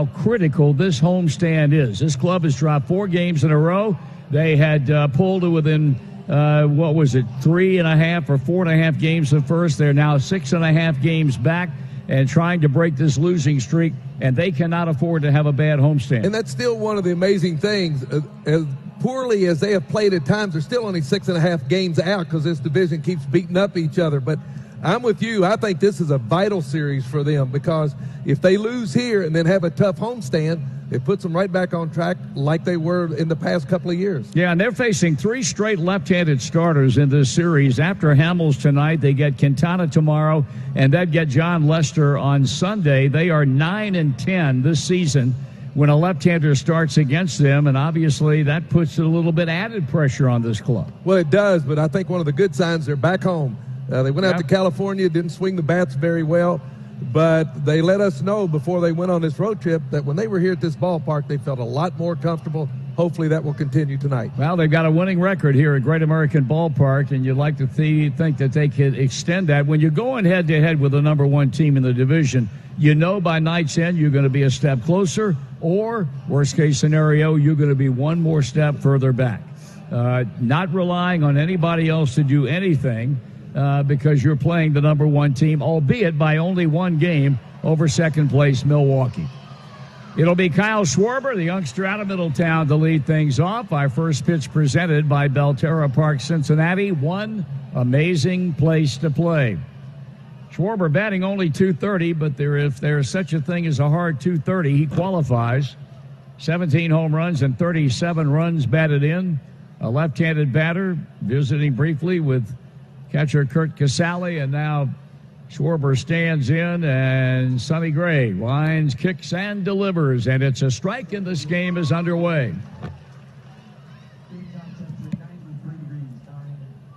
how critical this homestand is. This club has dropped 4 games in a row. They had pulled to within, 3.5 or 4.5 games of first. They're now 6.5 games back and trying to break this losing streak, and they cannot afford to have a bad homestand. And that's still one of the amazing things. As poorly as they have played at times, they're still only 6.5 games out because this division keeps beating up each other. But I'm with you. I think this is a vital series for them because if they lose here and then have a tough homestand, it puts them right back on track like they were in the past couple of years. Yeah, and they're facing 3 straight left-handed starters in this series. After Hamels tonight, they get Quintana tomorrow, and then get John Lester on Sunday. They are 9-10 this season when a left-hander starts against them, and obviously that puts a little bit added pressure on this club. Well, it does, but I think one of the good signs, they're back home. They went out to California, didn't swing the bats very well, but they let us know before they went on this road trip that when they were here at this ballpark, they felt a lot more comfortable. Hopefully that will continue tonight. Well, they've got a winning record here at Great American Ballpark, and you'd like to think that they could extend that. When you're going head-to-head with the number 1 team in the division, you know by night's end you're going to be a step closer, or, worst-case scenario, you're going to be one more step further back. Not relying on anybody else to do anything, because you're playing the number 1 team, albeit by only 1 game over second place Milwaukee. It'll be Kyle Schwarber, the youngster out of Middletown, to lead things off. Our first pitch presented by Belterra Park, Cincinnati. One amazing place to play. Schwarber batting only .230, but if there's such a thing as a hard .230, he qualifies. 17 home runs and 37 runs batted in. A left-handed batter, visiting briefly with catcher Curt Casale, and now Schwarber stands in, and Sonny Gray lines, kicks, and delivers, and it's a strike, and this game is underway.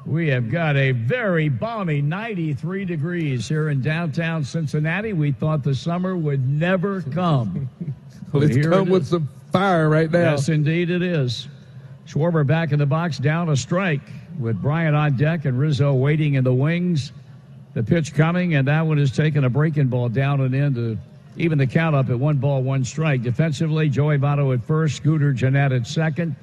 We have got a very balmy 93 degrees here in downtown Cincinnati. We thought the summer would never come. Well, it's come with some fire right now. Yes, indeed it is. Schwarber back in the box, down a strike, with Bryant on deck and Rizzo waiting in the wings. The pitch coming, and that one is taking a breaking ball down and in to even the count up at 1-1 strike. Defensively, Joey Votto at first, Scooter Gennett at second,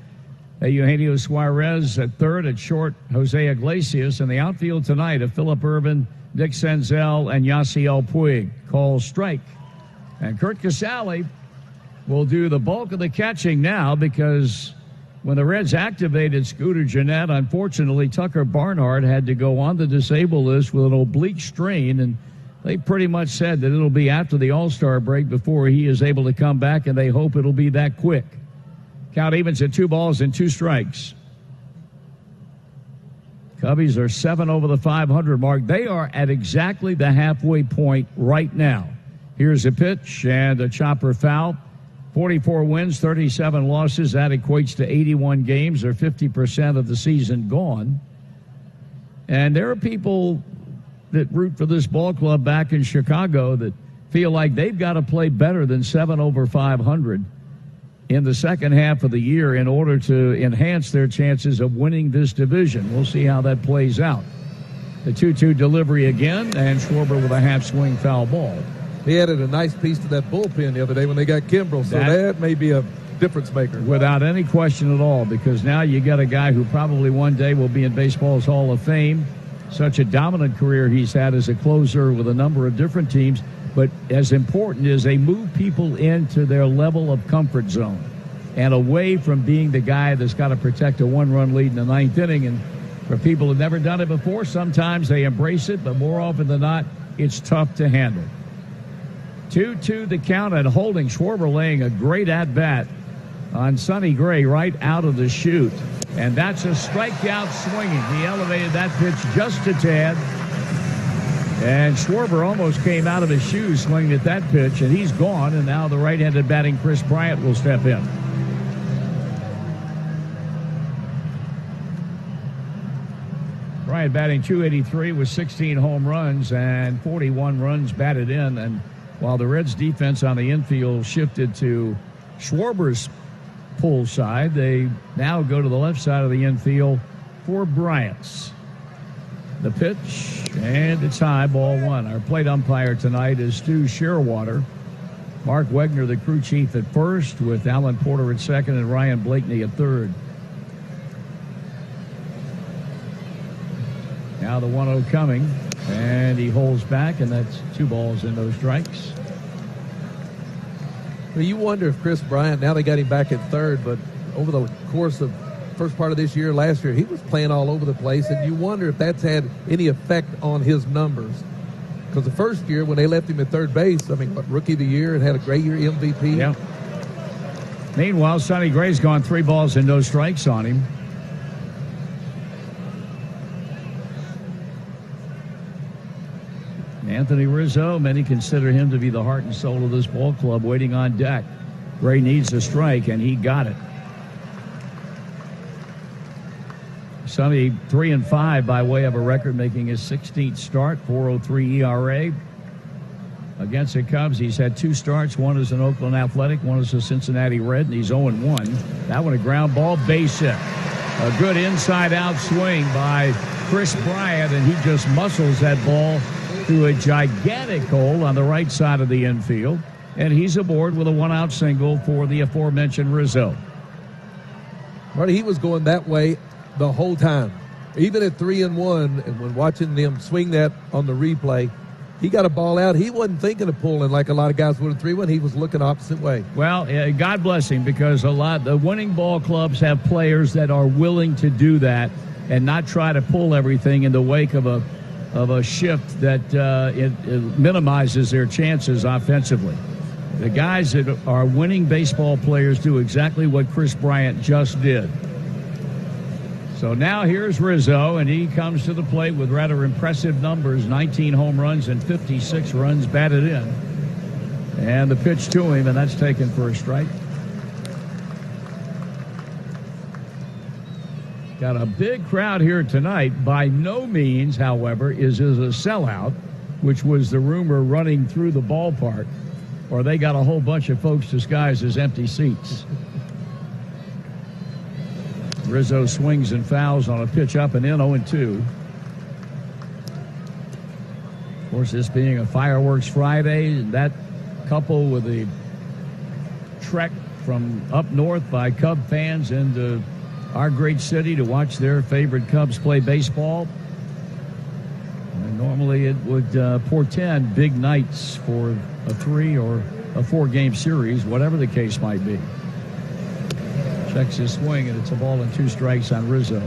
Eugenio Suarez at third, at short, Jose Iglesias. In the outfield tonight of Phillip Ervin, Nick Senzel, and Yasiel Puig. Call strike. And Curt Casale will do the bulk of the catching now, because when the Reds activated Scooter Gennett, unfortunately, Tucker Barnhart had to go on the disabled list with an oblique strain, and they pretty much said that it'll be after the All-Star break before he is able to come back, and they hope it'll be that quick. Count evens at 2-2 strikes. Cubbies are 7 over the 500 mark. They are at exactly the halfway point right now. Here's a pitch and a chopper foul. 44 wins, 37 losses. That equates to 81 games, or 50% of the season gone. And there are people that root for this ball club back in Chicago that feel like they've got to play better than 7 over 500 in the second half of the year in order to enhance their chances of winning this division. We'll see how that plays out. The 2-2 delivery again, and Schwarber with a half-swing foul ball. He added a nice piece to that bullpen the other day when they got Kimbrel, so that may be a difference maker. Without any question at all, because now you got a guy who probably one day will be in baseball's Hall of Fame. Such a dominant career he's had as a closer with a number of different teams, but as important is they move people into their level of comfort zone and away from being the guy that's got to protect a 1-run lead in the 9th inning. And for people who've never done it before, sometimes they embrace it, but more often than not, it's tough to handle. 2-2 the count, and holding. Schwarber laying a great at-bat on Sonny Gray right out of the chute. And that's a strikeout swinging. He elevated that pitch just a tad. And Schwarber almost came out of his shoes swinging at that pitch, and he's gone. And now the right-handed batting Chris Bryant will step in. Bryant batting .283 with 16 home runs and 41 runs batted in. And while the Reds' defense on the infield shifted to Schwarber's pull side, they now go to the left side of the infield for Bryant's. The pitch, and it's high, ball 1. Our plate umpire tonight is Stu Shearwater. Mark Wegner, the crew chief, at first, with Alan Porter at second and Ryan Blakeney at third. Now the 1-0 coming, and he holds back, and that's 2 balls and no strikes. Well, you wonder if Chris Bryant, now they got him back at third, but over the course of first part of this year, last year, he was playing all over the place, and you wonder if that's had any effect on his numbers. Because the first year, when they left him at third base, I mean, Rookie of the Year and had a great year, MVP. Yeah. Meanwhile, Sonny Gray's gone 3 balls and no strikes on him. Anthony Rizzo, many consider him to be the heart and soul of this ball club, waiting on deck. Gray needs a strike, and he got it. Sonny 3-5 by way of a record, making his 16th start, 4.03 ERA. Against the Cubs, he's had 2 starts. One as an Oakland Athletic, one as a Cincinnati Red, and he's 0-1. That one a ground ball, base hit. A good inside-out swing by Chris Bryant, and he just muscles that ball through a gigantic hole on the right side of the infield. And he's aboard with a 1-out single for the aforementioned Rizzo. Marty, he was going that way the whole time. Even at 3-1, and when watching them swing that on the replay, he got a ball out. He wasn't thinking of pulling like a lot of guys would at 3-1. He was looking opposite way. Well, God bless him, because the winning ball clubs have players that are willing to do that and not try to pull everything in the wake of a shift that it minimizes their chances offensively. The guys that are winning baseball players do exactly what Chris Bryant just did. So now here's Rizzo, and he comes to the plate with rather impressive numbers, 19 home runs and 56 runs batted in. And the pitch to him, and that's taken for a strike. Got a big crowd here tonight. By no means, however, is it a sellout, which was the rumor running through the ballpark, or they got a whole bunch of folks disguised as empty seats. Rizzo swings and fouls on a pitch up and in, 0-2. Of course, this being a fireworks Friday, and that coupled with the trek from up north by Cub fans into our great city to watch their favorite Cubs play baseball. And normally it would portend big nights for a 3 or a 4-game series, whatever the case might be. Checks his swing, and it's a ball and 2 strikes on Rizzo.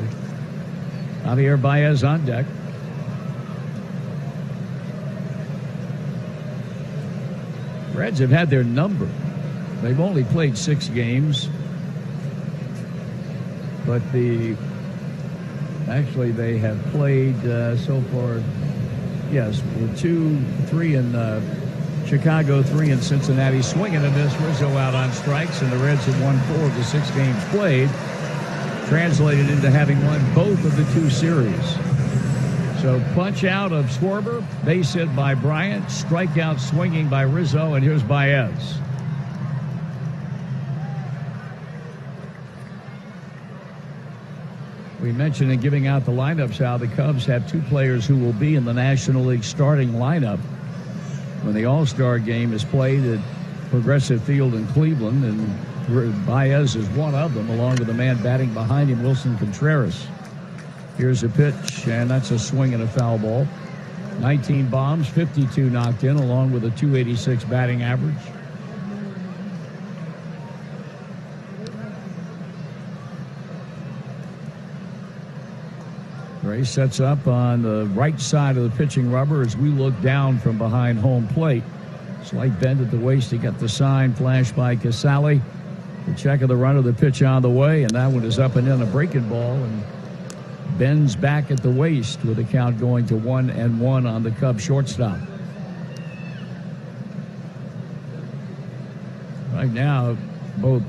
Javier Baez on deck. Reds have had their number. They've only played 6 games. But actually they have played so far, yes, 2, 3 in Chicago, 3 in Cincinnati. Swinging and a miss, Rizzo out on strikes, and the Reds have won 4 of the 6 games played, translated into having won both of the 2 series. So punch out of Schwarber, base hit by Bryant, strikeout swinging by Rizzo, and here's Baez. We mentioned in giving out the lineups how the Cubs have 2 players who will be in the National League starting lineup when the All-Star game is played at Progressive Field in Cleveland, and Baez is one of them, along with the man batting behind him, Wilson Contreras. Here's a pitch, and that's a swing and a foul ball. 19 bombs, 52 knocked in, along with a .286 batting average. Gray sets up on the right side of the pitching rubber as we look down from behind home plate. Slight bend at the waist. He got the sign flashed by Casale. The check of the run of the pitch on the way, and that one is up and in, a breaking ball, and bends back at the waist with the count going to 1-1 on the Cubs shortstop. Right now, both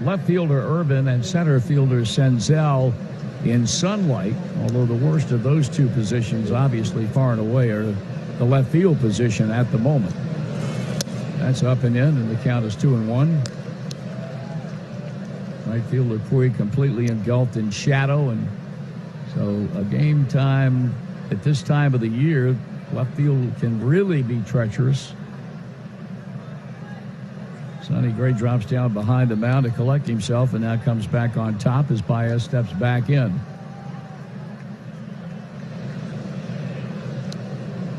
left fielder Urban and center fielder Senzel in sunlight, although the worst of those 2 positions, obviously far and away, are the left field position at the moment. That's up and in, and the count is 2-1. Right fielder Puig completely engulfed in shadow, and so a game time at this time of the year, left field can really be treacherous. Sonny Gray drops down behind the mound to collect himself and now comes back on top as Baez steps back in.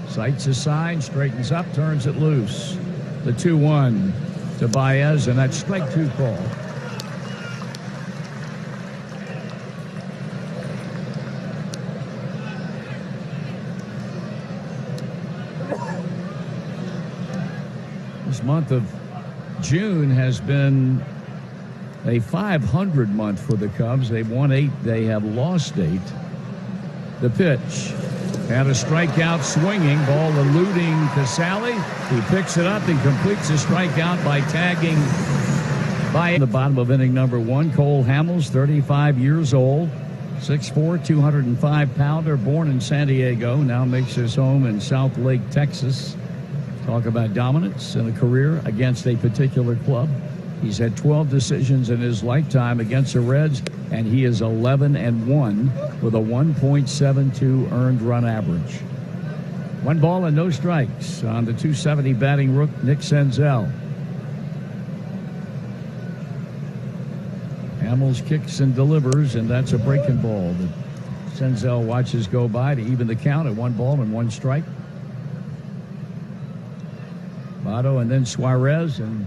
Sights a sign, straightens up, turns it loose. The 2-1 to Baez, and that's strike 2 call. This month of June has been a 500 month for the Cubs. They've won 8, they have lost 8. The pitch. And a strikeout swinging, ball eluding Casale. He picks it up and completes a strikeout by tagging by the bottom of inning number 1. Cole Hamels, 35 years old, 6'4", 205-pounder, born in San Diego, now makes his home in South Lake, Texas. Talk about dominance in a career against a particular club. He's had 12 decisions in his lifetime against the Reds, and he is 11-1 with a 1.72 earned run average. 1 ball and no strikes on the .270 batting rook, Nick Senzel. Hamels kicks and delivers, and that's a breaking ball that Senzel watches go by to even the count at 1 ball and 1 strike. Votto and then Suarez, and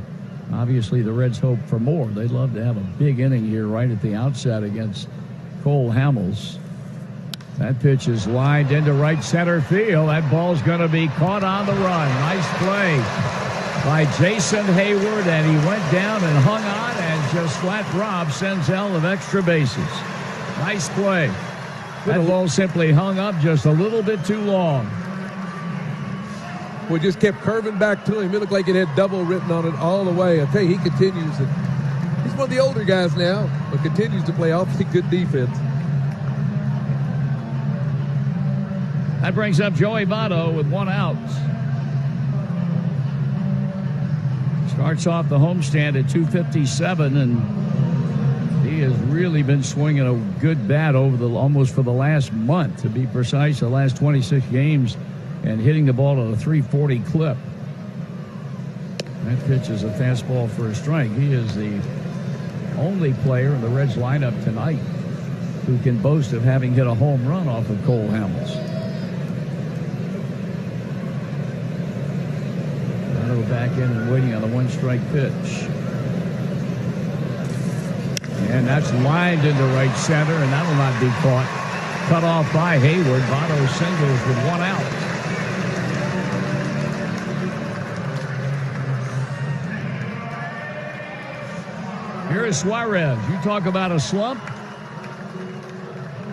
obviously the Reds hope for more. They'd love to have a big inning here right at the outset against Cole Hamels. That pitch is lined into right center field. That ball's going to be caught on the run. Nice play by Jason Hayward, and he went down and hung on and just flat robbed Senzel of extra bases. Nice play. That ball simply hung up just a little bit too long. We just kept curving back to him. It looked like it had double written on it all the way. I tell you, he continues. He's one of the older guys now, but continues to play awfully good defense. That brings up Joey Votto with 1 out. Starts off the homestand at 257, and he has really been swinging a good bat over almost for the last month, to be precise, the last 26 games. And hitting the ball at a 340 clip. That pitch is a fastball for a strike. He is the only player in the Reds lineup tonight who can boast of having hit a home run off of Cole Hamels. Votto back in and waiting on the 1-strike pitch. And that's lined into right center, and that will not be caught. Cut off by Hayward. Votto singles with 1 out. Here is Suarez. You talk about a slump.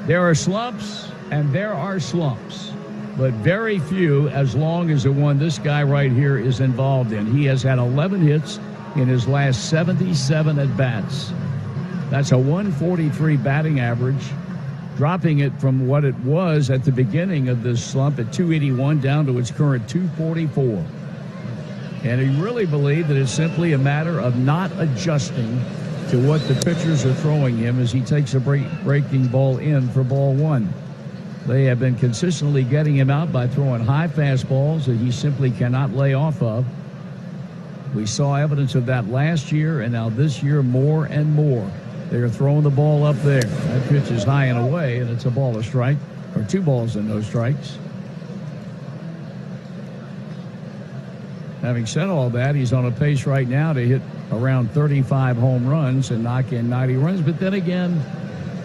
There are slumps and there are slumps, but very few as long as the one this guy right here is involved in. He has had 11 hits in his last 77 at-bats. That's a 143 batting average, dropping it from what it was at the beginning of this slump at 281 down to its current 244. And he really believed that it's simply a matter of not adjusting to what the pitchers are throwing him as he takes a breaking ball in for ball 1. They have been consistently getting him out by throwing high fastballs that he simply cannot lay off of. We saw evidence of that last year, and now this year more and more. They're throwing the ball up there. That pitch is high and away, and it's a ball, a strike, or 2 balls and no strikes. Having said all that, he's on a pace right now to hit around 35 home runs and knock in 90 runs. But then again,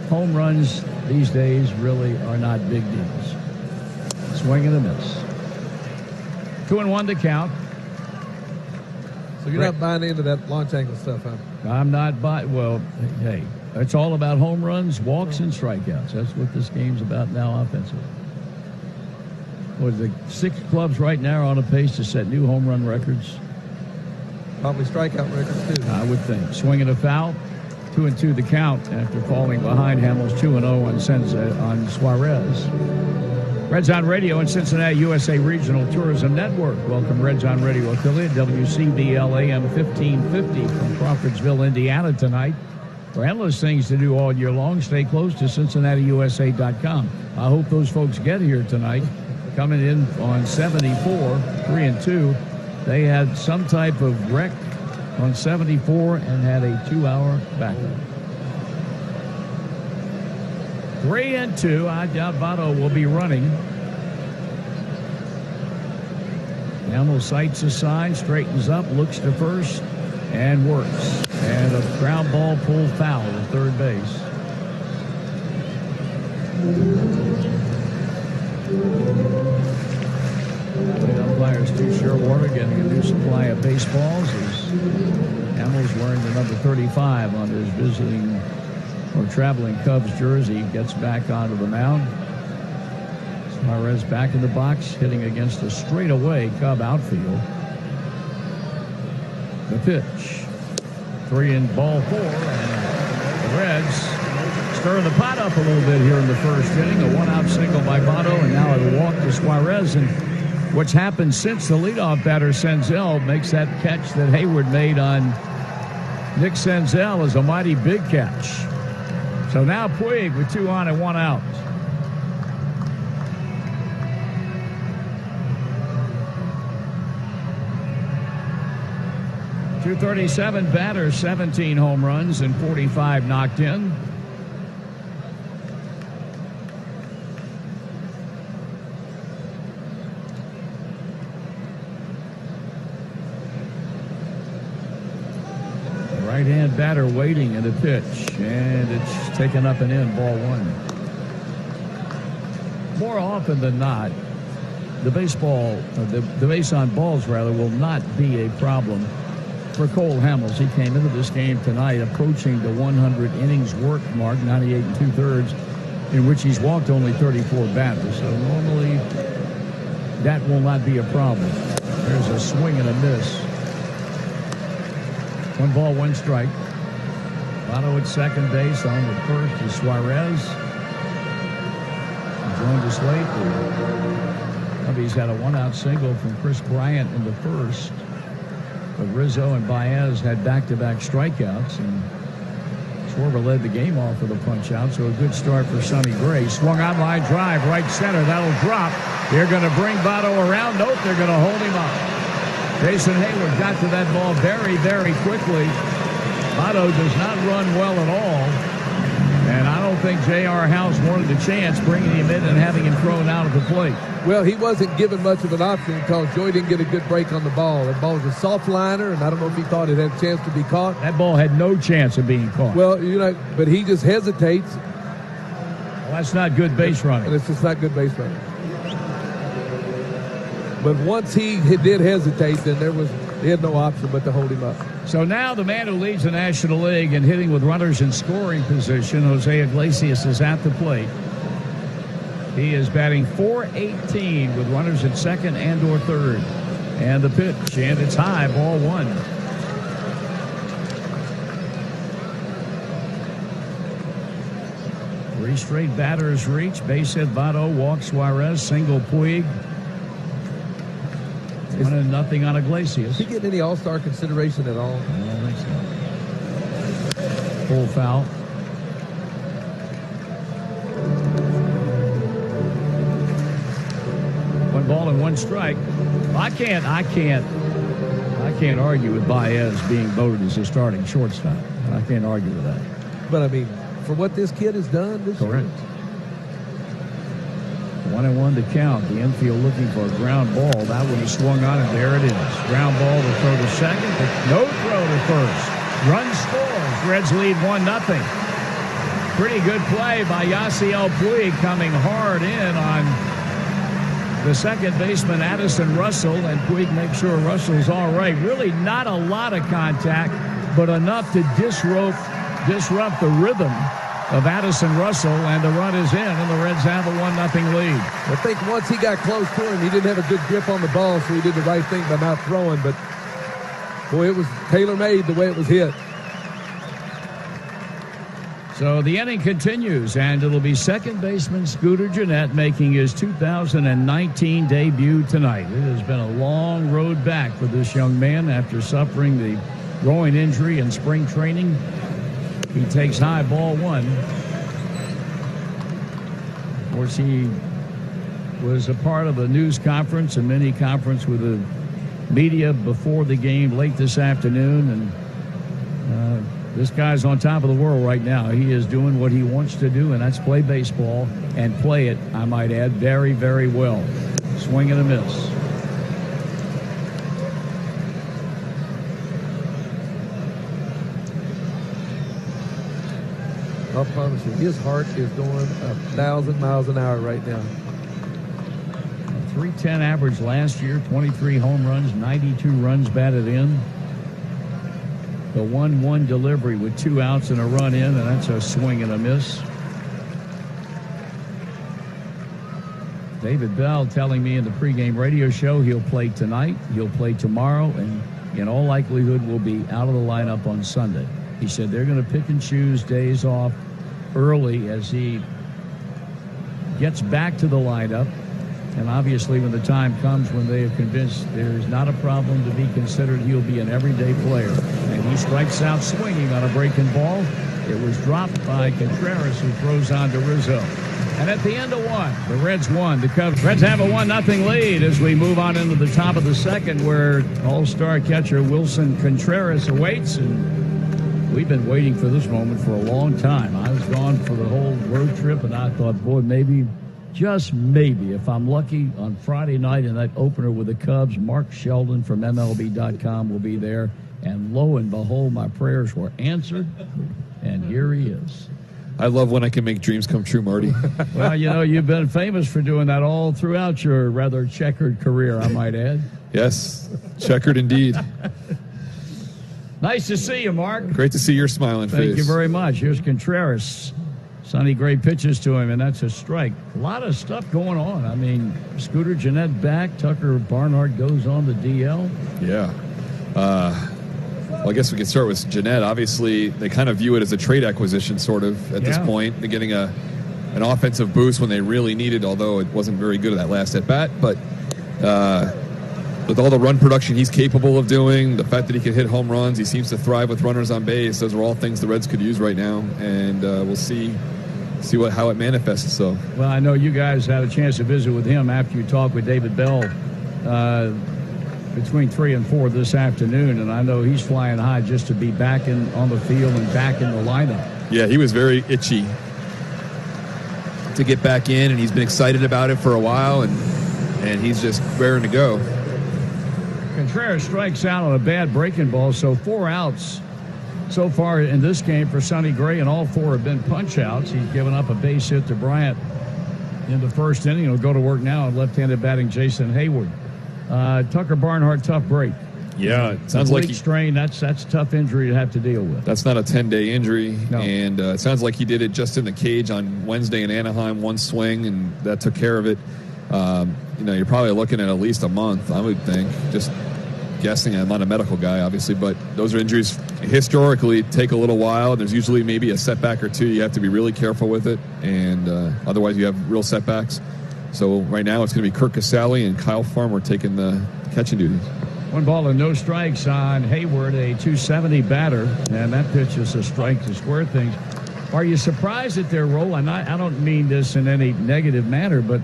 home runs these days really are not big deals. Swing and a miss. 2-1 to count. So you're not buying into that launch angle stuff, huh? I'm not buying. Well, hey, it's all about home runs, walks, and strikeouts. That's what this game's about now offensively. Was the 6 clubs right now are on a pace to set new home run records? Probably strikeout records, too. I would think. Swinging a foul, 2-2 the count after falling behind Hamels 2-0 on Suarez. Reds on Radio and Cincinnati USA Regional Tourism Network. Welcome Reds on Radio affiliate WCBL AM 1550 from Crawfordsville, Indiana tonight. For endless things to do all year long, stay close to CincinnatiUSA.com. I hope those folks get here tonight. Coming in on 74, 3-2. They had some type of wreck on 74 and had a 2-hour backup. 3-2. I doubt Votto will be running. Hamel sights a sign, straightens up, looks to first, and works. And a ground ball pulled foul to third base. The umpires too sure water getting a new supply of baseballs as Hamel's wearing the number 35 on his visiting or traveling Cubs jersey. Gets back onto the mound. Suarez back in the box, hitting against a straightaway Cub outfield. The pitch. 3-4, and the Reds stirring the pot up a little bit here in the first inning. A one-out single by Votto, and now a walk to Suarez. And what's happened since the leadoff batter, Senzel, makes that catch that Hayward made on Nick Senzel is a mighty big catch. So now Puig with 2 on and 1 out. .237 batter, 17 home runs and 45 knocked in. Right-hand batter waiting in the pitch, and it's taken up and in, ball 1. More often than not, the base on balls rather will not be a problem for Cole Hamels. He came into this game tonight approaching the 100 innings work mark, 98 2/3, in which he's walked only 34 batters. So normally that will not be a problem. There's a swing and a miss. 1 ball, 1 strike. Votto at second base. On at first is Suarez. He joined us late. He's had a 1-out single from Chris Bryant in the first. But Rizzo and Baez had back-to-back strikeouts, and Schwarber led the game off with a punch-out, so a good start for Sonny Gray. Swung out line drive, right center. That'll drop. They're going to bring Votto around. Nope, they're going to hold him up. Jason Hayward got to that ball very, very quickly. Votto does not run well at all, and I don't think J.R. House wanted a chance bringing him in and having him thrown out of the plate. Well, he wasn't given much of an option because Joey didn't get a good break on the ball. The ball was a soft liner, and I don't know if he thought it had a chance to be caught. That ball had no chance of being caught. Well, but he just hesitates. Well, that's not good base running. And it's just not good base running. But once he did hesitate, then he had no option but to hold him up. So now the man who leads the National League in hitting with runners in scoring position, Jose Iglesias, is at the plate. He is batting .418 with runners at second and or third. And the pitch, and it's high, ball 1. Three straight batters reach. Base hit Votto, walk Suarez, single Puig. 1-0 on Iglesias. Is he getting any All-Star consideration at all? I don't think so. Full foul. Ball and 1 strike. I can't argue with Baez being voted as a starting shortstop. I can't argue with that. But I mean, for what this kid has done this year. Correct. 1-1 to count. The infield looking for a ground ball. That one he swung on, and there it is. Ground ball to throw to second, but no throw to first. Run scores. Reds lead 1-0. Pretty good play by Yasiel Puig, coming hard in on the second baseman, Addison Russell, and Puig makes sure Russell's all right. Really not a lot of contact, but enough to disrupt the rhythm of Addison Russell, and the run is in, and the Reds have a 1-0 lead. I think once he got close to him, he didn't have a good grip on the ball, so he did the right thing by not throwing, but boy, it was tailor-made the way it was hit. So the inning continues, and it'll be second baseman Scooter Gennett making his 2019 debut tonight. It has been a long road back for this young man after suffering the groin injury in spring training. He takes high, ball 1. Of course, he was a part of a news conference, a mini conference with the media before the game late this afternoon, and this guy's on top of the world right now. He is doing what he wants to do, and that's play baseball, and play it, I might add, very, very well. Swing and a miss. I promise you, his heart is going 1,000 miles an hour right now. 310 average last year, 23 home runs, 92 runs batted in. The 1-1 delivery with 2 outs and a run in, and that's a swing and a miss. David Bell telling me in the pregame radio show he'll play tonight, he'll play tomorrow, and in all likelihood will be out of the lineup on Sunday. He said they're going to pick and choose days off early as he gets back to the lineup. And obviously when the time comes when they are convinced there's not a problem to be considered, he'll be an everyday player. And he strikes out swinging on a breaking ball. It was dropped by Contreras, who throws on to Rizzo. And at the end of one, the Reds won. The Cubs have a 1-0 lead as we move on into the top of the second, where all-star catcher Wilson Contreras awaits. And we've been waiting for this moment for a long time. I was gone for the whole road trip, and I thought, boy, maybe, just maybe, if I'm lucky, on Friday night in that opener with the Cubs, Mark Sheldon from MLB.com will be there. And lo and behold, my prayers were answered, and here he is. I love when I can make dreams come true, Marty. Well, you know, you've been famous for doing that all throughout your rather checkered career, I might add. Yes, checkered indeed. Nice to see you, Mark. Great to see your smiling face. Thank you very much. Here's Contreras. Sonny Gray pitches to him, and that's a strike. A lot of stuff going on. I mean, Scooter Gennett back. Tucker Barnhart goes on the DL. Yeah. Well, I guess we could start with Gennett. Obviously, they kind of view it as a trade acquisition, sort of, at this point. They're getting an offensive boost when they really needed, although it wasn't very good at that last at-bat. But with all the run production he's capable of doing, the fact that he can hit home runs, he seems to thrive with runners on base. Those are all things the Reds could use right now, and we'll see how it manifests itself. Well, I know you guys had a chance to visit with him after you talked with David Bell between 3 and 4 this afternoon, and I know he's flying high just to be back on the field and back in the lineup. Yeah, he was very itchy to get back in, and he's been excited about it for a while, and he's just raring to go. Contreras strikes out on a bad breaking ball, so 4 outs so far in this game for Sonny Gray, and all 4 have been punch outs. He's given up a base hit to Bryant in the first inning. He'll go to work now on left-handed batting Jason Hayward. Tucker Barnhart, tough break. Yeah, it sounds like strain. That's a tough injury to have to deal with. That's not a 10-day injury, no. And it sounds like he did it just in the cage on Wednesday in Anaheim, one swing, and that took care of it. You're probably looking at least a month, I would think. Just guessing. I'm not a medical guy, obviously, but those are injuries historically take a little while. There's usually maybe a setback or two. You have to be really careful with it, and otherwise you have real setbacks. So right now it's going to be Kirk Casale and Kyle Farmer taking the catching duties. 1 ball and no strikes on Hayward, a 270 batter, and that pitch is a strike to square things. Are you surprised at their role? And I don't mean this in any negative manner, but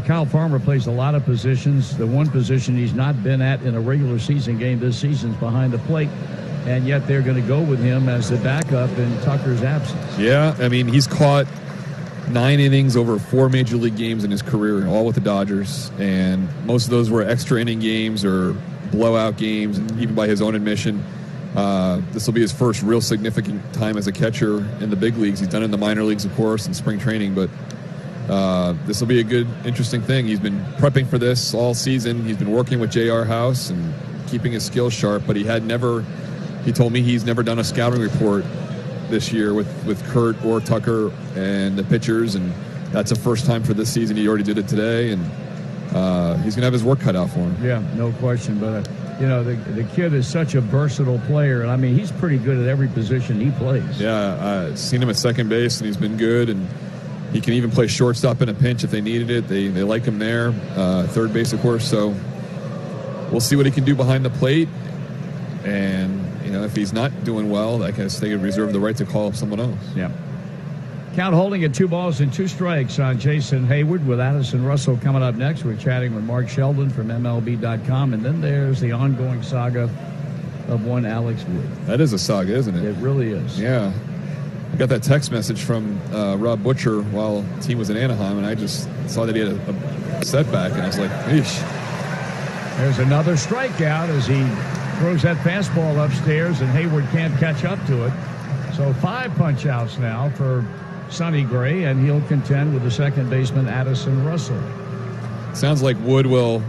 Kyle Farmer plays a lot of positions. The one position he's not been at in a regular season game this season is behind the plate, and yet they're going to go with him as the backup in Tucker's absence. Yeah, I mean, he's caught 9 innings over 4 major league games in his career, all with the Dodgers, and most of those were extra inning games or blowout games, and even by his own admission. This will be his first real significant time as a catcher in the big leagues. He's done it in the minor leagues, of course, in spring training, but this will be a good, interesting thing. He's been prepping for this all season. He's been working with J.R. House and keeping his skills sharp, but he told me he's never done a scouting report this year with Kurt or Tucker and the pitchers, and that's the first time for this season. He already did it today, and he's going to have his work cut out for him. Yeah, no question, but the kid is such a versatile player, and I mean, he's pretty good at every position he plays. Yeah, I've seen him at second base, and he's been good, and he can even play shortstop in a pinch if they needed it. They like him there. Third base, of course, so we'll see what he can do behind the plate, and if he's not doing well, I guess they could reserve the right to call up someone else. Yeah. Count holding at 2 balls and 2 strikes on Jason Hayward with Addison Russell coming up next. We're chatting with Mark Sheldon from MLB.com. And then there's the ongoing saga of one Alex Wood. That is a saga, isn't it? It really is. Yeah. I got that text message from Rob Butcher while the team was in Anaheim, and I just saw that he had a setback, and I was like, eesh. There's another strikeout as he throws that fastball upstairs, and Hayward can't catch up to it. So 5 punch outs now for Sonny Gray, and he'll contend with the second baseman, Addison Russell. Sounds like Wood will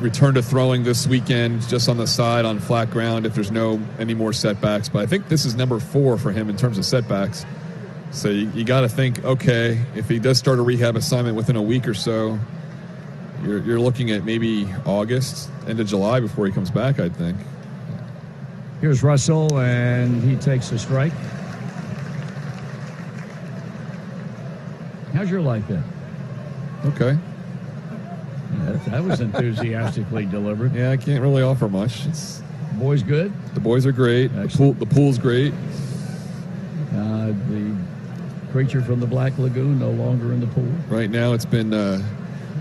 return to throwing this weekend just on the side on flat ground if there's any more setbacks. But I think this is number 4 for him in terms of setbacks. So you got to think, okay, if he does start a rehab assignment within a week or so, you're looking at maybe August, end of July before he comes back, I think. Here's Russell, and he takes a strike. How's your life been? Okay. That was enthusiastically delivered. Yeah, I can't really offer much. Boys good? The boys are great. The pool's great. The creature from the Black Lagoon no longer in the pool. Right now it's been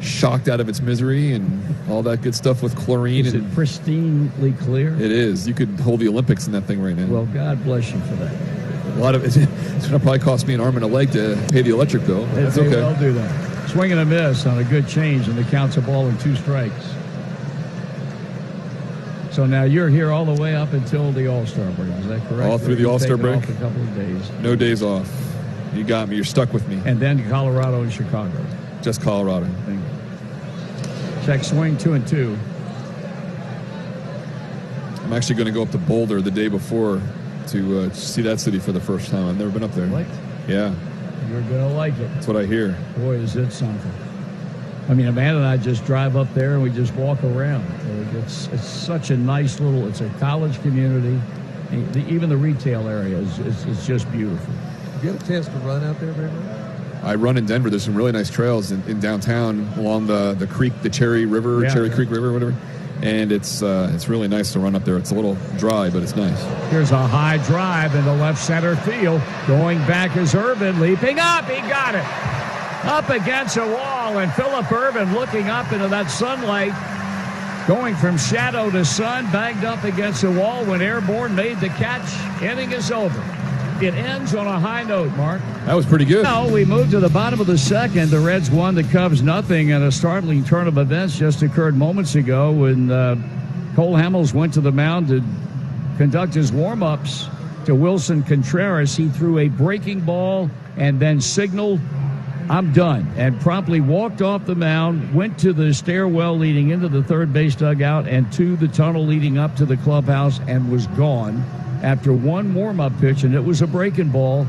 shocked out of its misery and all that good stuff with chlorine. Is it pristinely clear? It is. You could hold the Olympics in that thing right now. Well, God bless you for that. A lot of it's going to probably cost me an arm and a leg to pay the electric bill. That's okay. I'll do that. Swing and a miss on a good change, and the count's a ball and 2 strikes. So now you're here all the way up until the All-Star break. Is that correct? All through the All-Star break. Off a couple of days. No days off. You got me. You're stuck with me. And then Colorado and Chicago. Just Colorado. Bingo. Check swing 2-2. I'm actually going to go up to Boulder the day before to see that city for the first time. I've never been up there. What? Yeah. You're going to like it. That's what I hear. Boy, is it something. I mean, Amanda and I just drive up there and we just walk around. It's such a nice it's a college community. Even the retail area is just beautiful. Did you get a chance to run out there very much? I run in Denver. There's some really nice trails in downtown along the creek, the Cherry River, Cherry Creek River, whatever. And it's really nice to run up there. It's a little dry, but it's nice. Here's a high drive into left center field. Going back is Irvin, leaping up. He got it. Up against a wall, and Phillip Irvin looking up into that sunlight, going from shadow to sun, banged up against the wall when airborne, made the catch. Inning is over. It ends on a high note, Mark. That was pretty good. Now we move to the bottom of the second. The Reds won, the Cubs nothing, and a startling turn of events just occurred moments ago when Cole Hamels went to the mound to conduct his warm-ups to Wilson Contreras. He threw a breaking ball and then signaled, "I'm done," and promptly walked off the mound, went to the stairwell leading into the third base dugout and to the tunnel leading up to the clubhouse and was gone after one warm-up pitch, and it was a breaking ball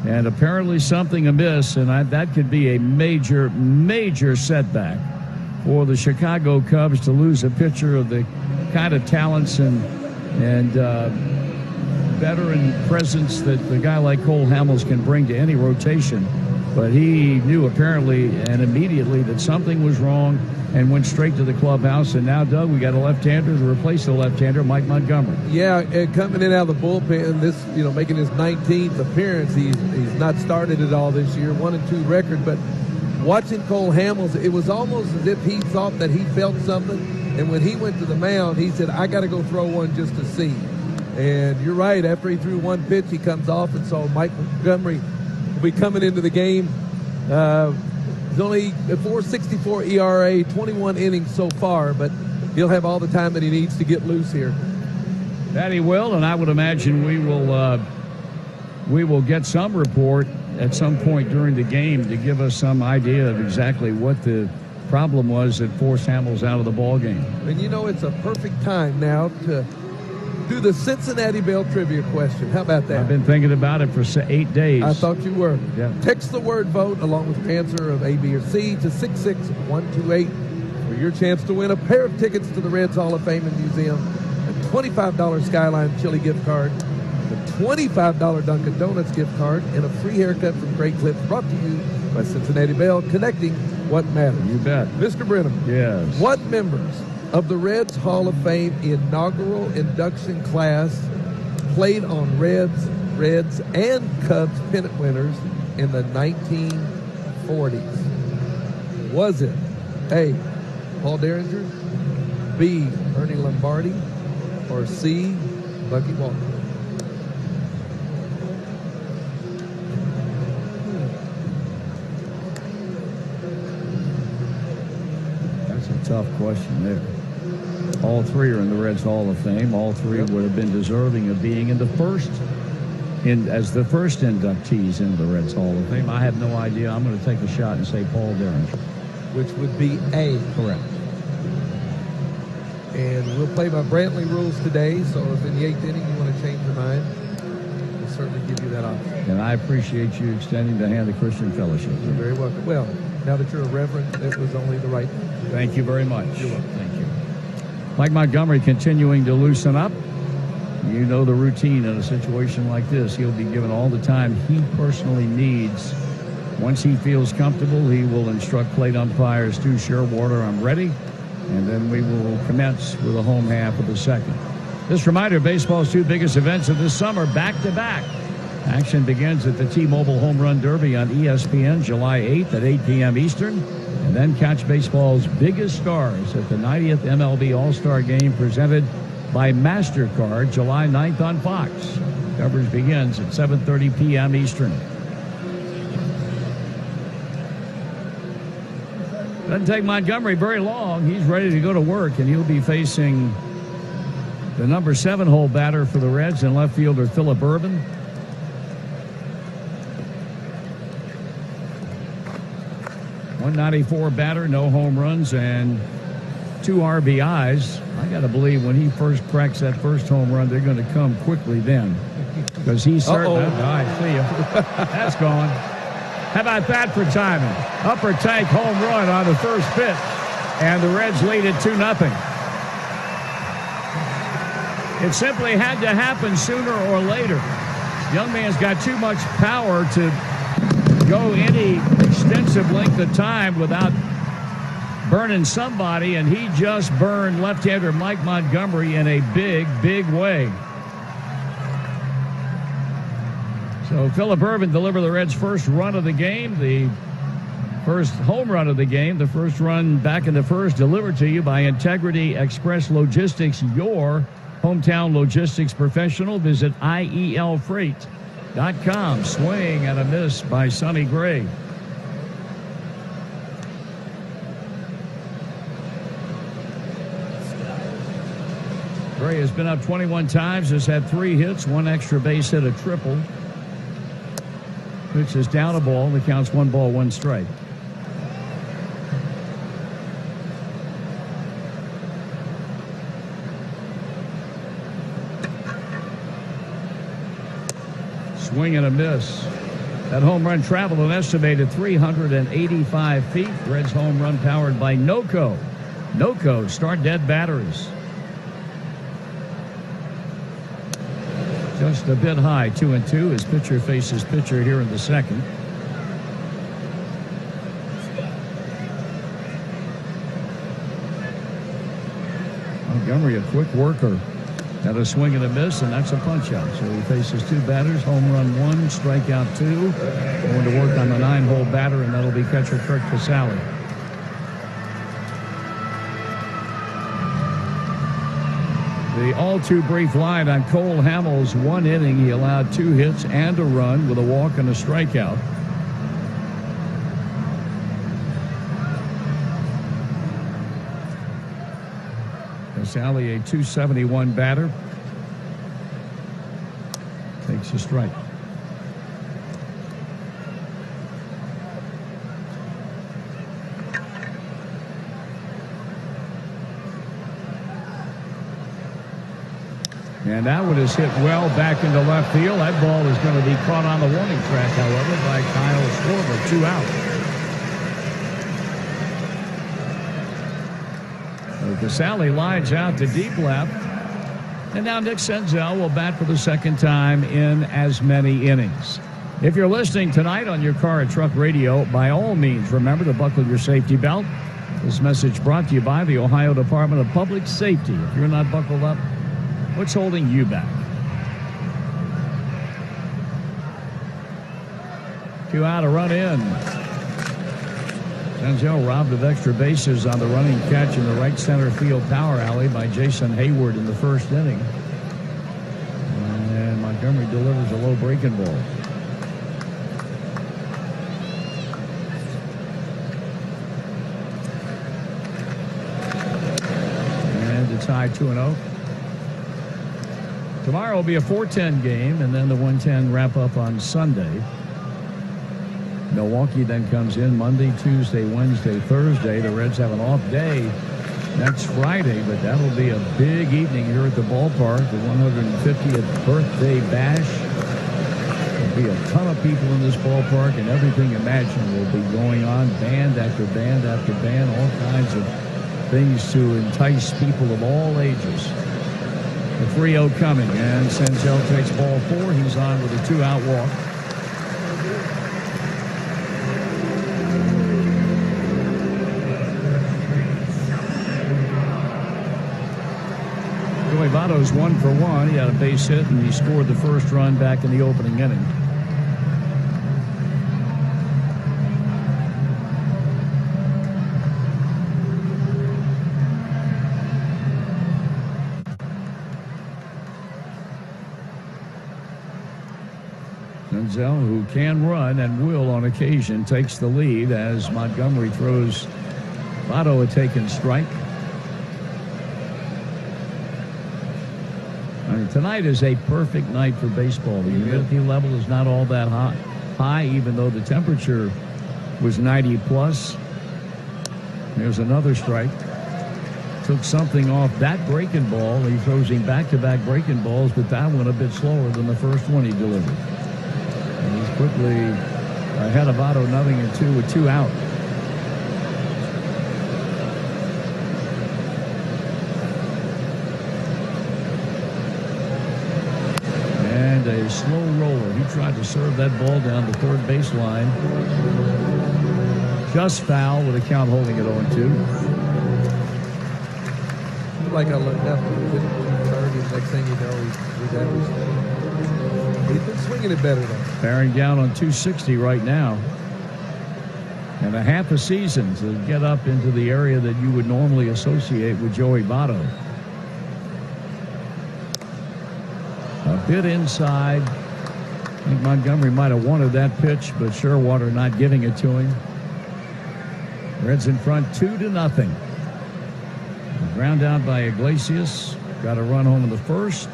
and apparently something amiss, and that could be a major, major setback for the Chicago Cubs to lose a pitcher of the kind of talents and veteran presence that the guy like Cole Hamels can bring to any rotation. But he knew apparently and immediately that something was wrong and went straight to the clubhouse. And now, Doug, we got a left-hander to replace the left-hander, Mike Montgomery. Yeah, coming in out of the bullpen, making his 19th appearance. He's not started at all this year, 1-2 record. But watching Cole Hamels, it was almost as if he thought that he felt something. And when he went to the mound, he said, "I got to go throw one just to see." And you're right. After he threw one pitch, he comes off, and so Mike Montgomery will be coming into the game. He's only a 4.64 ERA, 21 innings so far, but he'll have all the time that he needs to get loose here. That he will, and I would imagine we will get some report at some point during the game to give us some idea of exactly what the problem was that forced Hamels out of the ball game. And it's a perfect time now to do the Cincinnati Bell trivia question. How about that? I've been thinking about it for 8 days. I thought you were. Yeah. Text the word vote along with your answer of A, B, or C to 66128 for your chance to win a pair of tickets to the Reds Hall of Fame and Museum, a $25 Skyline Chili gift card, a $25 Dunkin' Donuts gift card, and a free haircut from Great Clips, brought to you by Cincinnati Bell, connecting what matters. You bet. Mr. Brenham. Yes. What members of the Reds Hall of Fame inaugural induction class played on Reds, and Cubs pennant winners in the 1940s? Was it A, Paul Derringer, B, Ernie Lombardi, or C, Bucky Walker? That's a tough question there. All three are in the Reds Hall of Fame. All three would have been deserving of being in the first, as the first inductees into the Reds Hall of Fame. I have no idea. I'm going to take a shot and say Paul Derringer. Which would be A. Correct. And we'll play by Brantley rules today, so if in the 8th inning you want to change your mind, we'll certainly give you that option. And I appreciate you extending the hand of Christian Fellowship. You're very welcome. Well, now that you're a reverend, it was only the right thing. Thank you very much. You're welcome. Thank you. Mike Montgomery continuing to loosen up. You know the routine in a situation like this. He'll be given all the time he personally needs. Once he feels comfortable, he will instruct plate umpires Stu Shearwater, I'm ready. And then we will commence with the home half of the second. This reminder, baseball's two biggest events of this summer, back-to-back. Action begins at the T-Mobile Home Run Derby on ESPN July 8th at 8 p.m. Eastern. And then catch baseball's biggest stars at the 90th MLB All-Star Game presented by MasterCard July 9th on Fox. Coverage begins at 7:30 p.m. Eastern. Doesn't take Montgomery very long. He's ready to go to work, and he'll be facing the number 7-hole batter for the Reds and left fielder Phillip Ervin. .194 batter, no home runs, and 2 RBIs. I got to believe when he first cracks that first home run, they're going to come quickly then. Because he's certain. All right, see ya. That's gone. How about that for timing? Upper tank home run on the first pitch, and the Reds lead it 2-0. It simply had to happen sooner or later. Young man's got too much power to go any extensive length of time without burning somebody, and he just burned left-hander Mike Montgomery in a big, big way. So Phillip Ervin delivered the Reds' first run of the game, the first home run of the game, the first run back in the first, delivered to you by Integrity Express Logistics, your hometown logistics professional. Visit IELFreight.com. Swing and a miss by Sonny Gray. Gray has been up 21 times, has had 3 hits, 1 extra base hit, a triple. Pitch is down a ball. The count's 1 ball, 1 strike. Swing and a miss. That home run traveled an estimated 385 feet. Reds home run powered by NOCO. NOCO start dead batteries. Just a bit high, 2-2. His pitcher faces pitcher here in the second. Montgomery, a quick worker. Got a swing and a miss, and that's a punch out. So he faces 2 batters, home run 1, strikeout 2. Going to work on the 9-hole batter, and that'll be catcher Curt Casali. The all-too-brief line on Cole Hamels' 1 inning. He allowed 2 hits and a run with a walk and a strikeout. Casali, a .271 batter, takes a strike. And that one is hit well back into left field. That ball is going to be caught on the warning track, however, by Kyle Schwarber. 2 out. Casali lines out to deep left. And now Nick Senzel will bat for the second time in as many innings. If you're listening tonight on your car or truck radio, by all means, remember to buckle your safety belt. This message brought to you by the Ohio Department of Public Safety. If you're not buckled up, what's holding you back? 2 out, a run in. Senzel robbed of extra bases on the running catch in the right center field power alley by Jason Hayward in the first inning. And Montgomery delivers a low breaking ball. And to tie 2-0. Tomorrow will be a 4:10 game, and then the 1:10 wrap up on Sunday. Milwaukee then comes in Monday, Tuesday, Wednesday, Thursday. The Reds have an off day next Friday, but that'll be a big evening here at the ballpark. The 150th birthday bash. There'll be a ton of people in this ballpark, and everything imaginable will be going on. Band after band after band, all kinds of things to entice people of all ages. The 3-0 coming, and Senzel takes ball 4. He's on with a 2-out walk. Joey Votto's 1 for 1. He had a base hit, and he scored the first run back in the opening inning. Senzel, who can run and will on occasion, takes the lead as Montgomery throws Votto a taken strike. Tonight is a perfect night for baseball. The humidity level is not all that high, even though the temperature was 90 plus. There's another strike. Took something off that breaking ball. He throws him back-to-back breaking balls, but that one a bit slower than the first one he delivered. And he's quickly ahead of Votto, 0-2 with 2 out. A slow roller. He tried to serve that ball down the third baseline. Just foul with a count holding it 0-2. Like I looked up and hit 230. Next thing you know, he's been swinging it better though. Bearing down on 260 right now. And a half a season to get up into the area that you would normally associate with Joey Votto. A bit inside. I think Montgomery might have wanted that pitch, but Sherwater not giving it to him. Reds in front 2-0. Ground out by Iglesias. Got a run home in the first.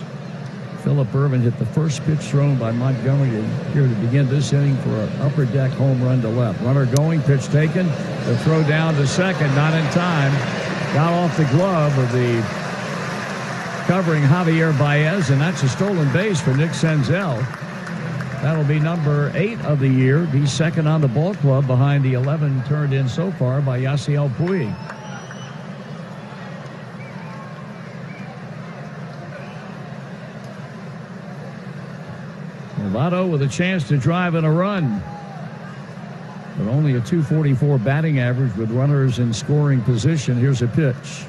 Phillip Ervin hit the first pitch thrown by Montgomery here to begin this inning for an upper deck home run to left. Runner going, pitch taken. The throw down to second, not in time. Got off the glove of the covering Javier Baez, and that's a stolen base for Nick Senzel. That'll be number 8 of the year. He's second on the ball club behind the 11 turned in so far by Yasiel Puig. Votto with a chance to drive in a run, but only a .244 batting average with runners in scoring position. Here's a pitch.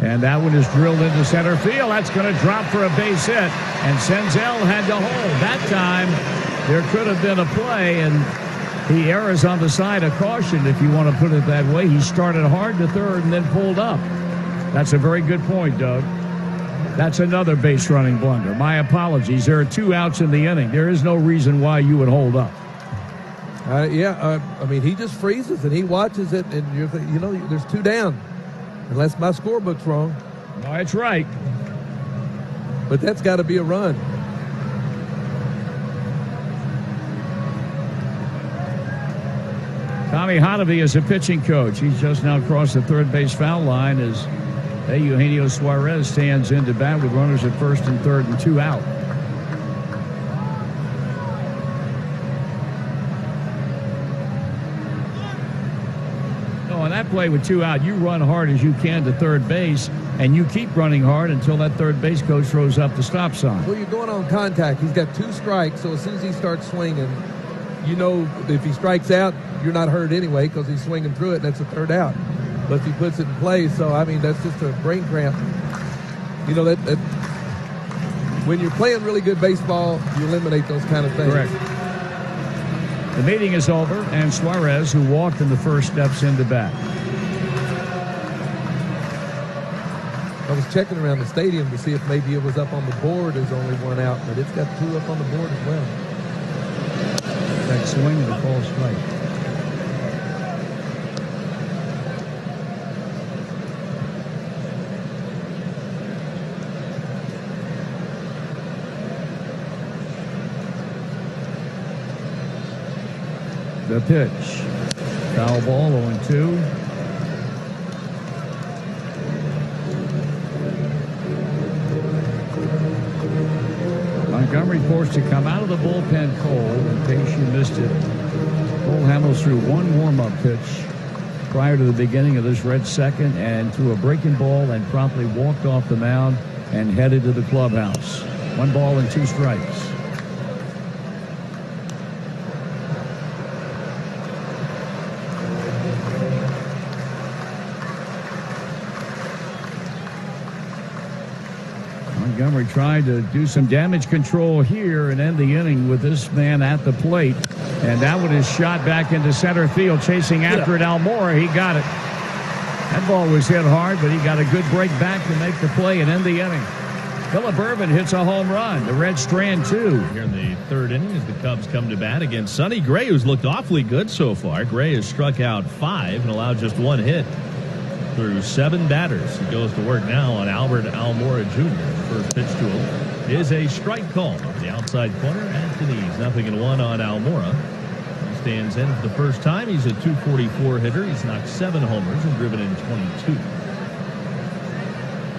And that one is drilled into center field. That's going to drop for a base hit. And Senzel had to hold. That time, there could have been a play, and he errs on the side of caution, if you want to put it that way. He started hard to third and then pulled up. That's a very good point, Doug. That's another base running blunder. My apologies. There are 2 outs in the inning. There is no reason why you would hold up. I mean, he just freezes and he watches it, and you're thinking, there's 2 down. Unless my scorebook's wrong. No, that's right. But that's got to be a run. Tommy Hotovy is a pitching coach. He's just now crossed the third base foul line as Eugenio Suarez stands in to bat with runners at first and third and 2 out. On that play with 2 out, you run hard as you can to third base, and you keep running hard until that third base coach throws up the stop sign. Well, you're going on contact. He's got 2 strikes, so as soon as he starts swinging, if he strikes out, you're not hurt anyway because he's swinging through it, and that's a 3rd out. But if he puts it in play, so, I mean, that's just a brain cramp. That when you're playing really good baseball, you eliminate those kind of things. Correct. The meeting is over, and Suarez, who walked in the first, steps into bat. I was checking around the stadium to see if maybe it was up on the board as only one out, but it's got 2 up on the board as well. That swing and a ball strike. The pitch. Foul ball, 0-2. Montgomery forced to come out of the bullpen cold. In case you missed it, Cole Hamels threw one warm-up pitch prior to the beginning of this red second and threw a breaking ball and promptly walked off the mound and headed to the clubhouse. 1 ball and 2 strikes. Montgomery tried to do some damage control here and end the inning with this man at the plate. And that one is shot back into center field, chasing after it. Almora, he got it. That ball was hit hard, but he got a good break back to make the play and end the inning. Phillip Ervin hits a home run. The Reds strand 2. Here in the 3rd inning as the Cubs come to bat against Sonny Gray, who's looked awfully good so far. Gray has struck out 5 and allowed just 1 hit through 7 batters. He goes to work now on Albert Almora Jr. The first pitch to him is a strike call off the outside corner. Anthony's 0-1 on Almora. He stands in for the first time. He's a .244 hitter. He's knocked 7 homers and driven in 22.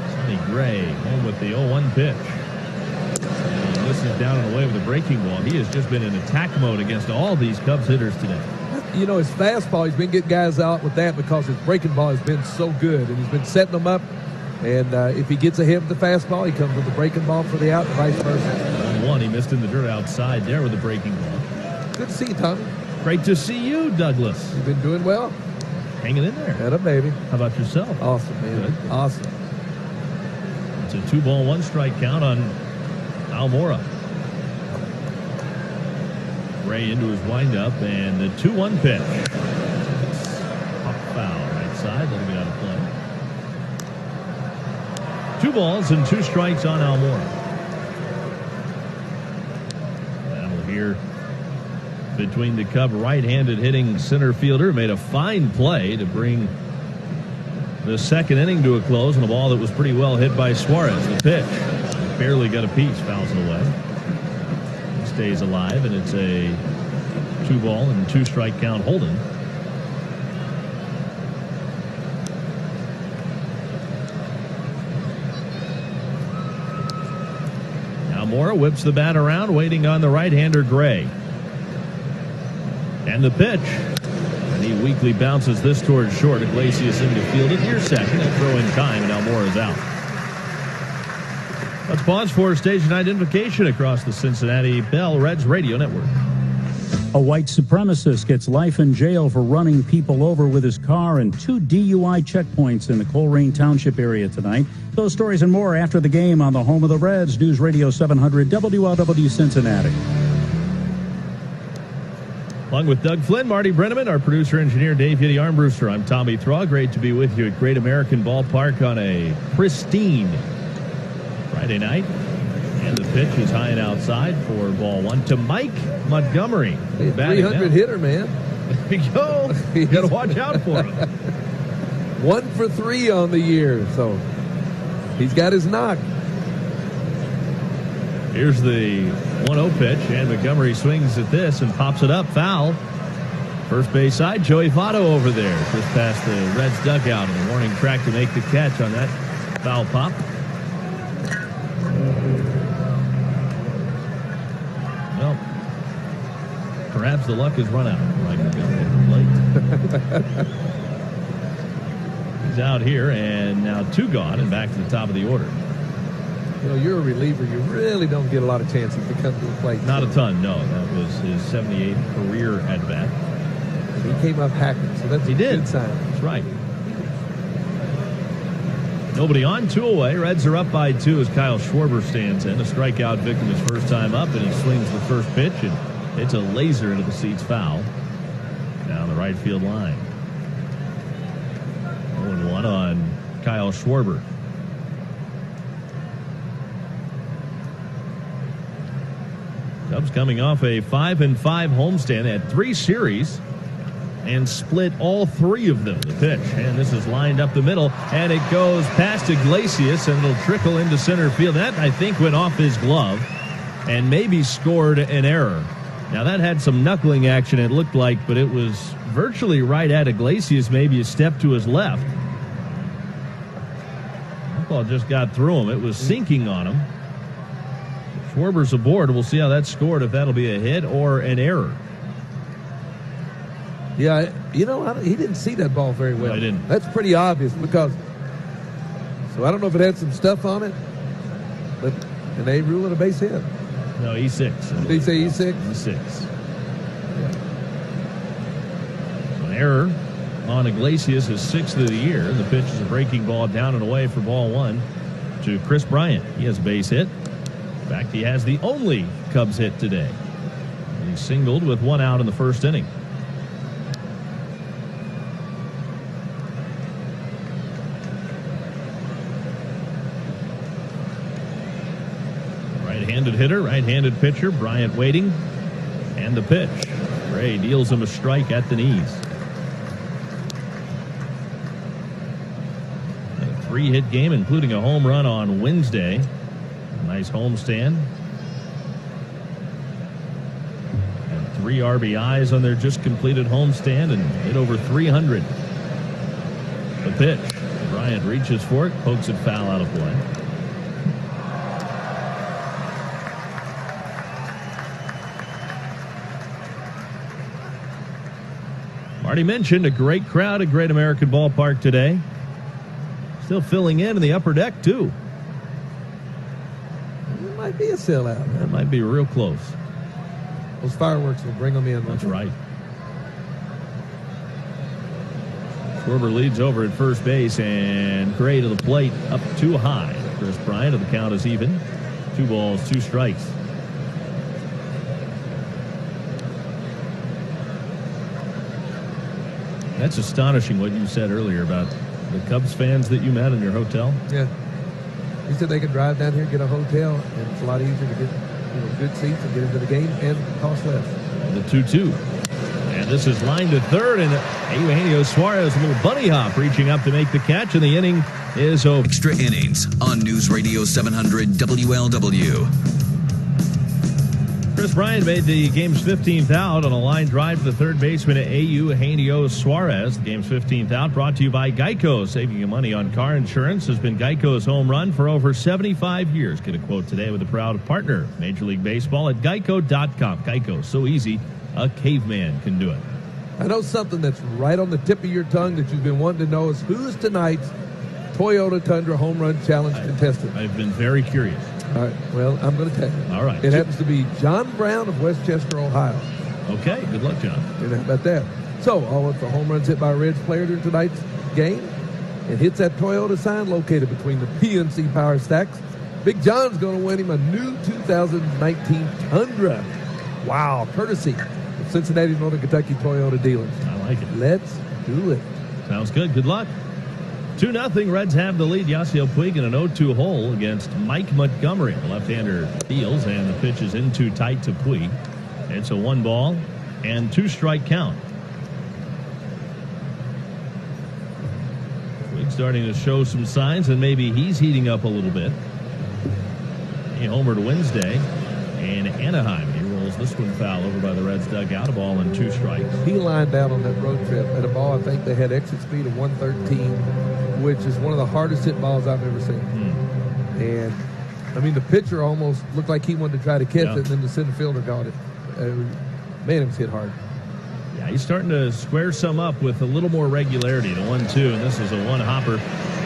Sonny Gray home with the 0-1 pitch. And this is down and away with a breaking ball. He has just been in attack mode against all these Cubs hitters today. You know, his fastball, he's been getting guys out with that because his breaking ball has been so good, and he's been setting them up. And if he gets ahead with the fastball, he comes with the breaking ball for the out, and vice versa. 1-1, he missed in the dirt outside there with the breaking ball. Good to see you, Tommy. Great to see you, Douglas. You've been doing well. Hanging in there. Atta baby. How about yourself? Awesome, man. Good. Awesome. It's a 2-ball, 1 strike count on Almora. Ray into his windup, and the 2-1 pitch. Pop foul right side. That'll be out of play. 2 balls and 2 strikes on Almora. Battle here between the Cub right-handed hitting center fielder. Made a fine play to bring the 2nd inning to a close on a ball that was pretty well hit by Suarez. The pitch barely got a piece, fouls it away. Stays alive, and it's a 2-ball and 2 strike count holding. Now Mora whips the bat around, waiting on the right-hander Gray. And the pitch. And he weakly bounces this towards short. Iglesias in to field it. Here's second, and throw in time, and Almora's out. Let's pause for station identification across the Cincinnati Bell Reds Radio Network. A white supremacist gets life in jail for running people over with his car and 2 DUI checkpoints in the Colerain Township area tonight. Those stories and more after the game on the home of the Reds, News Radio 700 WLW Cincinnati. Along with Doug Flynn, Marty Brenneman, our producer-engineer Dave Yitty Armbruster, I'm Tommy Thaw. Great to be with you at Great American Ballpark on a pristine Friday night. And the pitch is high and outside for ball 1 to Mike Montgomery. Hey, 300 hitter, man. There you go. You got to watch out for him. 1 for 3 on the year, so he's got his knock. Here's the 1-0 pitch, and Montgomery swings at this and pops it up. Foul. First base side, Joey Votto over there. Just past the Reds dugout and the warning track to make the catch on that foul pop. Well, perhaps the luck has run out. Right, late. He's out here, and now 2 gone, and back to the top of the order. You know, you're a reliever. You really don't get a lot of chances to come to the plate. Not a ton, no. That was his 78th career at-bat. He came up hacking, so that's a good sign. That's right. Nobody on, 2 away. Reds are up by 2 as Kyle Schwarber stands in. A strikeout victim his first time up, and he swings the first pitch and It's a laser into the seats, foul down the right field line. 0-1 on Kyle Schwarber. Cubs coming off a 5-5 homestand. They had 3 series and split all 3 of them. The pitch, and this is lined up the middle, and it goes past Iglesias, and it'll trickle into center field. That, I think, went off his glove and maybe scored an error. Now, that had some knuckling action, it looked like, but it was virtually right at Iglesias, maybe a step to his left. That ball just got through him. It was sinking on him. Schwarber's aboard. We'll see how that's scored, if that'll be a hit or an error. Yeah, he didn't see that ball very well. No, he didn't. That's pretty obvious because. So I don't know if it had some stuff on it, but and they rule it a base hit. No, E6. Did he say E6? E6. So an error on Iglesias, his 6th of the year. The pitch is a breaking ball down and away for ball 1 to Chris Bryant. He has a base hit. In fact, he has the only Cubs hit today. He singled with 1 out in the first inning. Right-handed hitter, right-handed pitcher. Bryant waiting. And the pitch. Gray deals him a strike at the knees. A 3-hit game, including a home run on Wednesday. A nice homestand. And 3 RBIs on their just completed homestand and hit over 300. The pitch. Bryant reaches for it, pokes it foul out of play. Already mentioned a great crowd at Great American Ballpark today. Still filling in the upper deck, too. It might be a sellout. That might be real close. Those fireworks will bring them in. That's right. Schwarber leads over at first base, and Gray to the plate, up too high. Chris Bryant, the count is even. 2 balls, 2 strikes. That's astonishing what you said earlier about the Cubs fans that you met in your hotel. Yeah. He said they could drive down here, get a hotel, and it's a lot easier to get good seats and get into the game and cost less. The 2-2. And this is line to third, and Eugenio Suarez, a little bunny hop, reaching up to make the catch, and the inning is over. Extra innings on News Radio 700 WLW. Chris Bryant made the game's 15th out on a line drive to the third baseman, Eugenio Suarez. The game's 15th out brought to you by Geico. Saving you money on car insurance has been Geico's home run for over 75 years. Get a quote today with a proud partner, Major League Baseball, at Geico.com. Geico, so easy, a caveman can do it. I know something that's right on the tip of your tongue that you've been wanting to know is who's tonight's Toyota Tundra Home Run Challenge contestant. I've been very curious. All right, well, I'm going to tell you. All right. It happens to be John Brown of Westchester, Ohio. Okay, good luck, John. And how about that? So, all of the home runs hit by a Reds player during tonight's game, and hits that Toyota sign located between the PNC power stacks. Big John's going to win him a new 2019 Tundra. Wow, courtesy of Cincinnati, Northern Kentucky Toyota dealers. I like it. Let's do it. Sounds good. Good luck. 2-0. Reds have the lead. Yasiel Puig in an 0-2 hole against Mike Montgomery. The left-hander deals, and the pitch is in too tight to Puig. It's a 1-ball and 2-strike count. Puig starting to show some signs, and maybe he's heating up a little bit. He homered Wednesday in Anaheim. He rolls this one foul over by the Reds dugout. A ball and 2 strikes. He lined out on that road trip at a ball, I think they had exit speed of 113, which is one of the hardest hit balls I've ever seen. And, I mean, the pitcher almost looked like he wanted to try to catch it, and then the center fielder got it. Man, it was hit hard. Yeah, he's starting to square some up with a little more regularity. The 1-2, and this is a 1-hopper.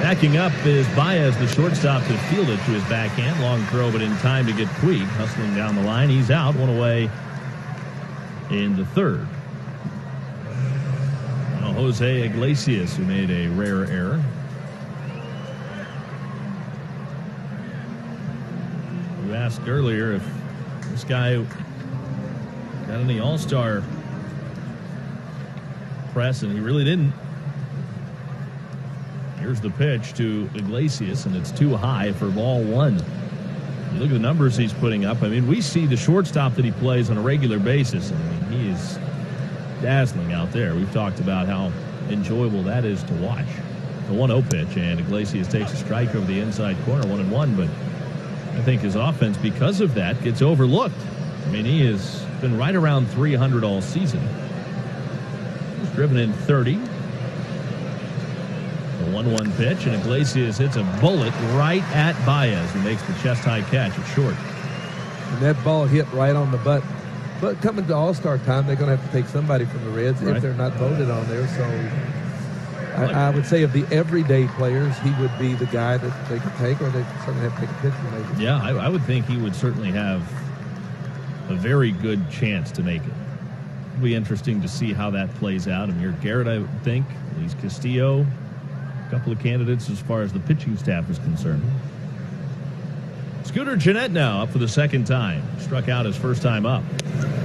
Backing up is Baez, the shortstop, to field it to his backhand. Long throw, but in time to get Puig hustling down the line. He's out, 1 away in the third. Now Jose Iglesias, who made a rare error. You asked earlier if this guy got any all-star press, and he really didn't. Here's the pitch to Iglesias, and it's too high for ball one. You look at the numbers he's putting up. I mean, we see the shortstop that he plays on a regular basis. I mean, he is dazzling out there. We've talked about how enjoyable that is to watch. The 1-0 pitch, and Iglesias takes a strike over the inside corner, 1-1, but I think his offense, because of that, gets overlooked. I mean, he has been right around 300 all season. He's driven in 30. The 1-1 pitch, and Iglesias hits a bullet right at Baez, who makes the chest-high catch at short. And that ball hit right on the button. But coming to All-Star time, they're going to have to take somebody from the Reds if they're not voted on there. So I would say of the everyday players, he would be the guy that they could take, or they certainly have to take a picture maybe. Yeah, I would think he would certainly have a very good chance to make it. It'll be interesting to see how that plays out. Amir Garrett, I would think. Luis Castillo, a couple of candidates as far as the pitching staff is concerned. Scooter Gennett now up for the second time. Struck out his first time up.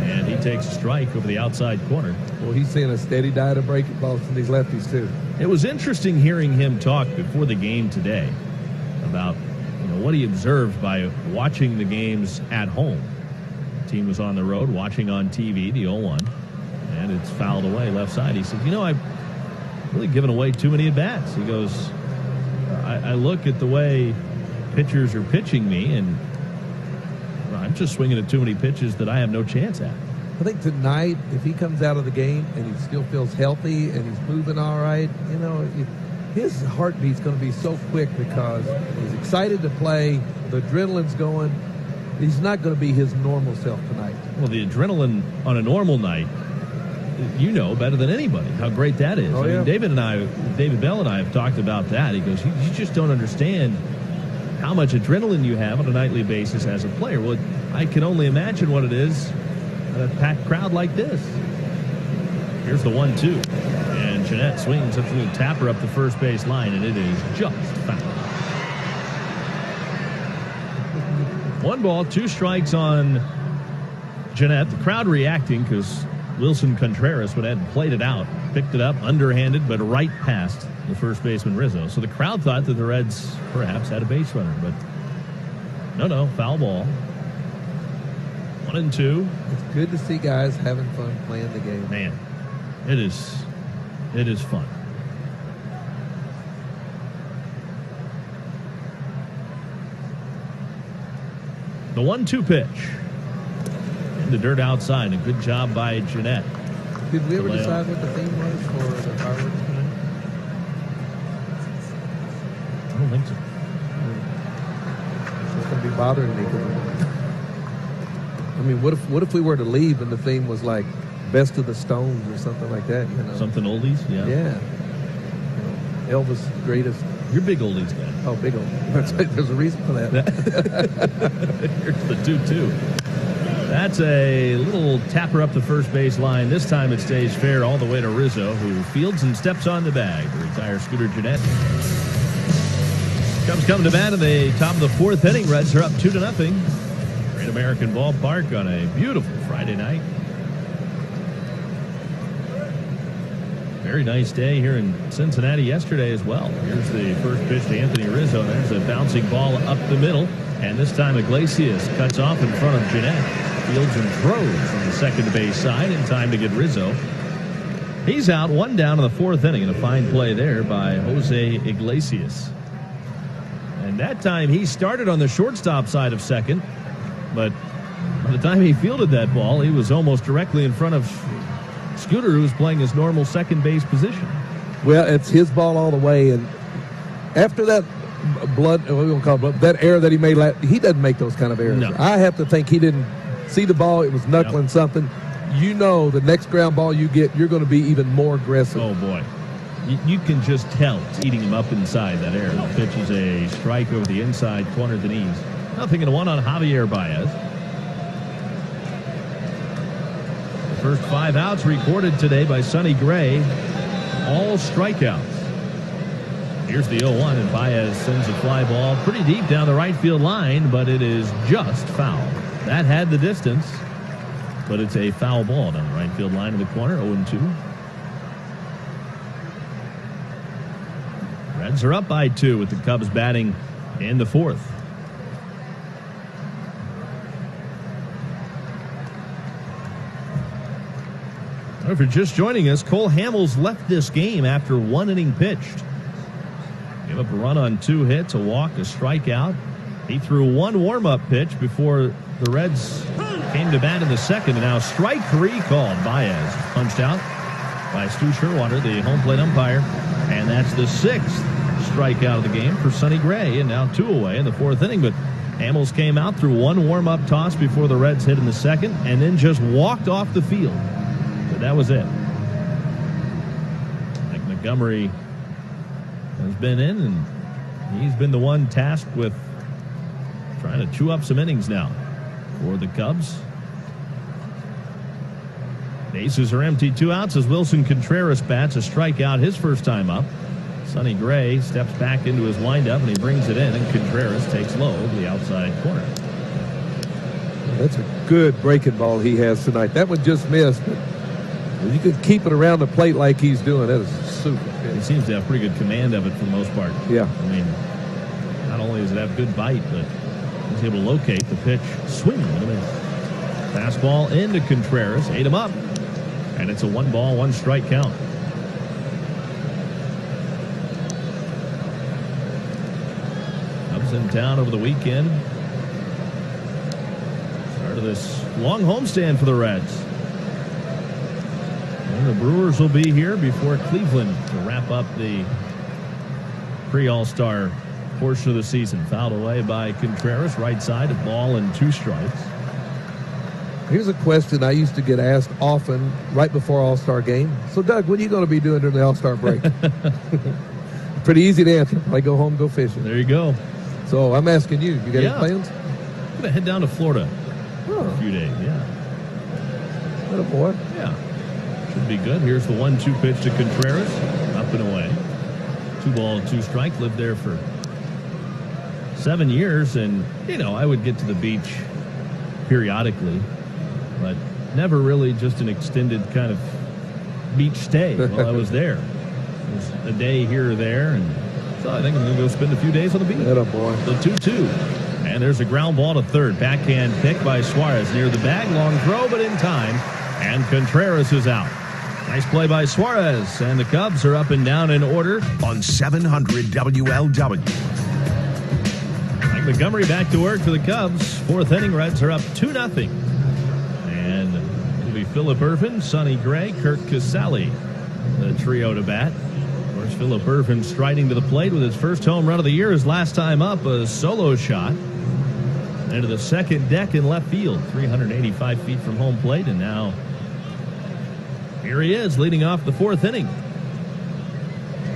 And he takes a strike over the outside corner. Well, he's seeing a steady diet of breaking balls from these lefties, too. It was interesting hearing him talk before the game today about what he observed by watching the games at home. The team was on the road, watching on TV, the 0-1, and it's fouled away left side. He said, I've really given away too many at-bats. He goes, I look at the way pitchers are pitching me, and I'm just swinging at too many pitches that I have no chance at. I think tonight, if he comes out of the game and he still feels healthy and he's moving all right, his heartbeat's going to be so quick because he's excited to play, the adrenaline's going. He's not going to be his normal self tonight. Well, the adrenaline on a normal night, better than anybody how great that is. Oh, yeah. David Bell and I have talked about that. He goes, you just don't understand how much adrenaline you have on a nightly basis as a player. Well, I can only imagine what it is in a packed crowd like this. Here's the 1-2. And Gennett swings a little tapper up the first base line, and it is just foul. 1 ball, 2 strikes on Gennett. The crowd reacting because Wilson Contreras went ahead and played it out. Picked it up, underhanded, but right past the first baseman Rizzo. So the crowd thought that the Reds perhaps had a base runner, but no, foul ball. 1-2. It's good to see guys having fun playing the game. Man, it is fun. The 1-2 pitch. In the dirt outside. A good job by Gennett. Did we ever decide what the theme was for the fireworks tonight? I don't think so. It's going to be bothering me. I mean, what if we were to leave and the theme was like Best of the Stones or something like that? Something oldies? Yeah. Yeah. Elvis' greatest. You're a big oldies guy. Oh, big oldies. That's right. There's a reason for that. Here's the 2-2. That's a little tapper up the first base line. This time it stays fair all the way to Rizzo, who fields and steps on the bag to retire Scooter Gennett. Cubs come to bat in the top of the 4th inning. Reds are up 2-0. Great American Ballpark on a beautiful Friday night. Very nice day here in Cincinnati yesterday as well. Here's the first pitch to Anthony Rizzo. There's a bouncing ball up the middle. And this time Iglesias cuts off in front of Gennett. Fields and throws on the second base side in time to get Rizzo. He's out, 1 down in the 4th inning, and a fine play there by Jose Iglesias. And that time he started on the shortstop side of second, but by the time he fielded that ball, he was almost directly in front of Scooter, who was playing his normal second base position. Well, it's his ball all the way, and after that that error that he made, he doesn't make those kind of errors. No. I have to think he didn't see the ball. It was knuckling something. The next ground ball you get, you're going to be even more aggressive. Oh, boy. You can just tell it's eating him up inside that error. The pitch is a strike over the inside corner of the knees. 0-1 on Javier Baez. The first 5 outs recorded today by Sonny Gray. All strikeouts. Here's the 0-1, and Baez sends a fly ball pretty deep down the right field line, but it is just foul. That had the distance. but it's a foul ball down the right field line in the corner, 0-2. Reds are up by 2 with the Cubs batting in the 4th. If you're just joining us, Cole Hamels left this game after 1 inning pitched. Gave up a run on 2 hits, a walk, a strikeout. He threw 1 warm-up pitch before the Reds came to bat in the 2nd, and now strike 3 called. Baez punched out by Stu Sherwater, the home plate umpire, and that's the 6th strikeout of the game for Sonny Gray, and now 2 away in the 4th inning. But Hamels came out, threw 1 warm-up toss before the Reds hit in the 2nd, and then just walked off the field. But that was it. Mike Montgomery has been in, and he's been the one tasked with trying to chew up some innings now for the Cubs. Bases are empty, 2 outs as Wilson Contreras bats a strikeout his first time up. Sonny Gray steps back into his windup, and he brings it in, and Contreras takes low to the outside corner. That's a good breaking ball he has tonight. That one just missed, but you can keep it around the plate like he's doing. That is super. He seems to have pretty good command of it for the most part. Yeah. I mean, not only does it have good bite, but he's able to locate the pitch swinging. Fastball into Contreras, ate him up, and it's a 1-ball, 1-strike count. Cubs in town over the weekend. Start of this long homestand for the Reds. And the Brewers will be here before Cleveland to wrap up the pre-All-Star portion of the season. Fouled away by Contreras, right side, a ball and 2 strikes. Here's a question I used to get asked often right before All-Star game. So, Doug, what are you going to be doing during the All-Star break? Pretty easy to answer. I go home, go fishing. There you go. So I'm asking you, you got any plans? I'm going to head down to Florida for a few days, Little boy. Yeah. Should be good. Here's the 1-2 pitch to Contreras. Up and away. 2-ball, 2-strike. Lived there for 7 years, and, I would get to the beach periodically, but never really just an extended kind of beach stay while I was there. It was a day here or there, and so I think I'm going to go spend a few days on the beach. Little boy. The 2-2. And there's a ground ball to third. Backhand pick by Suarez near the bag. Long throw, but in time. And Contreras is out. Nice play by Suarez. And the Cubs are up and down in order on 700 WLW. Mike Montgomery back to work for the Cubs. 4th inning, Reds are up 2-0. And it'll be Phillip Ervin, Sonny Gray, Kirk Casale, the trio to bat. Of course, Phillip Ervin striding to the plate with his first home run of the year. His last time up, a solo shot into the second deck in left field, 385 feet from home plate. And now here he is leading off the 4th inning.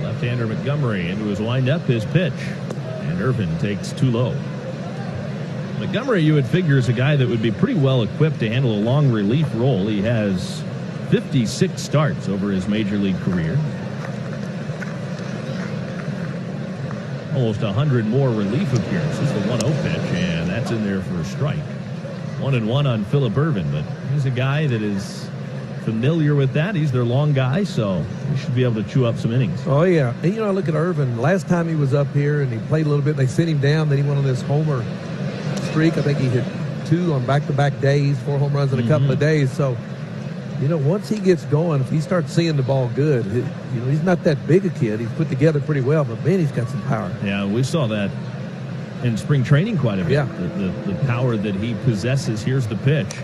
Left-hander Montgomery into his windup, his pitch. And Ervin takes 2 low. Montgomery, you would figure, is a guy that would be pretty well equipped to handle a long relief role. He has 56 starts over his major league career. Almost 100 more relief appearances. The 1-0 pitch, and that's in there for a strike. 1-1 on Phillip Ervin, but he's a guy that is familiar with that. He's their long guy, so he should be able to chew up some innings. Oh, yeah. And, I look at Ervin. Last time he was up here and he played a little bit, they sent him down. Then he went on this homer streak. I think he hit 2 on back-to-back days, 4 home runs in a couple of days. So, once he gets going, if he starts seeing the ball good, he's not that big a kid. He's put together pretty well, but, man, he's got some power. Yeah, we saw that in spring training quite a bit. Yeah. The power that he possesses. Here's the pitch.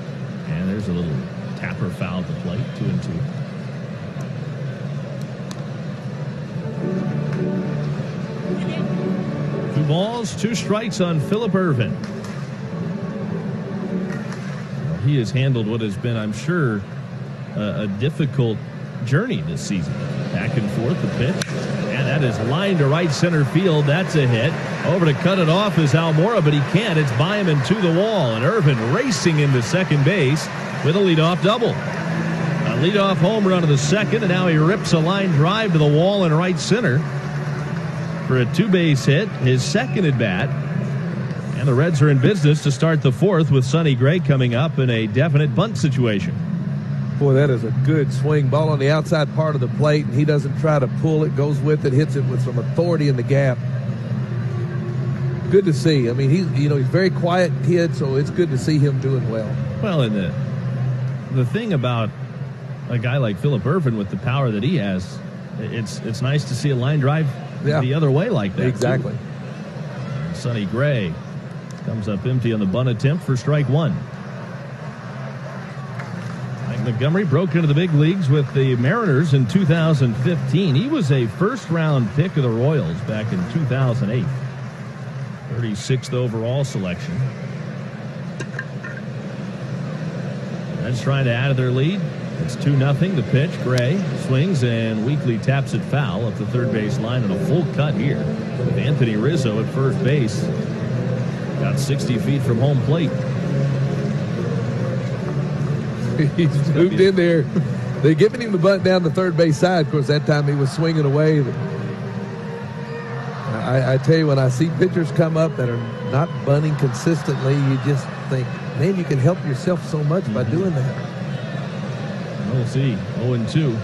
And there's a little tapper foul at the plate, 2-2. 2 balls, 2 strikes on Phillip Ervin. He has handled what has been, I'm sure, a difficult journey this season. Back and forth, the pitch. And that is lined to right center field. That's a hit. Over to cut it off is Almora, but he can't. It's by him and to the wall. And Ervin racing into second base with a leadoff double. A leadoff home run to the second, and now he rips a line drive to the wall in right center for a 2-base hit, his second at bat. And the Reds are in business to start the fourth with Sonny Gray coming up in a definite bunt situation. Boy, that is a good swing. Ball on the outside part of the plate, and he doesn't try to pull it, goes with it, hits it with some authority in the gap. Good to see. I mean, he's a very quiet kid, so it's good to see him doing well. Well, and the thing about a guy like Phillip Ervin with the power that he has, it's nice to see a line drive the other way like that. Exactly. Sonny Gray comes up empty on the bunt attempt for strike one. Mike Montgomery broke into the big leagues with the Mariners in 2015. He was a first-round pick of the Royals back in 2008. 36th overall selection. Reds trying to add to their lead. It's 2-0. The pitch, Gray swings and weakly taps it foul up the third base line, and a full cut here with Anthony Rizzo at first base. Got 60 feet from home plate. He's moved in there. They're giving him the bunt down the third base side. Of course, that time he was swinging away. I tell you, when I see pitchers come up that are not bunting consistently, you just think, man, you can help yourself so much by doing that. We'll see. 0-2.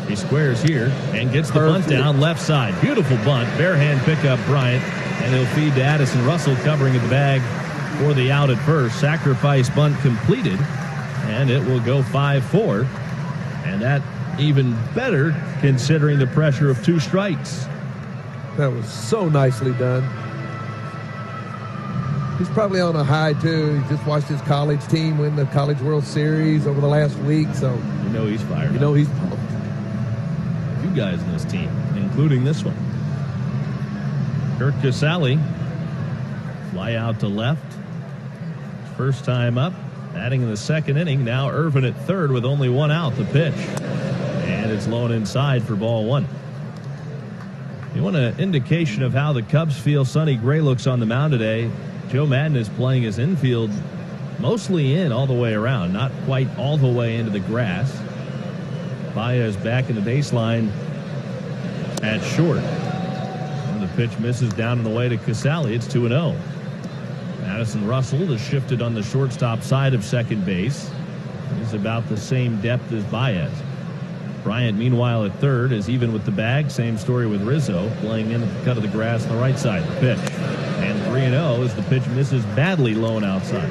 He squares here and gets the bunt down left side. Beautiful bunt. Bare hand pickup, Bryant. And he'll feed to Addison Russell covering at the bag for the out at first. Sacrifice bunt completed. And it will go 5-4. And that even better considering the pressure of two strikes. That was so nicely done. He's probably on a high, too. He just watched his college team win the College World Series over the last week, so you know he's fired. You know he's pumped. A few guys in this team, including this one. Kurt Casale, fly out to left. First time up, adding in the second inning. Now Ervin at third with only one out. The pitch, and it's low and inside for ball one. You want an indication of how the Cubs feel Sonny Gray looks on the mound today. Joe Madden is playing his infield mostly in all the way around, not quite all the way into the grass. Baez back in the baseline at short. And the pitch misses down and away to Casale. It's 2-0. Addison Russell is shifted on the shortstop side of second base. He's about the same depth as Baez. Bryant, meanwhile, at third is even with the bag. Same story with Rizzo, playing in at the cut of the grass on the right side. The pitch. And 3-0 as the pitch misses badly low and outside.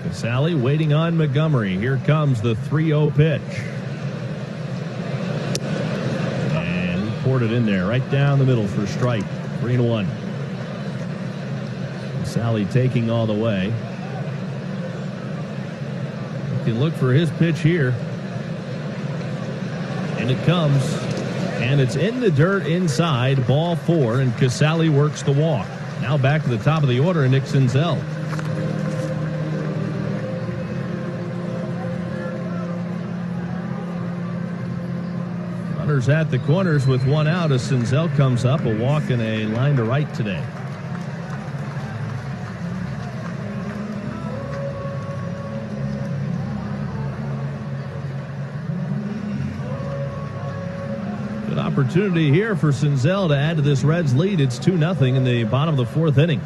Casale waiting on Montgomery. Here comes the 3-0 pitch. Ported in there, right down the middle for strike. 3-1. Sally taking all the way. You can look for his pitch here. And it comes. And it's in the dirt inside. Ball 4. And Casale works the walk. Now back to the top of the order, Nick Senzel. Runners at the corners with one out as Senzel comes up. A walk and a line to right today. Good opportunity here for Senzel to add to this Reds lead. It's 2-0 in the bottom of the fourth inning.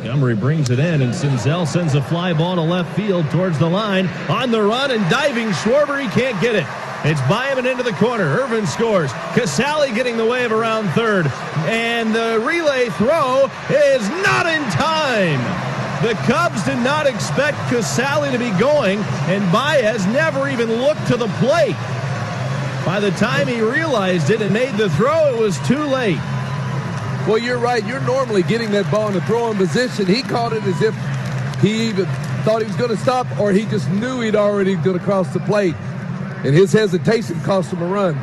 Montgomery brings it in, and Senzel sends a fly ball to left field towards the line. On the run and diving Schwarber, he can't get it. It's by him and into the corner. Ervin scores. Casale getting the wave around third. And the relay throw is not in time. The Cubs did not expect Casale to be going, and Baez never even looked to the plate. By the time he realized it and made the throw, it was too late. Well, you're right. You're normally getting that ball in the throwing position. He caught it as if he either thought he was going to stop or he just knew he'd already going to cross the plate. And his hesitation cost him a run.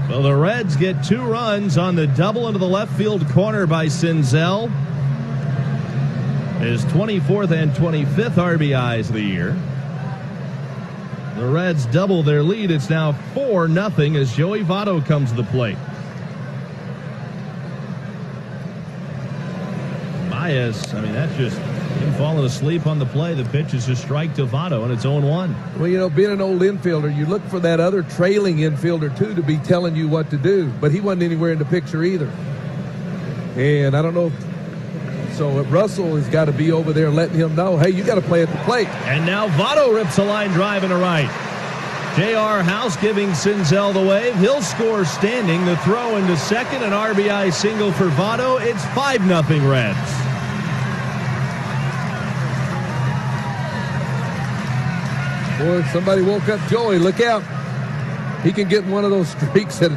So the Reds get 2 runs on the double into the left field corner by Senzel. His 24th and 25th RBIs of the year. The Reds double their lead. It's now 4-0 as Joey Votto comes to the plate. Baez, that's just him falling asleep on the play. The pitch is a strike to Votto, and it's 0-1. Well, being an old infielder, you look for that other trailing infielder, too, to be telling you what to do. But he wasn't anywhere in the picture either. And I don't know. So Russell has got to be over there letting him know, hey, you got to play at the plate. And now Votto rips a line drive into right. J.R. House giving Senzel the wave. He'll score standing. The throw into second, an RBI single for Votto. It's 5-0 Reds. Boy, somebody woke up Joey. Look out. He can get one of those streaks that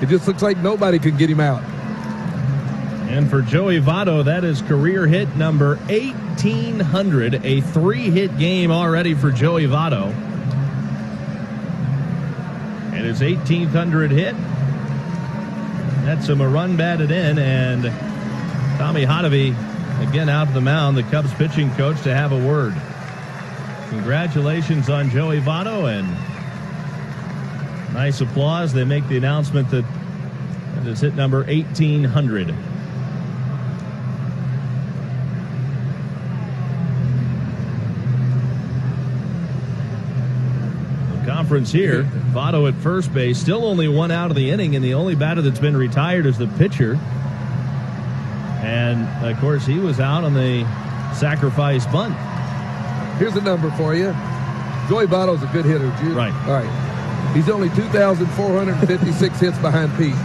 it just looks like nobody can get him out. And for Joey Votto, that is career hit number 1,800. A 3-hit game already for Joey Votto. And his 1,800 hit. That's a run batted in. And Tommy Hotovy, again out of the mound, the Cubs pitching coach, to have a word. Congratulations on Joey Votto, and nice applause. They make the announcement that it is hit number 1,800. Conference here. Votto at first base, still only one out of the inning, and the only batter that's been retired is the pitcher. And of course, he was out on the sacrifice bunt. Here's a number for you. Joey Votto's a good hitter, Jude. Right. All right. He's only 2,456 hits behind Pete.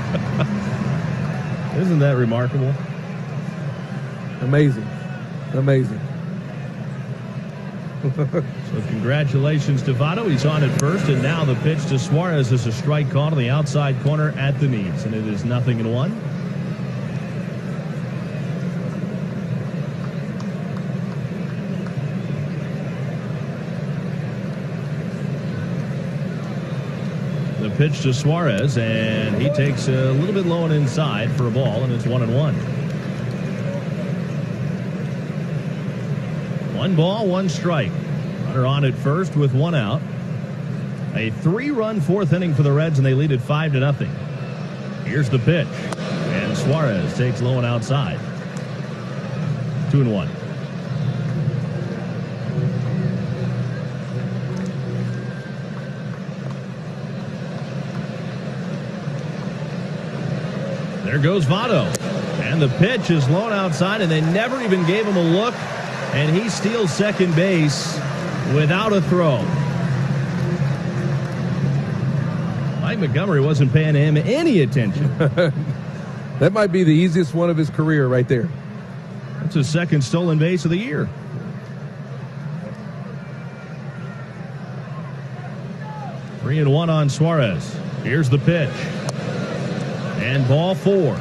Isn't that remarkable? Amazing. Amazing. So congratulations to Votto. He's on at first, and now the pitch to Suarez is a strike call to the outside corner at the knees, and it is 0-1. The pitch to Suarez, and he takes a little bit low and inside for a ball, and it's 1-1. 1 ball, 1 strike. Runner on at first with 1 out. A 3-run 4th inning for the Reds, and they lead it 5-0. Here's the pitch, and Suarez takes low and outside. 2-1. There goes Votto, and the pitch is low and outside, and they never even gave him a look. And he steals second base without a throw. Mike Montgomery wasn't paying him any attention. That might be the easiest one of his career right there. That's his second stolen base of the year. Three and one on Suarez. Here's the pitch. And ball 4.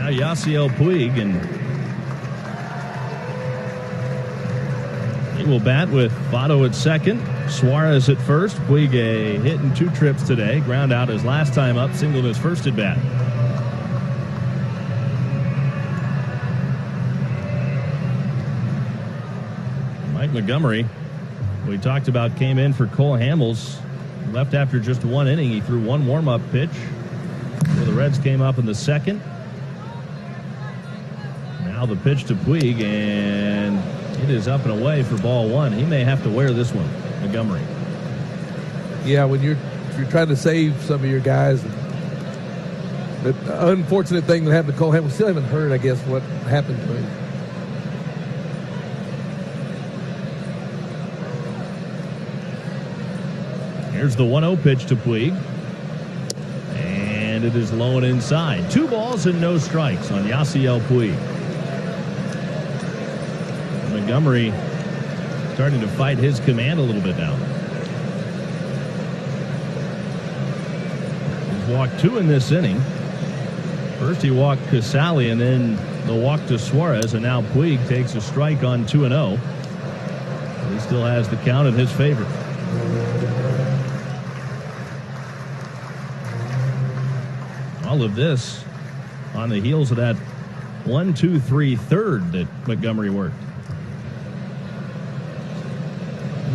Yasiel Puig, and he will bat with Votto at second, Suarez at first. Puig a hit in 2 trips today, ground out his last time up, singled his first at bat. Mike Montgomery, we talked about, came in for Cole Hamels, left after just 1 inning. He threw 1 warm-up pitch where the Reds came up in the second. Now the pitch to Puig, and it is up and away for ball 1. He may have to wear this one, Montgomery. Yeah, when you're trying to save some of your guys. The unfortunate thing that happened to Cole Hamels, we still haven't heard, I guess, what happened to him. Here's the 1-0 pitch to Puig. And it is low and inside. 2 balls and no strikes on Yasiel Puig. Montgomery starting to fight his command a little bit now. He's walked 2 in this inning. First he walked Casali, and then the walk to Suarez, and now Puig takes a strike on 2-0. He still has the count in his favor. All of this on the heels of that 1-2-3 third that Montgomery worked.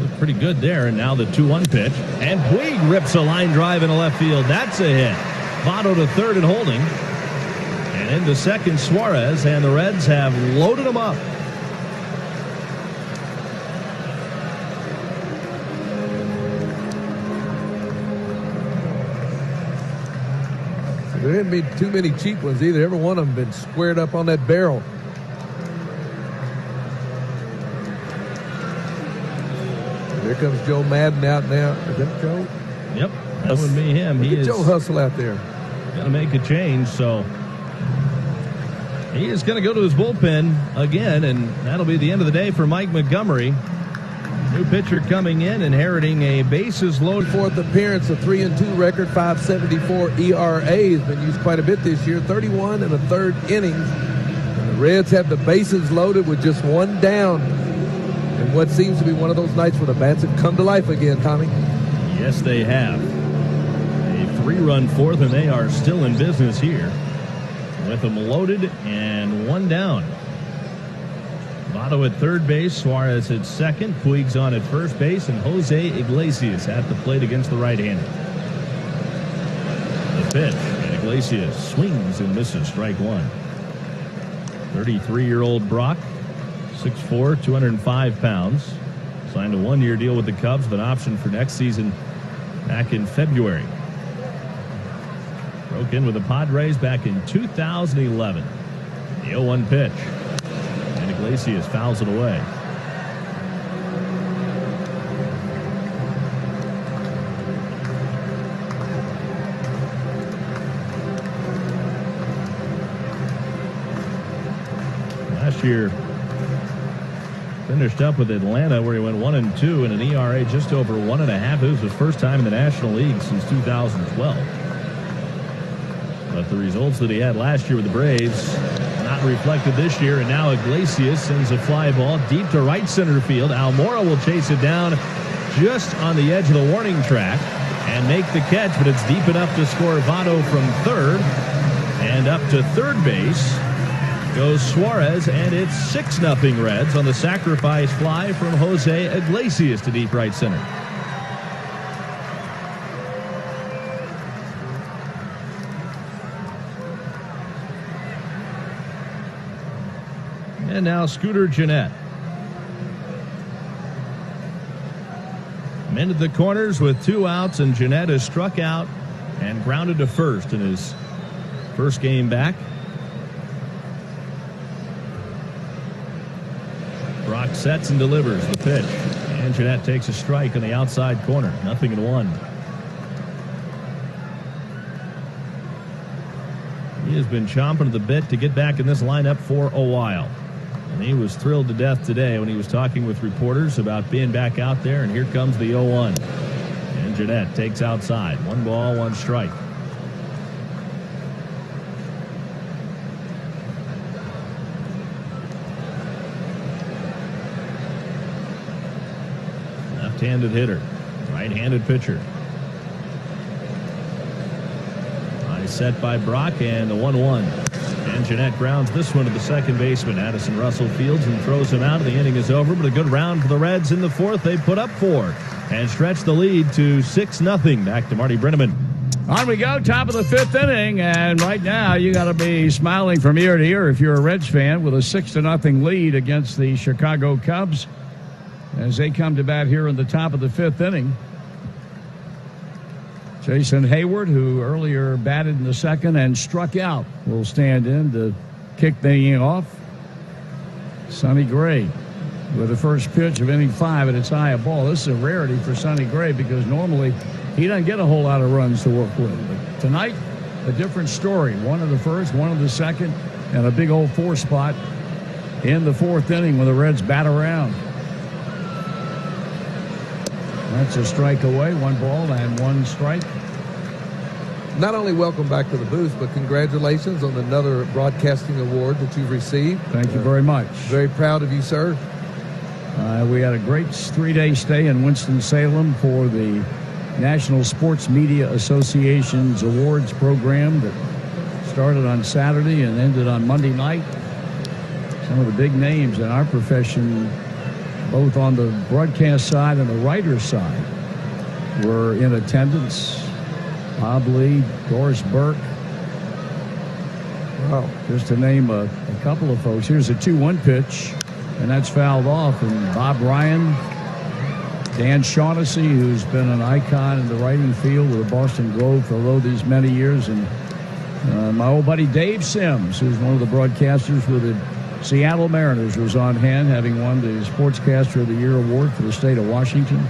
Looked pretty good there, and now the 2-1 pitch. And Puig rips a line drive into left field. That's a hit. Votto to third and holding. And into second, Suarez, and the Reds have loaded him up. There didn't be too many cheap ones either. Every one of them been squared up on that barrel. Here comes Joe Madden out now. Is that Joe? Yep, that would be him. Look He at is Joe Hustle out there. going to make a change, so he is going to go to his bullpen again, and that'll be the end of the day for Mike Montgomery. New pitcher coming in, inheriting a bases-loaded. Fourth appearance, a 3-2 record, 5.74 ERA. Has been used quite a bit this year. 31 and a third innings. And the Reds have the bases loaded with just one down. And what seems to be one of those nights where the bats have come to life again, Tommy. Yes, they have. A 3-run fourth, and they are still in business here with them loaded and one down. Votto at third base, Suarez at second, Puig's on at first base, and Jose Iglesias at the plate against the right-hander. The pitch, and Iglesias swings and misses, strike one. 33-year-old Brock, 6'4", 205 pounds. Signed a one-year deal with the Cubs, but option for next season back in February. Broke in with the Padres back in 2011. The 0-1 pitch. And Iglesias fouls it away. Last year, finished up with Atlanta where he went 1-2 and an ERA just over 1.5. It was his first time in the National League since 2012. But the results that he had last year with the Braves not reflected this year, and now Iglesias sends a fly ball deep to right center field. Almora will chase it down just on the edge of the warning track and make the catch, but it's deep enough to score Votto from third. And up to third base goes Suarez, and it's 6-0 Reds on the sacrifice fly from Jose Iglesias to deep right center. And now Scooter Gennett. Mended the corners with 2 outs, and Gennett is struck out and grounded to first in his first game back. Brock sets and delivers the pitch. And Gennett takes a strike on the outside corner. 0-1. He has been chomping at the bit to get back in this lineup for a while. And he was thrilled to death today when he was talking with reporters about being back out there. And here comes the 0-1. And Gennett takes outside. 1 ball, 1 strike. Left-handed hitter. Right-handed pitcher. High set by Brock, and the 1-1. And Gennett grounds this one to the second baseman. Addison Russell fields and throws him out. The inning is over, but a good round for the Reds in the fourth. They put up 4 and stretch the lead to 6-0. Back to Marty Brenneman. On we go, top of the 5th inning, and right now you got to be smiling from ear to ear if you're a Reds fan with a 6-0 lead against the Chicago Cubs as they come to bat here in the top of the 5th inning. Jason Hayward, who earlier batted in the second and struck out, will stand in to kick the inning off. Sonny Gray with the first pitch of inning 5, and it's high a ball. This is a rarity for Sonny Gray because normally he doesn't get a whole lot of runs to work with. But tonight, a different story. 1 in the first, 1 in the second, and a big old 4 spot in the 4th inning when the Reds bat around. That's a strike away, 1 ball and 1 strike. Not only welcome back to the booth, but congratulations on another broadcasting award that you've received. Thank you very much. Very proud of you, sir. We had a great 3-day stay in Winston-Salem for the National Sports Media Association's awards program that Started on Saturday and ended on Monday night. Some of the big names in our profession, both on the broadcast side and the writer's side, were in attendance. Bob Lee, Doris Burke. Wow. Just to name a couple of folks. Here's a 2-1 pitch, and that's fouled off. And Bob Ryan, Dan Shaughnessy, who's been an icon in the writing field with the Boston Globe for these many years, and my old buddy Dave Sims, who's one of the broadcasters with the Seattle Mariners, was on hand, having won the Sportscaster of the Year award for the state of Washington.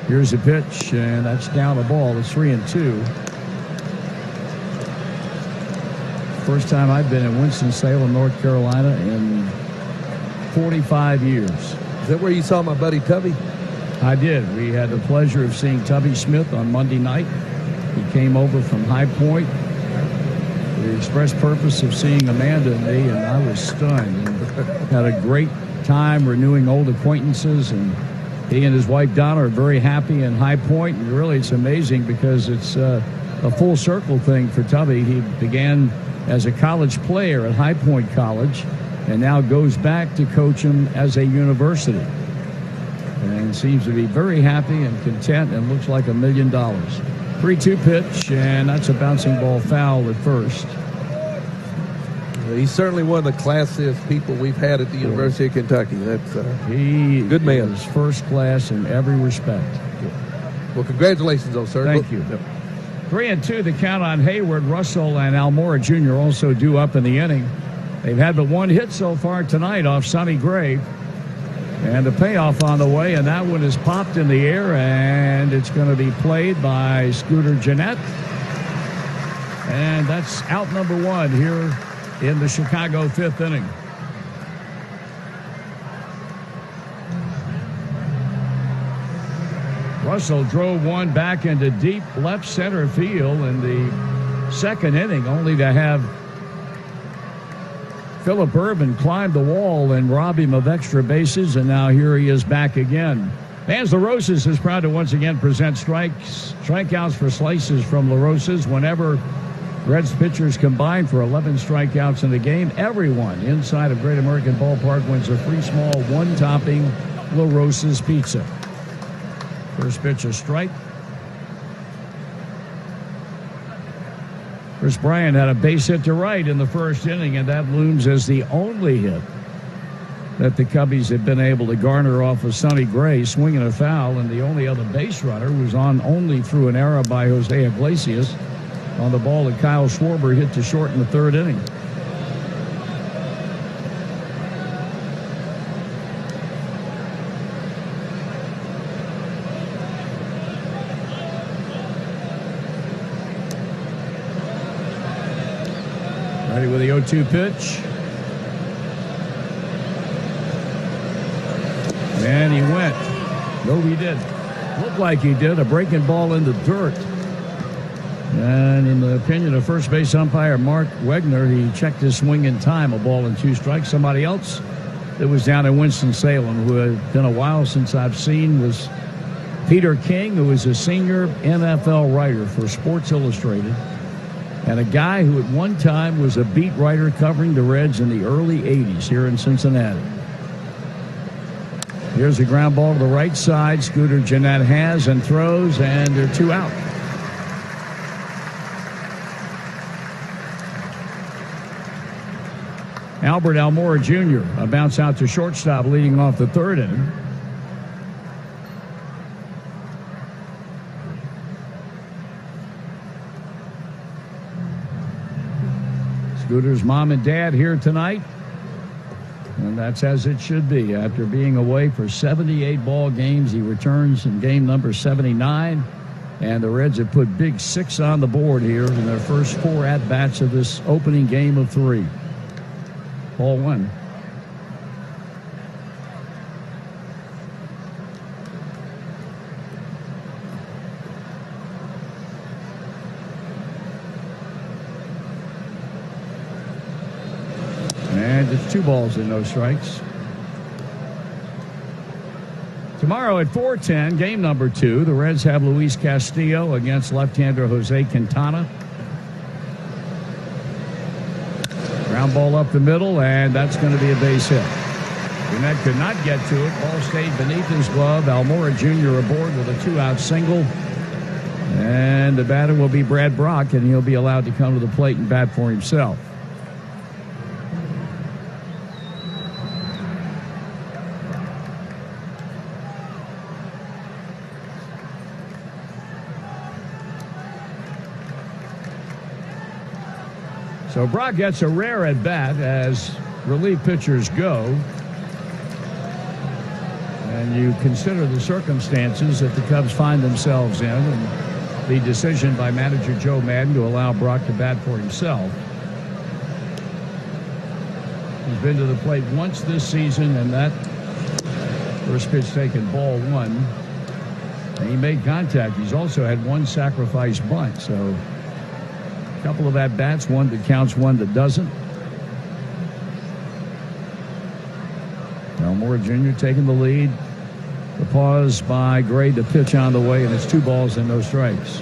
Here's a pitch, and that's down the ball. It's 3-2. First time I've been in Winston-Salem, North Carolina in 45 years. Is that where you saw my buddy Tubby? I did. We had the pleasure of seeing Tubby Smith on Monday night. He came over from High Point for the express purpose of seeing Amanda and me, and I was stunned. And had a great time renewing old acquaintances, and he and his wife Donna are very happy in High Point. And really, it's amazing because it's a full circle thing for Tubby. He began as a college player at High Point College and now goes back to coach him as a university. And seems to be very happy and content and looks like $1 million. 3-2 pitch, and that's a bouncing ball foul at first. He's certainly one of the classiest people we've had at the University of Kentucky. That's He good man. is first class in every respect. Well, congratulations, though, sir. Thank you. 3-2, the count on Hayward. Russell and Almora Jr. also due up in the inning. They've had but one hit so far tonight off Sonny Gray. And the payoff on the way, and that one is popped in the air, and it's going to be played by Scooter Gennett. And that's out number one here in the Chicago fifth inning. Russell drove one back into deep left center field in the second inning, only to have Philip Urban climbed the wall and rob him of extra bases, and now here he is back again. Vans LaRosas is proud to once again present strikeouts for slices from LaRosas. Whenever Reds pitchers combine for 11 strikeouts in the game, everyone inside of Great American Ballpark wins a free small one-topping LaRosas pizza. First pitch, a strike. Chris Bryant had a base hit to right in the first inning, and that looms as the only hit that the Cubbies have been able to garner off of Sonny Gray swinging a foul, and the only other base runner was on only through an error by Jose Iglesias on the ball that Kyle Schwarber hit to short in the third inning. Ready with the 0-2 pitch. And he went. No, he did. Looked like he did. A breaking ball in the dirt. And in the opinion of first base umpire Mark Wegner, he checked his swing in time. A ball and 2 strikes. Somebody else that was down in Winston-Salem, who had been a while since I've seen, was Peter King, who was a senior NFL writer for Sports Illustrated, and a guy who at one time was a beat writer covering the Reds in the early 80s here in Cincinnati. Here's a ground ball to the right side. Scooter Gennett has and throws, and they're 2 out. Albert Almora Jr., a bounce out to shortstop leading off the third inning. Scooter's mom and dad here tonight, and that's as it should be. After being away for 78 ball games, he returns in game number 79, and the Reds have put big 6 on the board here in their first 4 at-bats of this opening game of 3. Ball 1. And it's 2 balls and no strikes. Tomorrow at 4:10, game number 2, the Reds have Luis Castillo against left-hander Jose Quintana. Ground ball up the middle, and that's going to be a base hit. Burnett could not get to it. Ball stayed beneath his glove. Almora Jr. aboard with a 2-out single. And the batter will be Brad Brock, and he'll be allowed to come to the plate and bat for himself. So Brock gets a rare at bat as relief pitchers go. And you consider the circumstances that the Cubs find themselves in, and the decision by manager Joe Madden to allow Brock to bat for himself. He's been to the plate once this season, and that first pitch taken, ball one. And he made contact. He's also had one sacrifice bunt, so a couple of at-bats, one that counts, one that doesn't. Almora Jr. taking the lead. The pause by Gray to pitch on the way, and it's 2 balls and no strikes.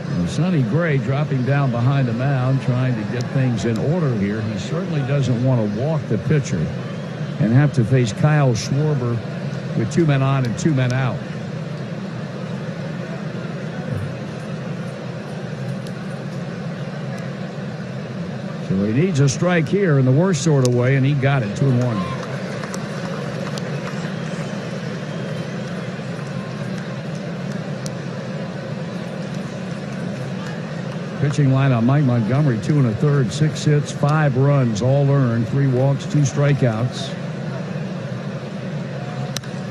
And Sonny Gray dropping down behind the mound, trying to get things in order here. He certainly doesn't want to walk the pitcher and have to face Kyle Schwarber with 2 men on and 2 men out. So he needs a strike here in the worst sort of way, and he got it, 2-1. Pitching lineup: Mike Montgomery, 2 1/3, 6 hits, 5 runs, all earned, 3 walks, 2 strikeouts.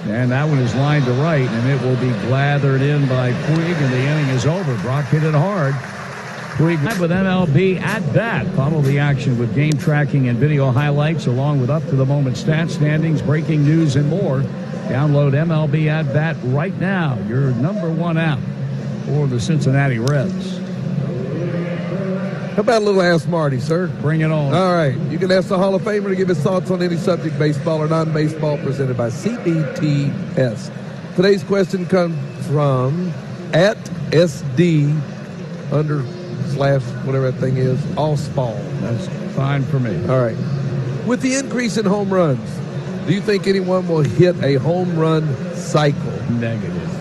And that one is lined to right, and it will be glathered in by Puig, and the inning is over. Brock hit it hard. Puig with MLB at bat. Follow the action with game tracking and video highlights, along with up-to-the-moment stats, standings, breaking news, and more. Download MLB at bat right now. Your #1 app for the Cincinnati Reds. How about a little Ask Marty, sir? Bring it on. All right. You can ask the Hall of Famer to give his thoughts on any subject, baseball or non-baseball, presented by CBTS. Today's question comes from @SD / whatever that thing is, Allspall. That's fine for me. All right. With the increase in home runs, do you think anyone will hit a home run cycle? Negative.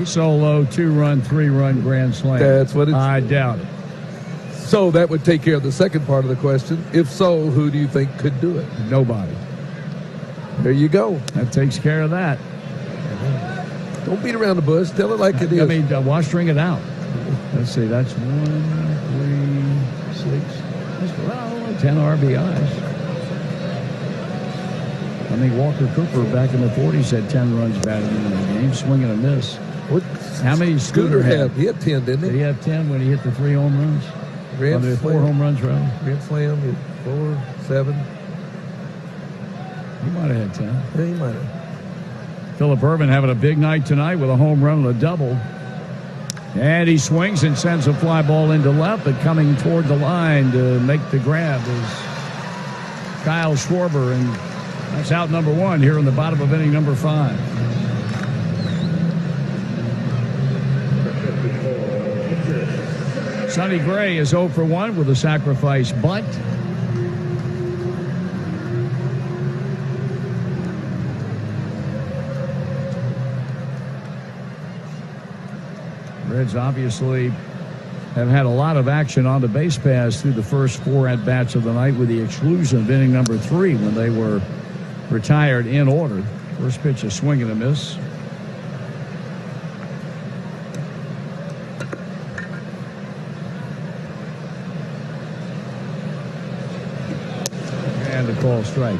Solo, 2-run, 3-run grand slam. That's what it's... I doubt it. So that would take care of the second part of the question. If so, who do you think could do it? Nobody. There you go. That takes care of that. Don't beat around the bush. Tell it like it is. I mean, why string it out? Let's see, that's 1, 3, 6, well, 10 RBIs. I think Walker Cooper back in the 40s had 10 runs batted in the game, swing and a miss. How many Scooter had? He had 10, didn't he? Did he have 10 when he hit the 3 home runs? Grand 4 home runs, rather. Grand Slam, he had 4, 7. He might have had 10. Yeah, he might have. Phillip Ervin having a big night tonight with a home run and a double. And he swings and sends a fly ball into left, but coming toward the line to make the grab is Kyle Schwarber, and that's out #1 here in the bottom of inning #5. Sonny Gray is 0 for 1 with a sacrifice bunt. Reds obviously have had a lot of action on the base paths through the first 4 at-bats of the night, with the exclusion of inning #3 when they were retired in order. First pitch, a swing and a miss. And a call strike.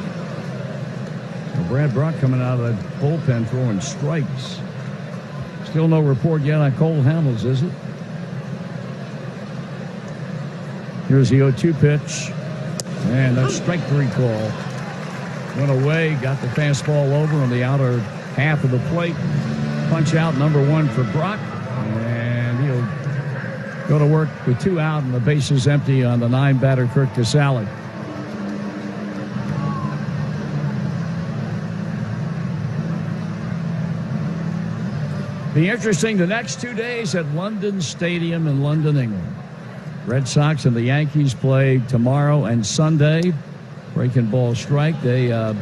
Well, Brad Brock coming out of the bullpen throwing strikes. Still no report yet on Cole Hamels, is it? Here's the 0-2 pitch. And that's strike 3 call. Went away, got the fastball over on the outer half of the plate. Punch out #1 for Brock. And he'll go to work with 2 out and the bases empty on the 9-batter Kurt Casale. Be interesting the next 2 days at London Stadium in London, England. Red Sox and the Yankees play tomorrow and Sunday. Breaking ball strike. They are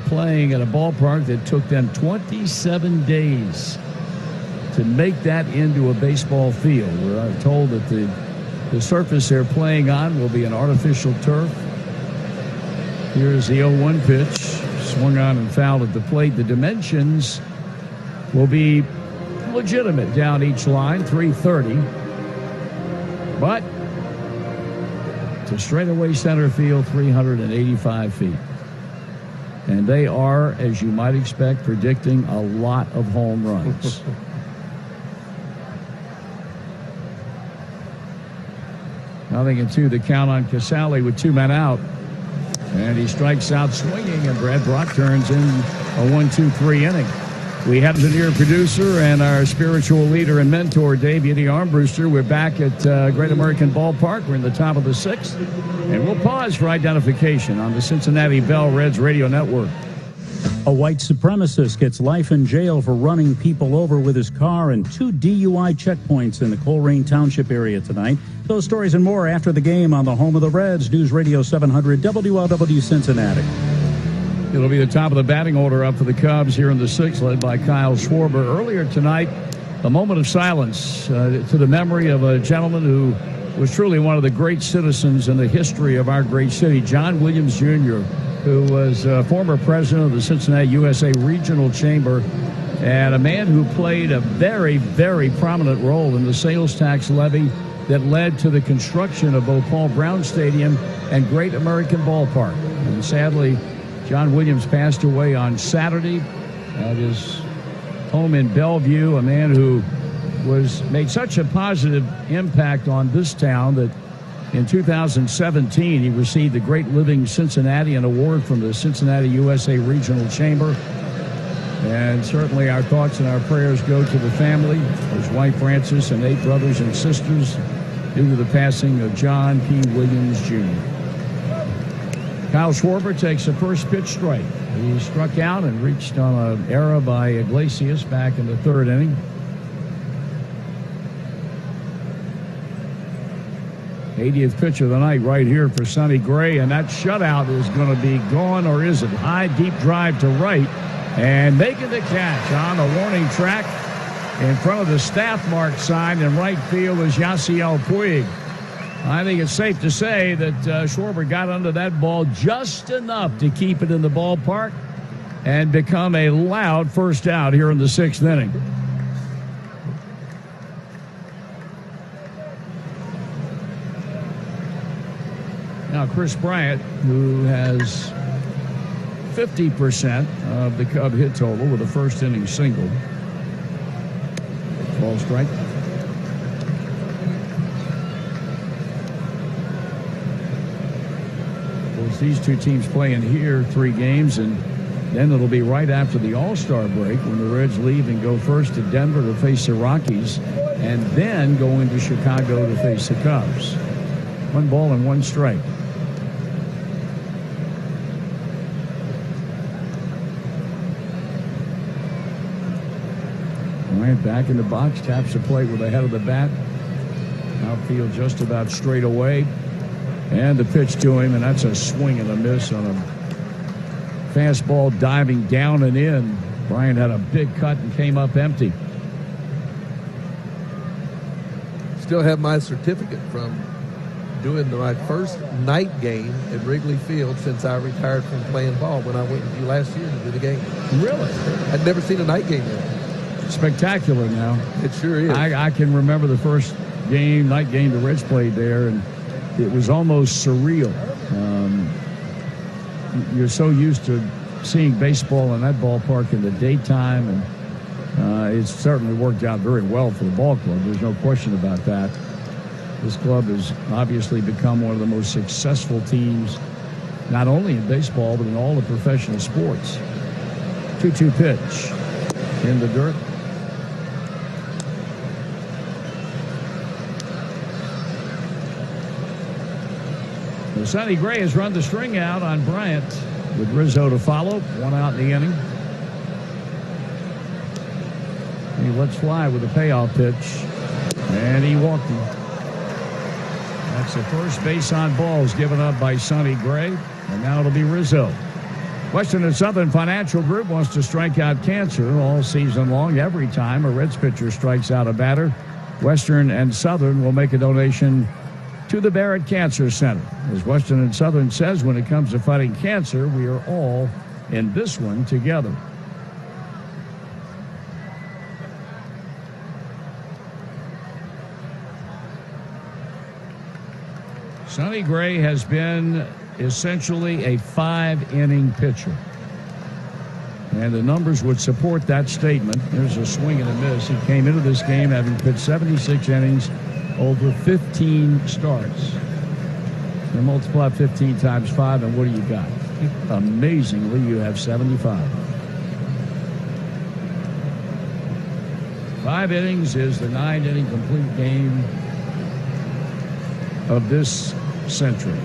playing at a ballpark that took them 27 days to make that into a baseball field. We're told that the surface they're playing on will be an artificial turf. Here's the 0-1 pitch. Swung on and fouled at the plate. The dimensions will be legitimate down each line, 330. But to straightaway center field, 385 feet. And they are, as you might expect, predicting a lot of home runs. Nothing in two. The count on Casale with 2 men out. And he strikes out swinging, and Brad Brock turns in a 1-2-3 inning. We have the engineer, producer, and our spiritual leader and mentor, Dave Yiddy Armbruster. We're back at Great American Ballpark. We're in the top of the 6th. And we'll pause for identification on the Cincinnati Bell Reds radio network. A white supremacist gets life in jail for running people over with his car and 2 DUI checkpoints in the Colerain Township area tonight. Those stories and more after the game on the home of the Reds, News Radio 700 WLW Cincinnati. It'll be the top of the batting order up for the Cubs here in the 6th, led by Kyle Schwarber. Earlier tonight, a moment of silence to the memory of a gentleman who was truly one of the great citizens in the history of our great city, John Williams Jr., who was former president of the Cincinnati USA Regional Chamber and a man who played a very, very prominent role in the sales tax levy that led to the construction of both Paul Brown Stadium and Great American Ballpark. And sadly, John Williams passed away on Saturday at his home in Bellevue, a man who made such a positive impact on this town that in 2017 he received the Great Living Cincinnatian Award from the Cincinnati USA Regional Chamber. And certainly our thoughts and our prayers go to the family, his wife Frances, and 8 brothers and sisters due to the passing of John P. Williams Jr. Kyle Schwarber takes the first pitch strike. He struck out and reached on an error by Iglesias back in the 3rd inning. '80th pitch of the night right here for Sonny Gray, and that shutout is going to be gone, or is it? High, deep drive to right, and making the catch on the warning track in front of the staff mark sign in right field is Yasiel Puig. I think it's safe to say that Schwarber got under that ball just enough to keep it in the ballpark and become a loud first out here in the 6th inning. Now, Chris Bryant, who has 50% of the Cub hit total with a first inning single. Ball strike. These two teams playing here 3 games, and then it'll be right after the All-Star break when the Reds leave and go first to Denver to face the Rockies, and then go into Chicago to face the Cubs. 1 ball and 1 strike. Bryant back in the box, taps the plate with the head of the bat. Outfield just about straight away. And the pitch to him, and that's a swing and a miss on a fastball diving down and in. Bryant had a big cut and came up empty. Still have my certificate from doing my first night game at Wrigley Field since I retired from playing ball when I went with you last year to do the game. Really? I'd never seen a night game yet. Spectacular now. It sure is. I can remember the first night game the Reds played there, and it was almost surreal. You're so used to seeing baseball in that ballpark in the daytime, and it's certainly worked out very well for the ball club. There's no question about that. This club has obviously become one of the most successful teams, not only in baseball, but in all the professional sports. 2-2 pitch in the dirt. Sonny Gray has run the string out on Bryant with Rizzo to follow. 1 out in the inning. He lets fly with a payoff pitch, and he walked him. That's the first base on balls given up by Sonny Gray, and now it'll be Rizzo. Western and Southern Financial Group wants to strike out cancer all season long. Every time a Reds pitcher strikes out a batter, Western and Southern will make a donation to the Barrett Cancer Center. As Western and Southern says, when it comes to fighting cancer, we are all in this one together. Sonny Gray has been essentially a 5-inning pitcher. And the numbers would support that statement. There's a swing and a miss. He came into this game having pitched 76 innings over 15 starts. And multiply 15 times 5, and what do you got? Amazingly, you have 75. 5 innings is the 9-inning complete game of this century.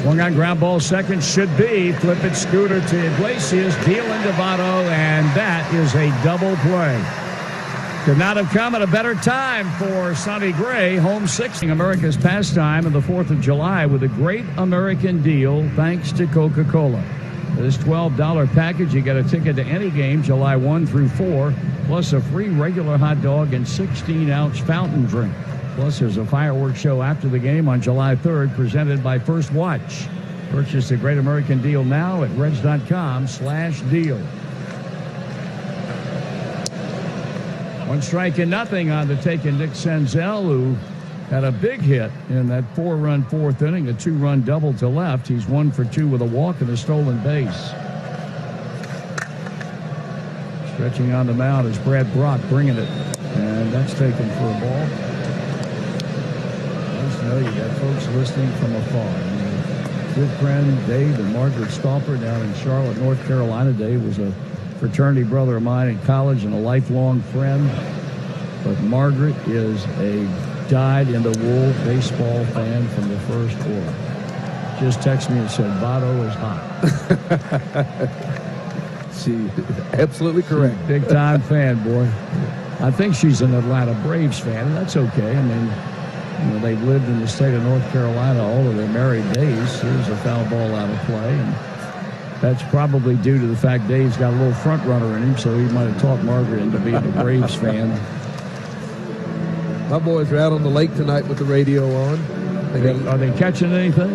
Swung on ground ball, second should be. Flip it, Scooter to Iglesias, deal into Votto, and that is a double play. Could not have come at a better time for Sonny Gray. Home 6, America's pastime on the 4th of July with a great American deal thanks to Coca-Cola. This $12 package, you get a ticket to any game July 1 through 4, plus a free regular hot dog and 16-ounce fountain drink. Plus, there's a fireworks show after the game on July 3rd presented by First Watch. Purchase the Great American Deal now at Reds.com/deal. 1 strike and nothing on the take of Nick Senzel, who had a big hit in that 4-run 4th inning, a 2-run double to left. He's 1 for 2 with a walk and a stolen base. Stretching on the mound is Brad Brock bringing it, and that's taken for a ball. You got folks listening from afar. Good friend Dave and Margaret Stolper down in Charlotte, North Carolina. Dave was a fraternity brother of mine in college and a lifelong friend. But Margaret is a dyed-in-the-wool baseball fan from the first order. Just texted me and said, Votto is hot. She absolutely correct. Big-time fan, boy. I think she's an Atlanta Braves fan, and that's okay. I mean, you know, they've lived in the state of North Carolina all of their married days. Here's a foul ball out of play, and that's probably due to the fact Dave's got a little front runner in him, so he might have talked Margaret into being a Braves fan. My boys are out on the lake tonight with the radio on. Are they catching anything?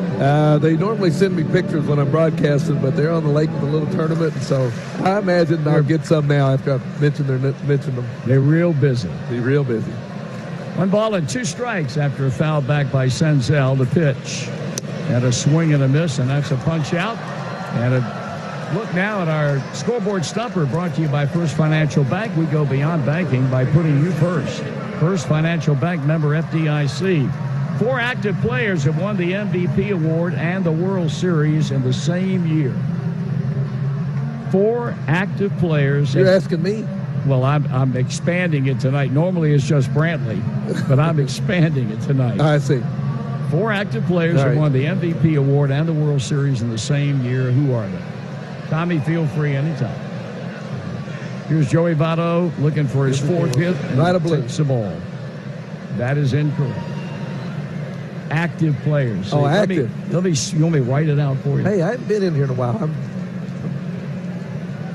They normally send me pictures when I'm broadcasting, but they're on the lake with a little tournament, and so I imagine I'll get some now after I've mentioned them. They're real busy. They're real busy. 1 ball and 2 strikes after a foul back by Senzel. The pitch and a swing and a miss, and that's a punch out. And a look now at our scoreboard stumper brought to you by First Financial Bank. We go beyond banking by putting you first. First Financial Bank, member FDIC. 4 active players have won the MVP award and the World Series in the same year. 4 active players. You're asking me? Well, I'm expanding it tonight. Normally it's just Brantley, but I'm expanding it tonight. I see. 4 active players have won the MVP award and the World Series in the same year. Who are they? Tommy, feel free anytime. Here's Joey Votto looking for his 4th hit. Right of blue. Takes the ball. That is incorrect. Active players. Oh, active. You want me to write it out for you? Hey, I haven't been in here in a while. I'm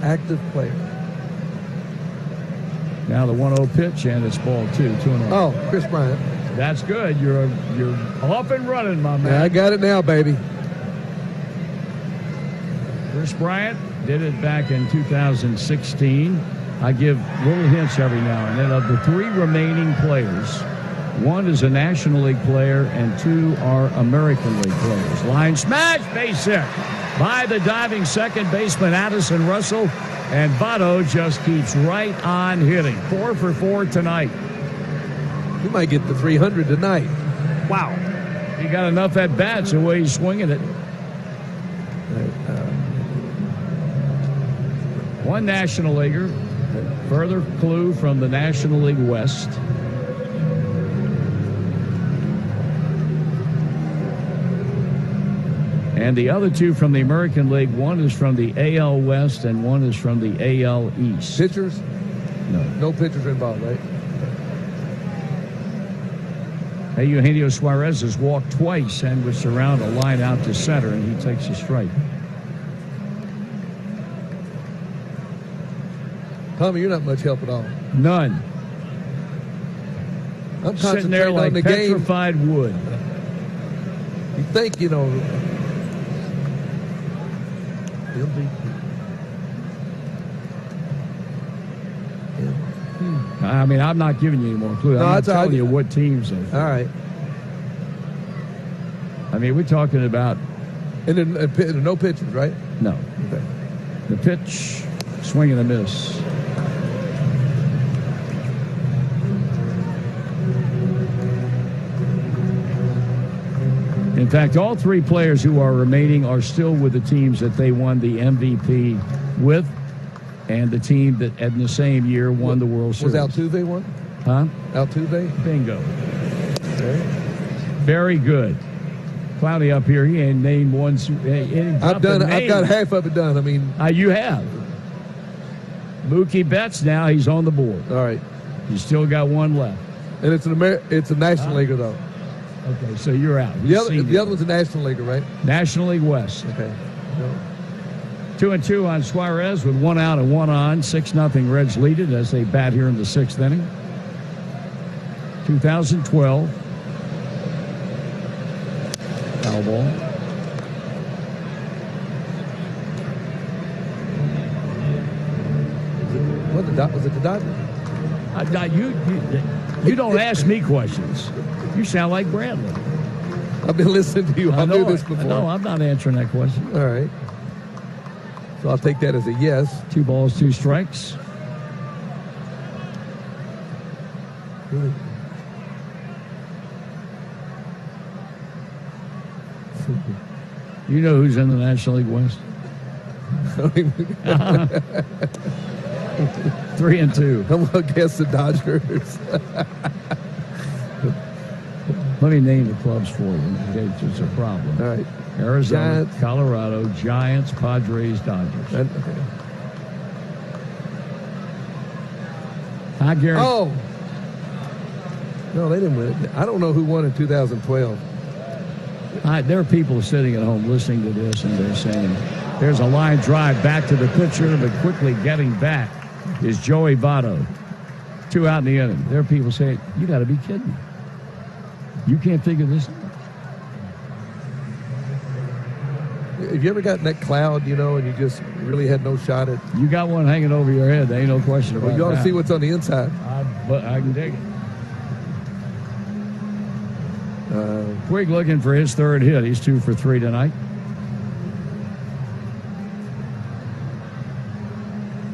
active player. Now the 1-0 pitch, and it's ball 2, 2-0. Oh, Chris Bryant. That's good. You're off and running, my man. Yeah, I got it now, baby. Chris Bryant did it back in 2016. I give little hints every now and then. Of the 3 remaining players, 1 is a National League player and 2 are American League players. Line smash, base hit by the diving second baseman Addison Russell. And Votto just keeps right on hitting. 4 for 4 tonight. He might get the 300 tonight. Wow. He got enough at bats the way he's swinging it. One National Leaguer. Further clue from the National League West. And the other two from the American League, one is from the AL West and one is from the AL East. Pitchers? No. No pitchers involved, right? Eugenio Suarez has walked twice and would surround a line out to center, and he takes a strike. Tommy, you're not much help at all. None. I'm Sitting there concentrating like on the game. petrified wood. You think, you know. I mean, I'm not giving you any more clues. No, I'm not that's all telling right. you what teams are. All right. I mean, we're talking about And then no pitchers, right? no. Okay. The pitch, swing and a miss. In fact, all three players who are remaining are still with the teams that they won the MVP with, and the team that in the same year won the World Series. Was Altuve one? Huh? Altuve? Bingo. Okay. Very good. Cloudy up here. He ain't named one. I've got half of it done. I mean, You have. Mookie Betts now, he's on the board. all right. You still got one left. And it's a National Leaguer though. Okay, so you're out. The other one's a National Leaguer, right? National League West. Okay. No. 2-2 on Suarez with 1 out and 1 on. 6-0 Reds lead it as they bat here in the 6th inning. 2012. Foul ball. Was it the Dodgers? You don't ask me questions. You sound like Bradley. I've been listening to you. I knew this before. No, I'm not answering that question. All right. So I'll take that as a yes. 2 balls, 2 strikes. You know who's in the National League West? 3-2. I'm going to guess the Dodgers. Let me name the clubs for you in case it's a problem. All right. Arizona, Giants. Colorado, Giants, Padres, Dodgers. Okay. I guarantee. Oh. No, they didn't win it. I don't know who won in 2012. There are people sitting at home listening to this, and they're saying, there's a line drive back to the pitcher, but quickly getting back is Joey Votto. 2 out in the inning. There are people saying, you got to be kidding me. You can't figure this out. Have you ever gotten that cloud, and you just really had no shot at? You got one hanging over your head. There ain't no question about Well, you ought that. to see what's on the inside. But I can dig it. Puig looking for his 3rd hit. He's 2 for 3 tonight.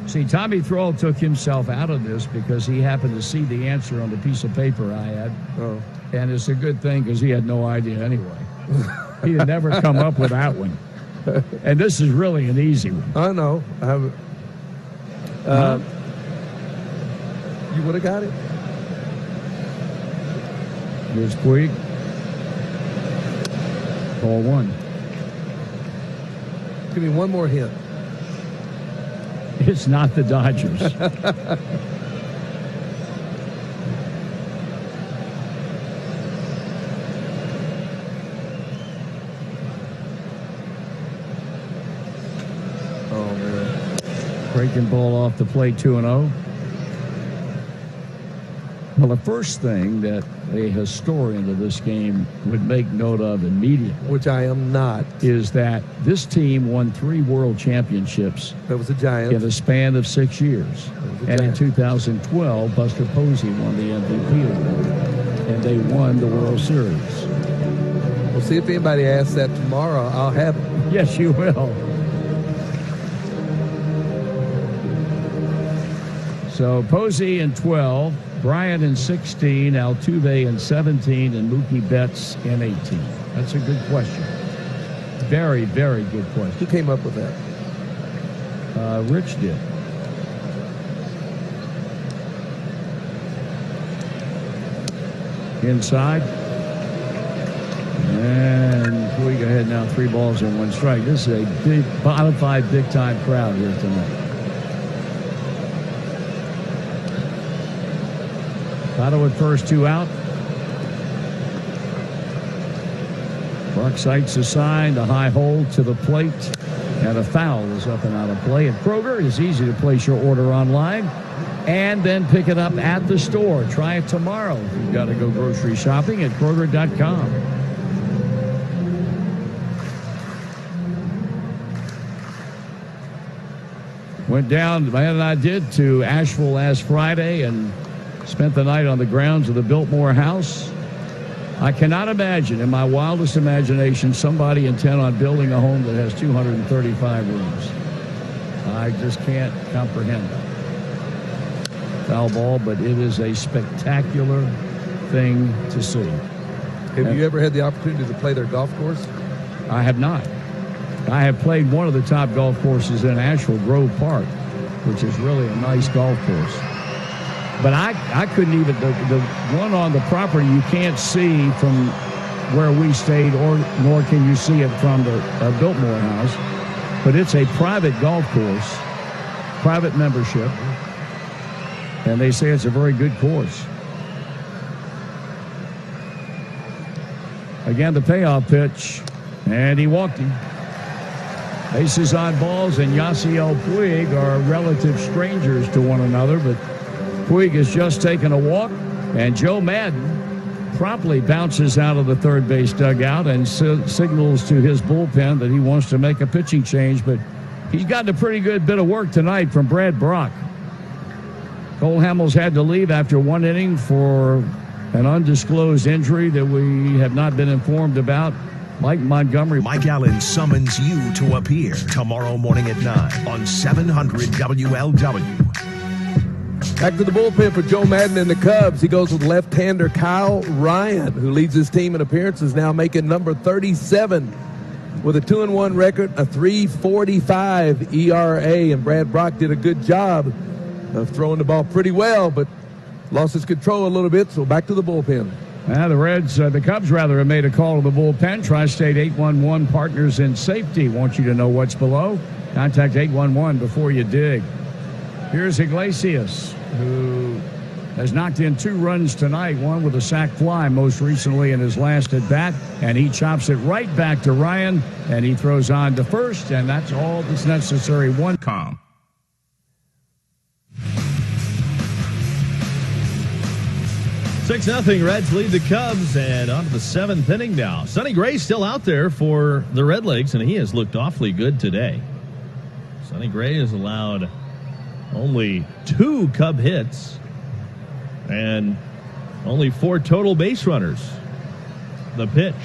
See, Tommy Thrall took himself out of this because he happened to see the answer on the piece of paper I had. Oh. And it's a good thing because he had no idea anyway. He had never come up with that one. And this is really an easy one. I know. I haven't. You would have got it. Here's Puig. Ball 1. Give me one more hint. It's not the Dodgers. Oh, man. Breaking ball off the plate, 2-0. Well, the first thing that a historian of this game would make note of immediately, Which I am not. is that this team won 3 world championships That was the in Giants. a span of 6 years. the And in Giants. 2012, Buster Posey won the MVP award, and they won the World Series. We'll see if anybody asks that tomorrow. I'll have it. Yes, you will. So Posey in 12, Bryant in 16, Altuve in 17, and Mookie Betts in 18. That's a good question. Very, very good Who question. came up with that? Rich did. Inside. And Puig ahead ahead now, 3 balls and 1 strike. This is a big, bottom 5 big-time crowd here tonight. Votto at first, 2 out. Buck sights a sign, the high hole to the plate, and a foul is up and out of play. At Kroger, it's easy to place your order online and then pick it up at the store. Try it tomorrow if you've got to go grocery shopping at Kroger.com. Went down, Diane and I did, to Asheville last Friday and spent the night on the grounds of the Biltmore House. I cannot imagine, in my wildest imagination, somebody intent on building a home that has 235 rooms. I just can't comprehend that. Foul ball, but it is a spectacular thing to see. Have you ever had the opportunity to play their golf course? I have not. I have played one of the top golf courses in Asheville, Grove Park, which is really a nice golf course. But I couldn't even, the one on the property you can't see from where we stayed, nor can you see it from the Biltmore House. But it's a private golf course, private membership, and they say it's a very good course. Again, the payoff pitch, and he walked him. Bases on balls, and Yasiel Puig are relative strangers to one another, but Puig has just taken a walk, and Joe Madden promptly bounces out of the third base dugout and signals to his bullpen that he wants to make a pitching change, but he's gotten a pretty good bit of work tonight from Brad Brock. Cole Hamels had to leave after 1 inning for an undisclosed injury that we have not been informed about. Mike Montgomery. Mike Allen summons you to appear tomorrow morning at 9 on 700 WLW. Back to the bullpen for Joe Madden and the Cubs. He goes with left-hander Kyle Ryan, who leads his team in appearances, now making number 37 with a 2-1 record, a 3.45 ERA. And Brad Brock did a good job of throwing the ball pretty well, but lost his control a little bit, so back to the bullpen. The Cubs have made a call to the bullpen. Tri-State 811 Partners in Safety want you to know what's below. Contact 811 before you dig. Here's Iglesias, who has knocked in 2 runs tonight, one with a sac fly most recently in his last at bat, and he chops it right back to Ryan, and he throws on to first, and that's all that's necessary. 1-com. 6-0, Reds lead the Cubs, and on to the 7th inning now. Sonny Gray still out there for the Redlegs, and he has looked awfully good today. Sonny Gray has allowed only 2 Cub hits and only 4 total base runners. The pitch,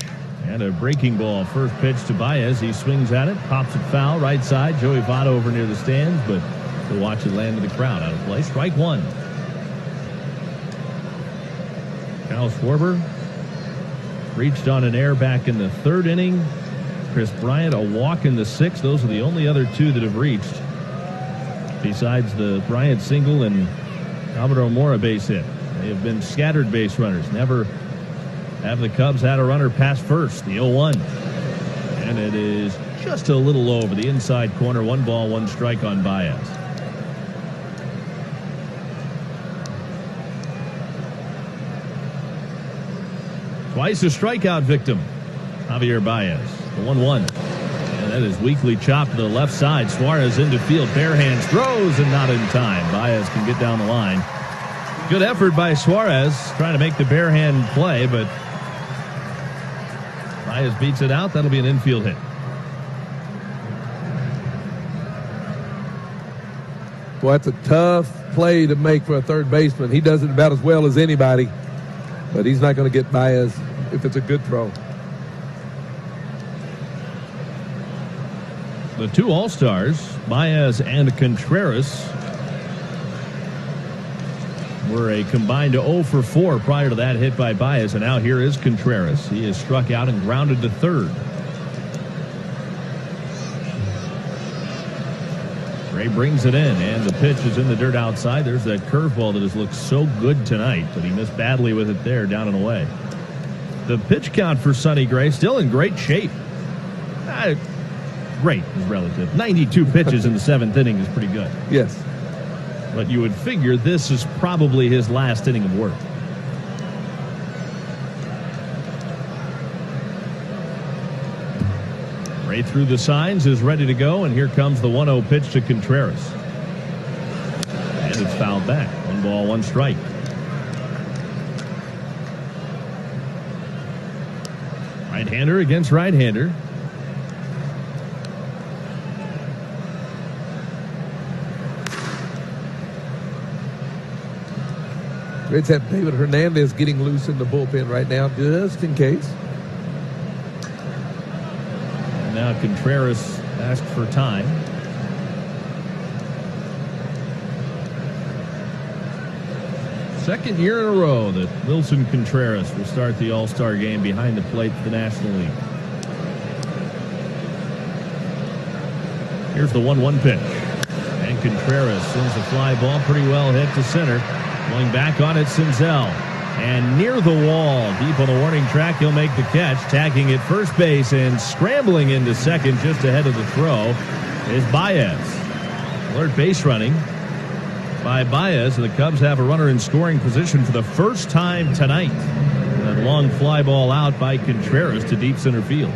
and a breaking ball. First pitch to Baez. He swings at it, pops it foul, right side. Joey Votto over near the stands, but to watch it land to the crowd. Out of play. Strike 1. Kyle Schwarber reached on an error back in the 3rd inning. Chris Bryant, a walk in the 6th. Those are the only other 2 that have reached, besides the Bryant single and Albert O'Mora base hit. They have been scattered base runners. Never have the Cubs had a runner past first. The 0-1. And it is just a little over the inside corner. 1 ball, 1 strike on Baez. Twice a strikeout victim, Javier Baez. The 1-1. And that is weakly chopped to the left side. Suarez into field. Bare hands throws and not in time. Baez can get down the line. Good effort by Suarez trying to make the bare hand play, but Baez beats it out. That'll be an infield hit. Well, that's a tough play to make for a third baseman. He does it about as well as anybody, but he's not going to get Baez if it's a good throw. The 2 All-Stars, Baez and Contreras, were a combined 0 for 4 prior to that hit by Baez, and now here is Contreras. He is struck out and grounded to third. Gray brings it in, and the pitch is in the dirt outside. There's that curveball that has looked so good tonight, but he missed badly with it there, down and away. The pitch count for Sonny Gray still in great shape. Great is relative. 92 pitches in the 7th inning is pretty good. Yes. But you would figure this is probably his last inning of work. Right through the signs is ready to go, and here comes the 1-0 pitch to Contreras. And it's fouled back. 1 ball, 1 strike. Right-hander against right-hander. Reds have David Hernandez getting loose in the bullpen right now, just in case. And now Contreras asked for time. Second year in a row that Wilson Contreras will start the All-Star game behind the plate for the National League. Here's the 1-1 pitch. And Contreras sends a fly ball pretty well hit to center. Going back on it, Senzel. And near the wall, deep on the warning track, he'll make the catch. Tagging at first base and scrambling into second just ahead of the throw is Baez. Alert base running by Baez, and the Cubs have a runner in scoring position for the first time tonight. That long fly ball out by Contreras to deep center field.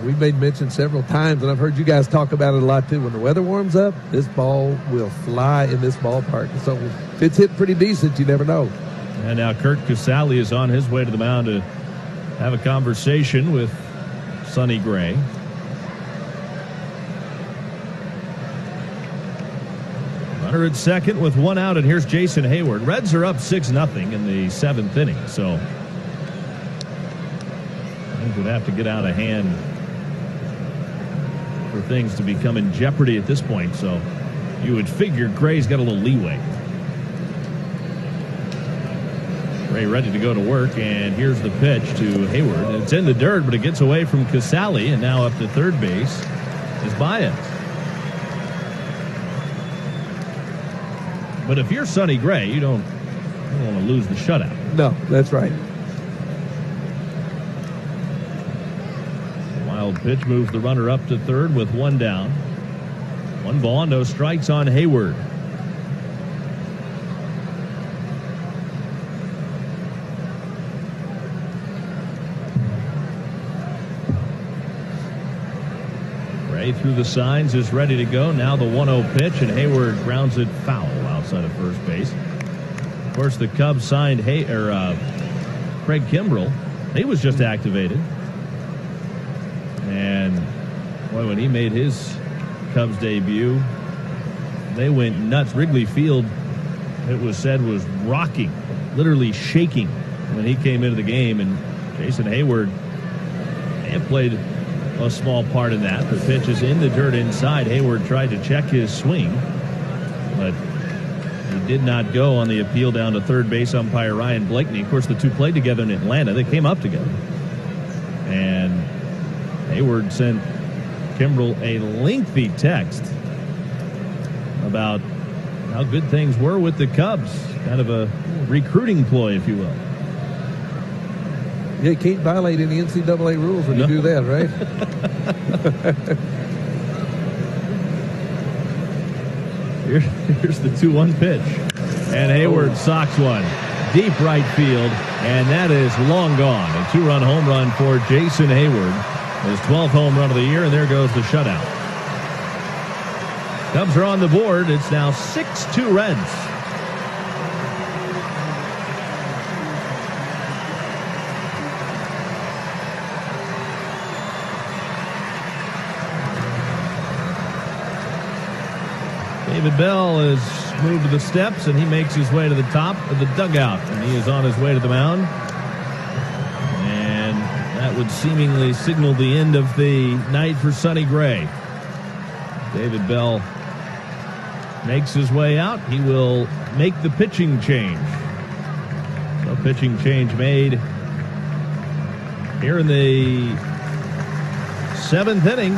We've made mention several times, and I've heard you guys talk about it a lot too. When the weather warms up, this ball will fly in this ballpark. So if it's hit pretty decent, you never know. And now Kurt Casale is on his way to the mound to have a conversation with Sonny Gray. Runner at second with 1 out, and here's Jason Hayward. Reds are up 6-0 in the 7th inning, so things would have to get out of hand for things to become in jeopardy at this point. So you would figure Gray's got a little leeway. Gray ready to go to work, and here's the pitch to Hayward. It's in the dirt, but it gets away from Casale, and now up to third base is Baez. But if you're Sonny Gray, you don't want to lose the shutout. No, that's right. Wild pitch moves the runner up to third with 1 down. 1 ball, no strikes on Hayward. Gray through the signs is ready to go. Now the 1-0 pitch, and Hayward grounds it foul outside of first base. Of course, the Cubs signed Craig Kimbrell. He was just activated. And boy, when he made his Cubs debut, they went nuts. Wrigley Field, it was said, was rocking, literally shaking when he came into the game. And Jason Hayward may have played a small part in that. The pitch is in the dirt inside. Hayward tried to check his swing, but he did not go on the appeal down to third base umpire Ryan Blakeney. Of course, the two played together in Atlanta. They came up together. And Hayward sent Kimbrell a lengthy text about how good things were with the Cubs. Kind of a recruiting ploy, if you will. Yeah, you can't violate any NCAA rules when you do that, right? Here's the 2-1 pitch. And Hayward socks one deep right field, and that is long gone. A 2-run home run for Jason Hayward. His 12th home run of the year, and there goes the shutout. Cubs are on the board. It's now 6-2 Reds. David Bell has moved to the steps, and he makes his way to the top of the dugout, and he is on his way to the mound. And that would seemingly signal the end of the night for Sonny Gray. David Bell makes his way out. He will make the pitching change. So pitching change made here in the 7th inning.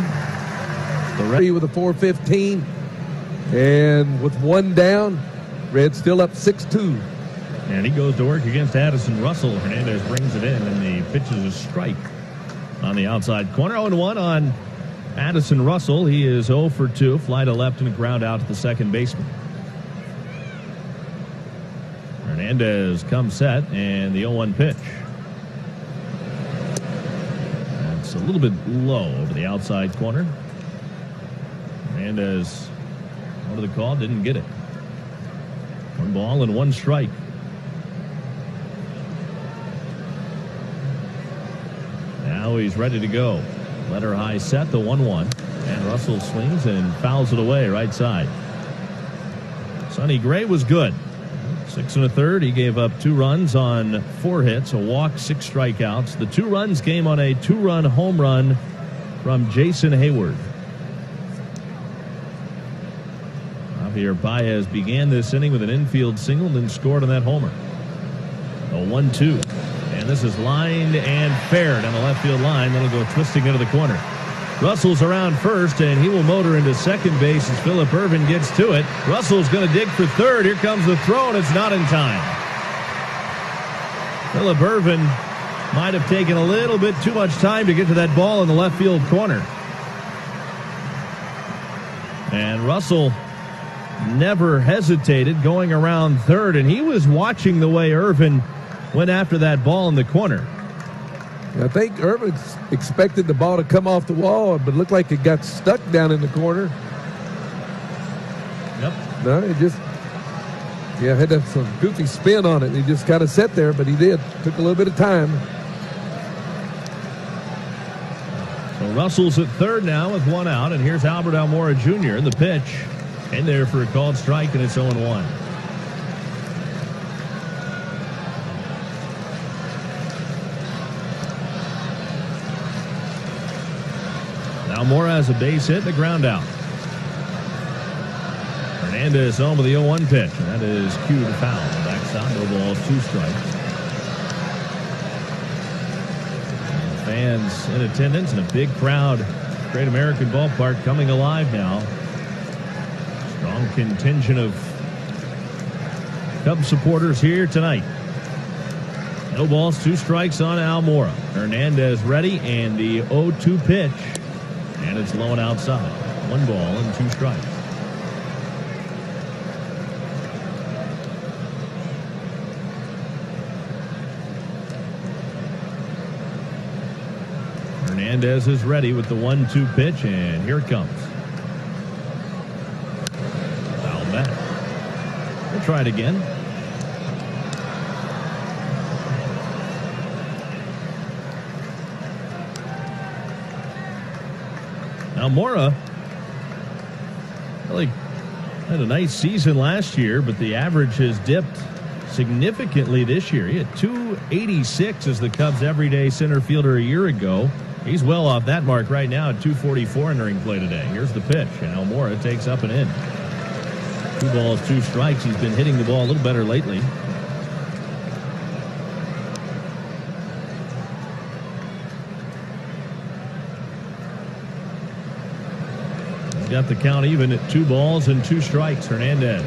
The Reds with a 4:15, and with 1 down, Reds still up 6-2. And he goes to work against Addison Russell. Hernandez brings it in, and the pitch is a strike on the outside corner. 0-1 on Addison Russell. He is 0 for 2. Fly to left and a ground out to the second baseman. Hernandez comes set, and the 0-1 pitch. That's a little bit low over the outside corner. Hernandez, out of the call, didn't get it. 1 ball and 1 strike. Now he's ready to go. Letter high set, the 1-1. And Russell swings and fouls it away right side. Sonny Gray was good. 6 1/3. He gave up 2 runs on 4 hits, a walk, 6 strikeouts. The 2 runs came on a 2-run home run from Jason Hayward. Javier Baez began this inning with an infield single and then scored on that homer. A 1-2. And this is lined and fair down the left field line. That'll go twisting into the corner. Russell's around first, and he will motor into second base as Phillip Ervin gets to it. Russell's going to dig for third. Here comes the throw, and it's not in time. Phillip Ervin might have taken a little bit too much time to get to that ball in the left field corner. And Russell never hesitated going around third, and he was watching the way Ervin went after that ball in the corner. I think Ervin expected the ball to come off the wall, but it looked like it got stuck down in the corner. Yep. No, it just, had some goofy spin on it. He just kind of sat there, but he did. Took a little bit of time. So Russell's at third now with 1 out, and here's Albert Almora Jr. The pitch in there for a called strike, and it's 0-1. Almora has a base hit and a ground out. Hernandez home with the 0-1 pitch, and that is cued foul. Backside, no balls, 2 strikes. And fans in attendance and a big crowd. Great American Ballpark coming alive now. Strong contingent of Cubs supporters here tonight. No balls, 2 strikes on Almora. Hernandez ready, and the 0-2 pitch. And it's low and outside. 1 ball and 2 strikes. Hernandez is ready with the 1-2 pitch, and here it comes. Foul back. We'll try it again. Almora really had a nice season last year, but the average has dipped significantly this year. He had .286 as the Cubs' everyday center fielder a year ago. He's well off that mark right now at .244 entering play today. Here's the pitch, and Almora takes up and in. 2 balls, 2 strikes. He's been hitting the ball a little better lately. Got the count even at 2 balls and 2 strikes. Hernandez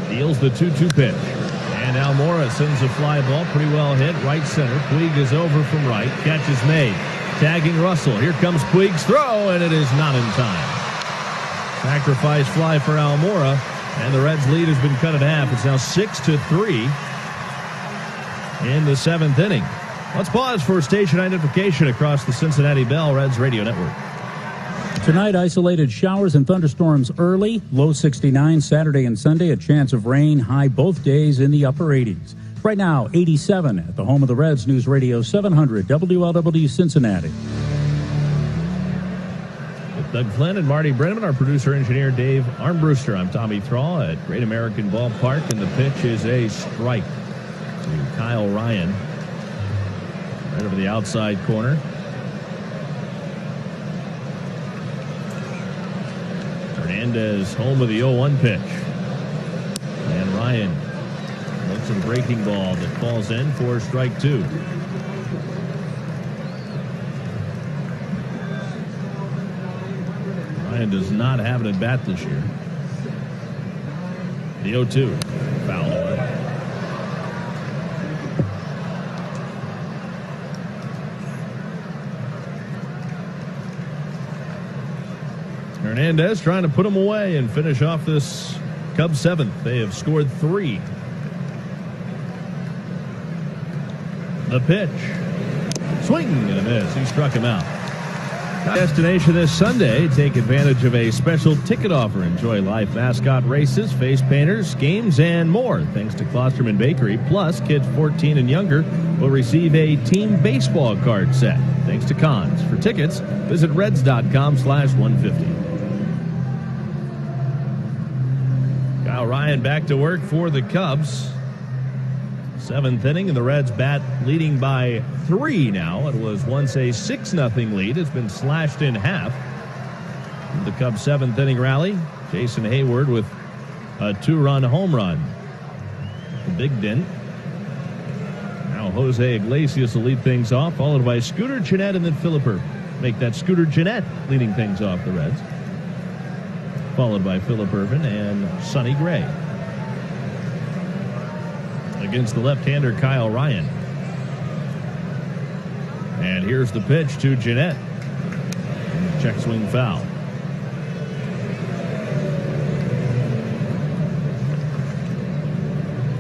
deals the 2-2 pitch. And Almora sends a fly ball, pretty well hit, right center. Puig is over from right. Catch is made. Tagging Russell. Here comes Puig's throw, and it is not in time. Sacrifice fly for Almora, and the Reds' lead has been cut in half. It's now 6-3 in the 7th inning. Let's pause for station identification across the Cincinnati Bell Reds Radio Network. Tonight, isolated showers and thunderstorms early, low 69 Saturday and Sunday, a chance of rain, high both days in the upper 80s. Right now, 87 at the home of the Reds, News Radio 700 WLW Cincinnati. With Doug Flynn and Marty Brenneman, our producer-engineer Dave Armbruster. I'm Tommy Thrall at Great American Ballpark, and the pitch is a strike to Kyle Ryan. Right over the outside corner. Hernandez home with the 0-1 pitch. And Ryan looks at a breaking ball that falls in for strike 2. Ryan does not have an at-bat this year. The 0-2. Foul. Hernandez trying to put them away and finish off this Cubs seventh. They have scored 3. The pitch. Swing and a miss. He struck him out. Destination this Sunday. Take advantage of a special ticket offer. Enjoy live mascot races, face painters, games, and more. Thanks to Klosterman Bakery. Plus, kids 14 and younger will receive a team baseball card set. Thanks to Cons. For tickets, visit reds.com/150. Kyle Ryan back to work for the Cubs. 7th inning, and the Reds bat leading by 3 now. It was once a 6-0 lead. It's been slashed in half. The Cubs' 7th inning rally. Jason Hayward with a 2-run home run. The big dent. Now Jose Iglesias will lead things off, followed by Scooter Gennett and then Phillip Ervin. Make that Scooter Gennett leading things off the Reds. Followed by Phillip Ervin and Sonny Gray. Against the left-hander Kyle Ryan. And here's the pitch to Gennett. Check swing foul.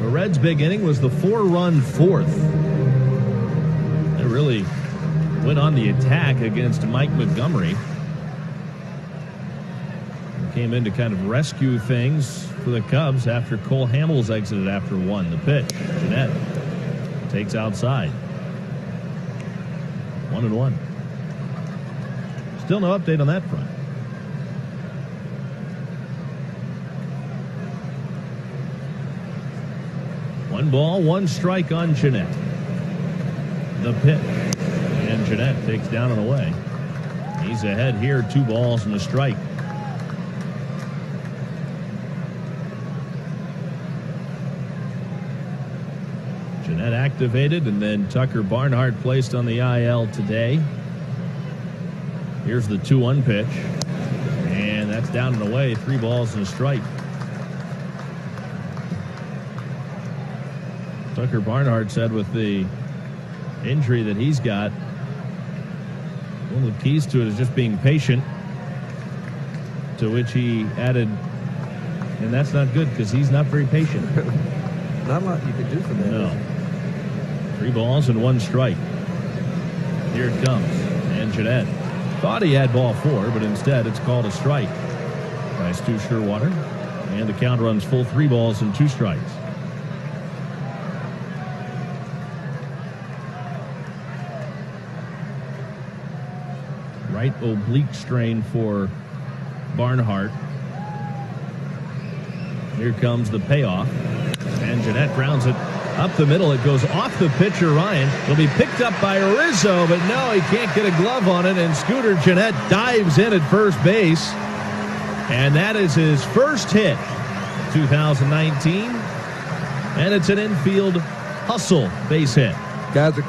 The Reds' big inning was the 4-run 4th. They really went on the attack against Mike Montgomery. Came in to kind of rescue things for the Cubs after Cole Hamels exited after 1. The pitch. Gennett takes outside. 1-1. Still no update on that front. One ball, 1 strike on Gennett. The pitch. And Gennett takes down and away. He's ahead here, 2 balls and a strike. Gennett activated, and then Tucker Barnhart placed on the IL today. Here's the 2-1 pitch. And that's down and away. 3 balls and a strike. Tucker Barnhart said with the injury that he's got, one of the keys to it is just being patient. To which he added, and that's not good because he's not very patient. Not a lot you can do for that. No. 3 balls and 1 strike. Here it comes. And Gennett thought he had ball 4, but instead it's called a strike by Stu Sherwater. And the count runs full 3 balls and 2 strikes. Right oblique strain for Barnhart. Here comes the payoff. And Gennett grounds it up the middle. It goes off the pitcher, Ryan. It'll be picked up by Rizzo, but no, he can't get a glove on it, and Scooter Gennett dives in at first base. And that is his first hit, 2019. And it's an infield hustle base hit. Guys are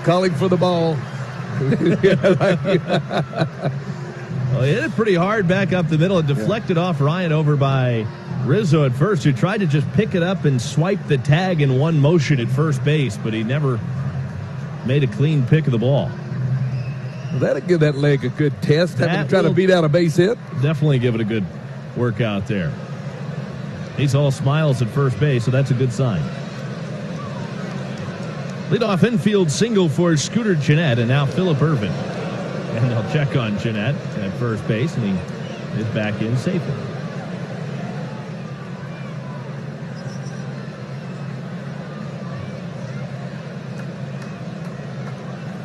calling for the ball. Well, he hit it pretty hard back up the middle. It deflected off Ryan over by Rizzo at first, who tried to just pick it up and swipe the tag in one motion at first base, but he never made a clean pick of the ball. Well, that'll give that leg a good test. Having to try to beat out a base hit. Definitely give it a good workout there. He's all smiles at first base, so that's a good sign. Leadoff infield single for Scooter Gennett, and now Phillip Ervin. And they'll check on Gennett at first base, and he is back in safely.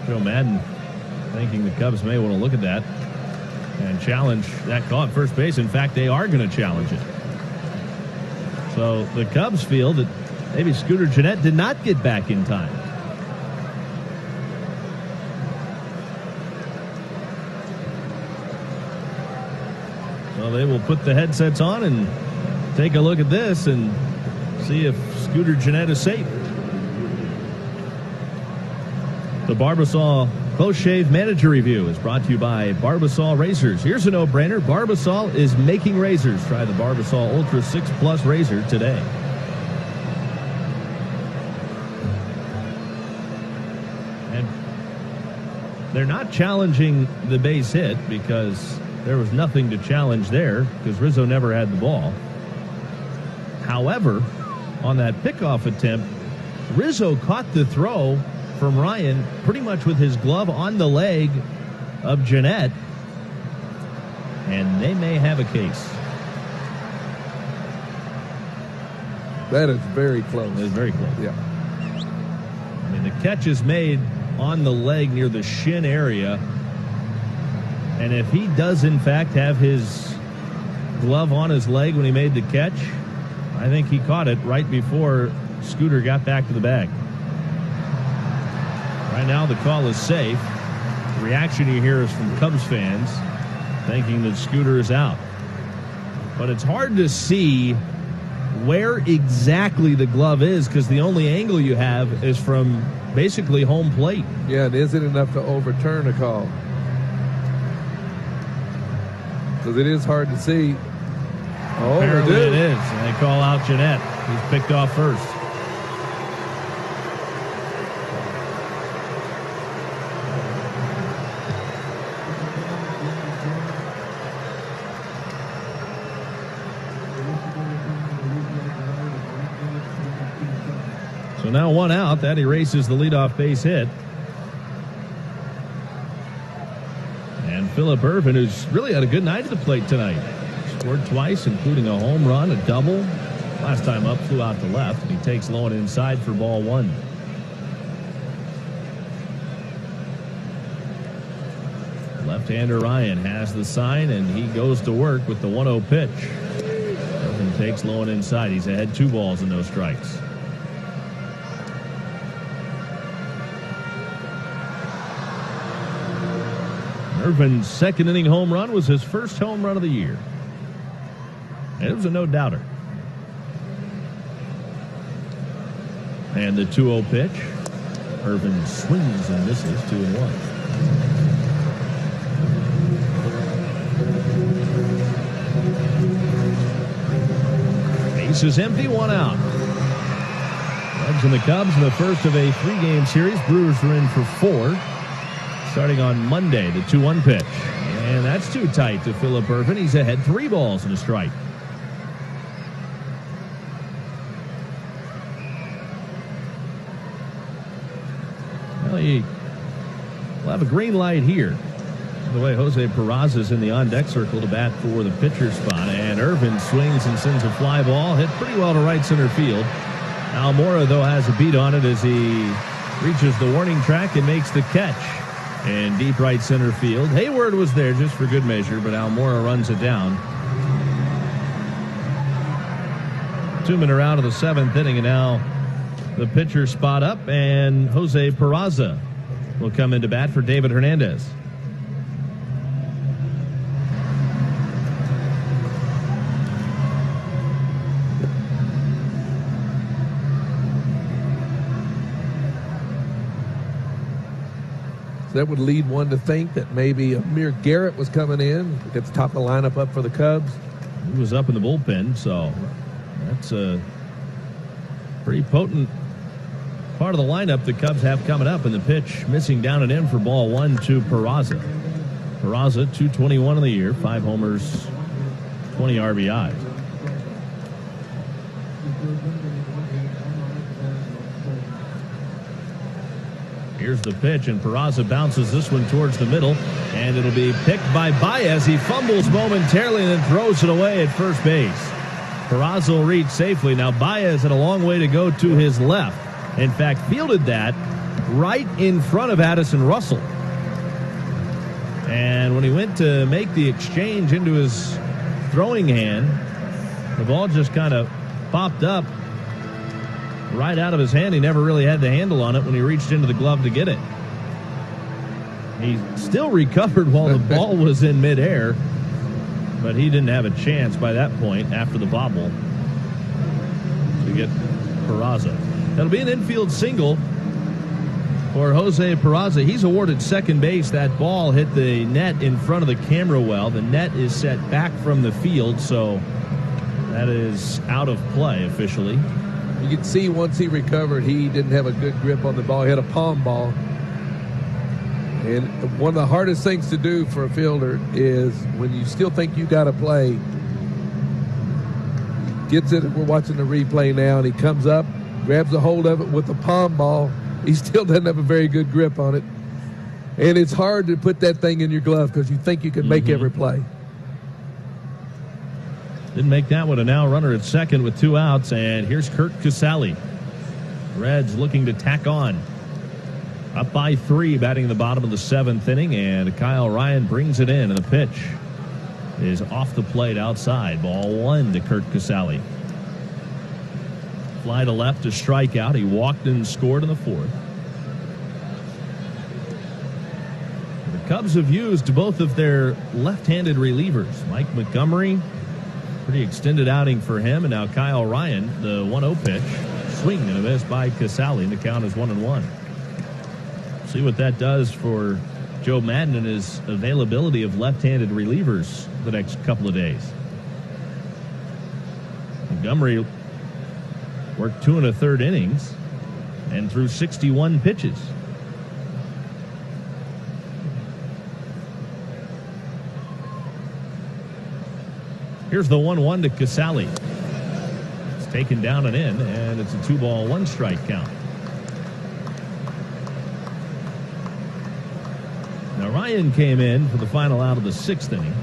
Joe Madden thinking the Cubs may want to look at that and challenge that call at first base. In fact, they are going to challenge it. So the Cubs feel that maybe Scooter Gennett did not get back in time. So they will put the headsets on and take a look at this and see if Scooter Gennett is safe. The Barbasol Close Shave Manager Review is brought to you by Barbasol Razors. Here's a no-brainer. Barbasol is making razors. Try the Barbasol Ultra 6 Plus razor today. And they're not challenging the base hit because there was nothing to challenge there because Rizzo never had the ball. However, on that pickoff attempt, Rizzo caught the throw from Ryan pretty much with his glove on the leg of Jeanette, and they may have a case. That is very close. It is very close. Yeah. I mean, the catch is made on the leg near the shin area, and if he does in fact have his glove on his leg when he made the catch, I think he caught it right before Scooter got back to the bag. Right now the call is safe. The reaction you hear is from Cubs fans thinking that Scooter is out. But it's hard to see where exactly the glove is because the only angle you have is from basically home plate. Yeah, and is it enough to overturn a call? Because it is hard to see. Oh, Apparently they it do. is. And they call out Jeanette. He's picked off first. So now one out. That erases the leadoff base hit. And Phillip Ervin, who's really had a good night at the plate tonight. Scored twice, including a home run, a double. Last time up, flew out to left. And he takes low and inside for ball one. Left-hander Ryan has the sign, and he goes to work with the 1-0 pitch. Ervin takes low and inside. He's ahead 2 balls and no strikes. Ervin's second inning home run was his first home run of the year. And it was a no-doubter. And the 2-0 pitch. Ervin swings and misses 2-1. Base is empty, 1 out. Reds and the Cubs in the first of a 3-game series. Brewers are in for 4. Starting on Monday, the 2-1 pitch. And that's too tight to Phillip Ervin. He's ahead 3 balls and a strike. Well, he'll have a green light here. By the way, Jose Peraza's in the on-deck circle to bat for the pitcher spot. And Ervin swings and sends a fly ball. Hit pretty well to right center field. Almora, though, has a beat on it as he reaches the warning track and makes the catch. In deep right center field. Hayward was there just for good measure, but Almora runs it down. 2 men are out of the 7th inning, and now the pitcher spot up, and Jose Peraza will come into bat for David Hernandez. That would lead one to think that maybe Amir Garrett was coming in. Gets top of the lineup up for the Cubs. He was up in the bullpen, so that's a pretty potent part of the lineup the Cubs have coming up. And the pitch missing down and in for ball 1 to Peraza. Peraza, 221 in the year, 5 homers, 20 RBIs. Here's the pitch, and Peraza bounces this one towards the middle, and it'll be picked by Baez. He fumbles momentarily and then throws it away at first base. Peraza will reach safely. Now Baez had a long way to go to his left. In fact, fielded that right in front of Addison Russell. And when he went to make the exchange into his throwing hand, the ball just kind of popped up right out of his hand. He never really had the handle on it when he reached into the glove to get it. He still recovered while the ball was in midair, but he didn't have a chance by that point after the bobble to get Peraza. That'll be an infield single for Jose Peraza. He's awarded second base. That ball hit the net in front of the camera well. The net is set back from the field, so that is out of play officially. You can see once he recovered, he didn't have a good grip on the ball. He had a palm ball. And one of the hardest things to do for a fielder is when you still think you got to play, gets it. We're watching the replay now, and he comes up, grabs a hold of it with the palm ball. He still doesn't have a very good grip on it. And it's hard to put that thing in your glove because you think you can make every play. Didn't make that one. A now runner at second with 2 outs, and here's Curt Casali. Reds looking to tack on. Up by 3, batting in the bottom of the 7th inning, and Kyle Ryan brings it in, and the pitch is off the plate outside. Ball 1 to Curt Casali. Fly to left to strike out. He walked and scored in the 4th. The Cubs have used both of their left-handed relievers. Mike Montgomery, pretty extended outing for him, and now Kyle Ryan, the 1-0 pitch. Swing and a miss by Casali, and the count is 1-1. See what that does for Joe Maddon and his availability of left-handed relievers the next couple of days. Montgomery worked 2 1/3 innings and threw 61 pitches. Here's the 1-1 to Casali. It's taken down and in, and it's a 2-ball, 1-strike count. Now Ryan came in for the final out of the 6th inning.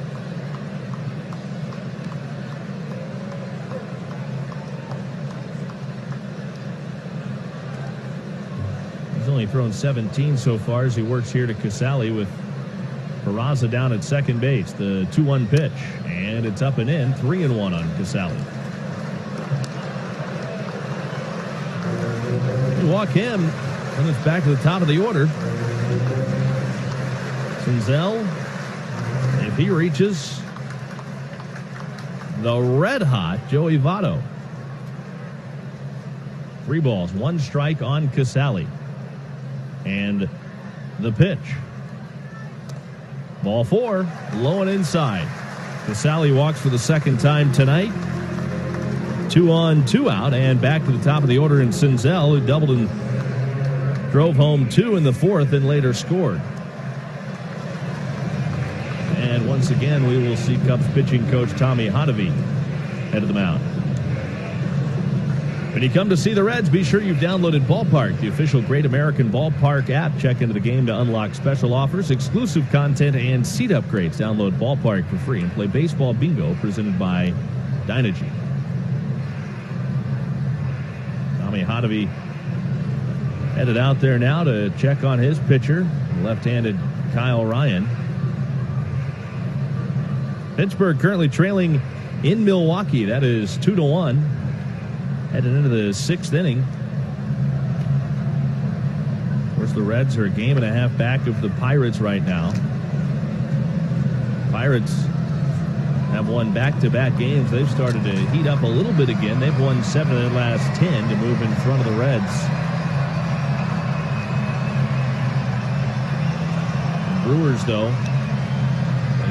He's only thrown 17 so far as he works here to Casali with Peraza down at second base. The 2-1 pitch, and it's up and in. 3-1 on Casali. You walk him, and it's back to the top of the order. Senzel, if he reaches, the red-hot Joey Votto. 3 balls, 1 strike on Casali. And the pitch. Ball 4, low and inside. Casali walks for the 2nd time tonight. 2 on, 2 out, and back to the top of the order in Senzel, who doubled and drove home 2 in the 4th and later scored. And once again, we will see Cubs pitching coach Tommy Hotovy head of the mound. When you come to see the Reds, be sure you've downloaded Ballpark, the official Great American Ballpark app. Check into the game to unlock special offers, exclusive content, and seat upgrades. Download Ballpark for free and play baseball bingo presented by Dynegy. Tommy Hotovy headed out there now to check on his pitcher, left-handed Kyle Ryan. Pittsburgh currently trailing in Milwaukee. That is 2-1. Headed into the 6th inning. Of course, the Reds are a game and a half back of the Pirates right now. Pirates have won back-to-back games. They've started to heat up a little bit again. They've won 7 of their last 10 to move in front of the Reds. Brewers, though,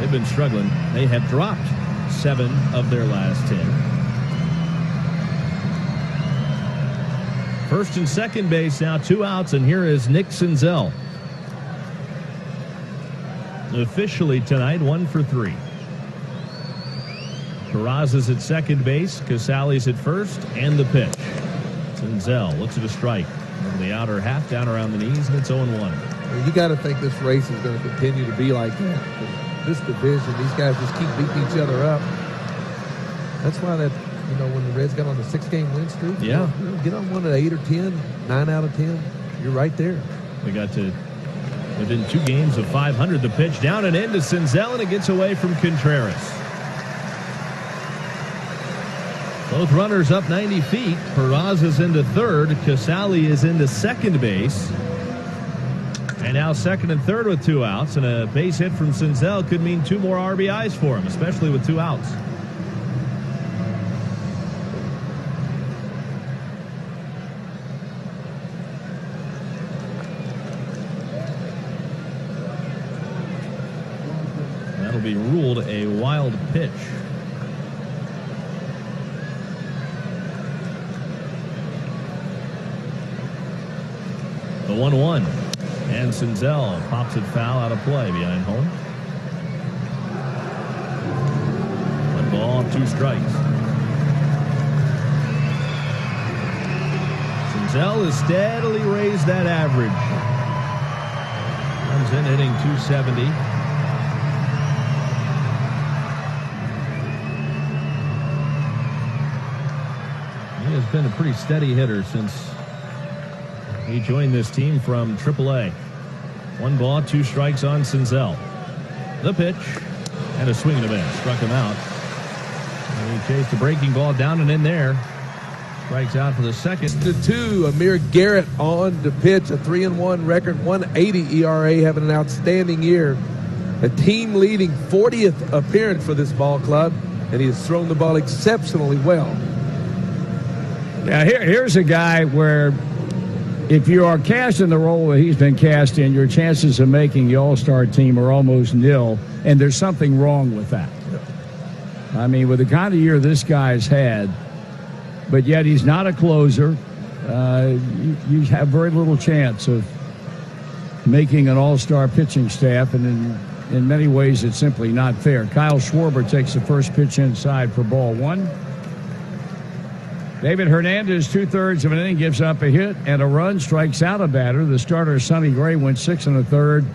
they've been struggling. They have dropped 7 of their last 10. First and second base now, 2 outs, and here is Nick Senzel. Officially tonight, 1 for 3. Peraza's at second base, Casali's at first, and the pitch. Senzel looks at a strike. Over the outer half, down around the knees, and it's 0-1. You got to think this race is going to continue to be like that. This division, these guys just keep beating each other up. That's why that, when the Reds got on the 6-game win streak, get on one at 8 or 10, 9 out of 10, you're right there. We got to within 2 games of 500. The pitch down and into Senzel, and it gets away from Contreras. Both runners up 90 feet. Peraza's into third. Casali is into second base. And now second and third with 2 outs, and a base hit from Senzel could mean 2 more RBIs for him, especially with 2 outs. That'll be ruled a wild pitch. The 1-1. And Senzel pops it foul out of play behind home. 1 ball, 2 strikes. Senzel has steadily raised that average. Comes in hitting .270. He has been a pretty steady hitter since he joined this team from AAA. 1 ball, 2 strikes on Senzel. The pitch and a swing and a miss. Struck him out. And he chased the breaking ball down and in there. Strikes out for the second. To 2, Amir Garrett on to pitch, a 3-1 record, 180 ERA, having an outstanding year. A team-leading 40th appearance for this ball club, and he has thrown the ball exceptionally well. Yeah, here's a guy where if you are cast in the role that he's been cast in, your chances of making the All-Star team are almost nil, and there's something wrong with that. I mean, with the kind of year this guy's had, but yet he's not a closer, you have very little chance of making an All-Star pitching staff, and in many ways it's simply not fair. Kyle Schwarber takes the first pitch inside for ball 1. David Hernandez, 2/3 of an inning, gives up a hit and a run, strikes out a batter. The starter, Sonny Gray, went 6 1/3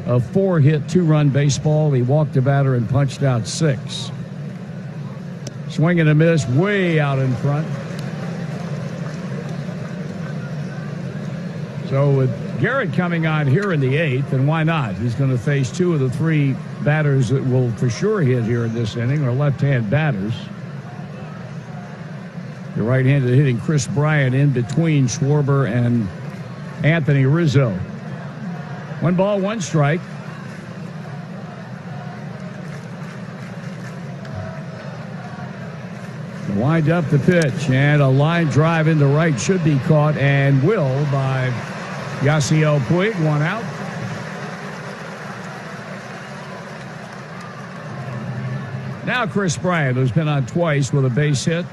of 4-hit, 2-run baseball. He walked the batter and punched out 6. Swing and a miss way out in front. So with Garrett coming on here in the 8th, and why not? He's going to face 2 of the 3 batters that will for sure hit here in this inning, are left-hand batters. The right-handed hitting Chris Bryant in between Schwarber and Anthony Rizzo. 1 ball, 1 strike. Wind up the pitch, and a line drive into right should be caught, and will by Yasiel Puig. 1 out. Now Chris Bryant, who's been on twice with a base hit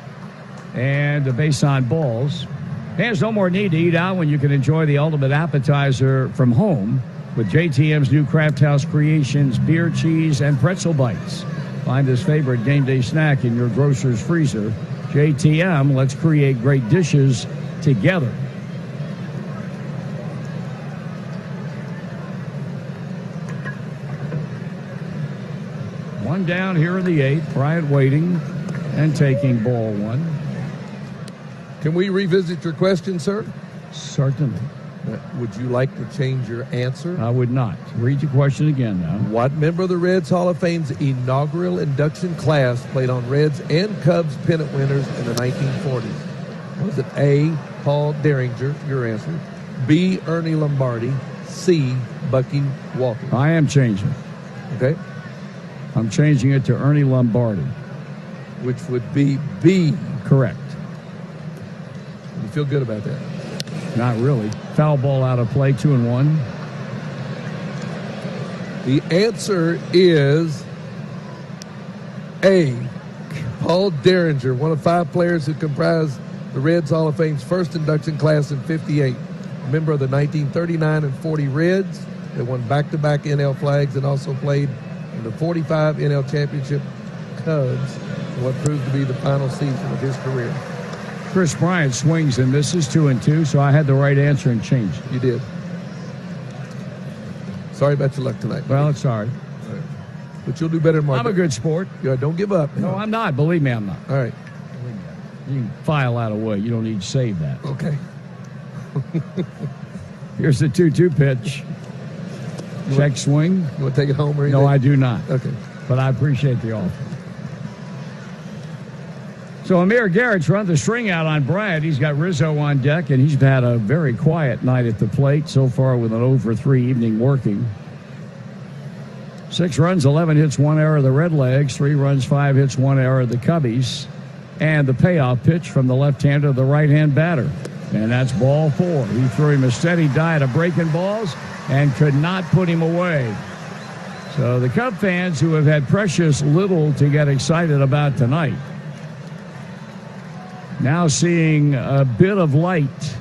and a base on balls. There's no more need to eat out when you can enjoy the ultimate appetizer from home with JTM's new Craft House Creations beer, cheese, and pretzel bites. Find his favorite game day snack in your grocer's freezer. JTM, let's create great dishes together. One down here in the 8th. Bryant waiting and taking ball 1. Can we revisit your question, sir? Certainly. Would you like to change your answer? I would not. Read your question again now. What member of the Reds Hall of Fame's inaugural induction class played on Reds and Cubs pennant winners in the 1940s? Was it A, Paul Derringer, your answer, B, Ernie Lombardi, C, Bucky Walker? I am changing. Okay. I'm changing it to Ernie Lombardi. Which would be B. Correct. You feel good about that? Not really. Foul ball out of play, 2-1. The answer is A. Paul Derringer, one of 5 players who comprised the Reds Hall of Fame's first induction class in '58. A member of the 1939 and 40 Reds. They won back-to-back NL flags and also played in the 45 NL Championship Cubs in what proved to be the final season of his career. Chris Bryant swings and misses, 2-2, so I had the right answer and changed it. You did. Sorry about your luck tonight. Well, it's all right. But you'll do better tomorrow. I'm a good sport. Good. Don't give up. No, I'm not. Believe me, I'm not. All right. You can file out away. You don't need to save that. Okay. Here's the 2-2 pitch. Check swing. You want to take it home or anything? No, I do not. Okay. But I appreciate the offer. So Amir Garrett's run the string out on Bryant. He's got Rizzo on deck, and he's had a very quiet night at the plate so far with an 0-for-3 evening working. 6 runs, 11 hits, 1 error of the Redlegs, 3 runs, 5 hits, 1 error of the Cubbies, and the payoff pitch from the left-hander to the right-hand batter. And that's ball 4. He threw him a steady diet of breaking balls and could not put him away. So the Cub fans who have had precious little to get excited about tonight, now seeing a bit of light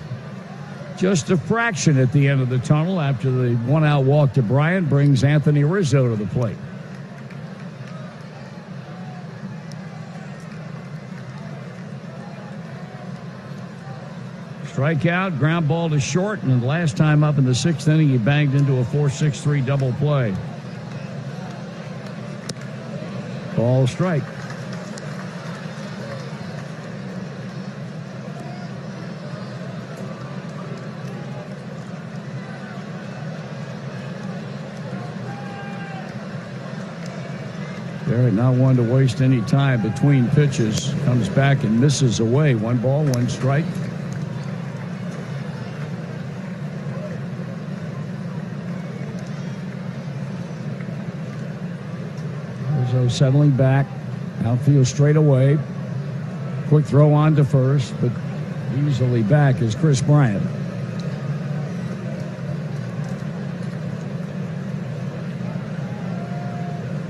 just a fraction at the end of the tunnel after the one-out walk to Bryant brings Anthony Rizzo to the plate. Strikeout, ground ball to short, and the last time up in the 6th inning, he banged into a 4-6-3 double play. Ball strike. Garrett not one to waste any time between pitches. Comes back and misses away. 1 ball, 1 strike. Rizzo settling back. Outfield straight away. Quick throw on to first, but easily back is Chris Bryant.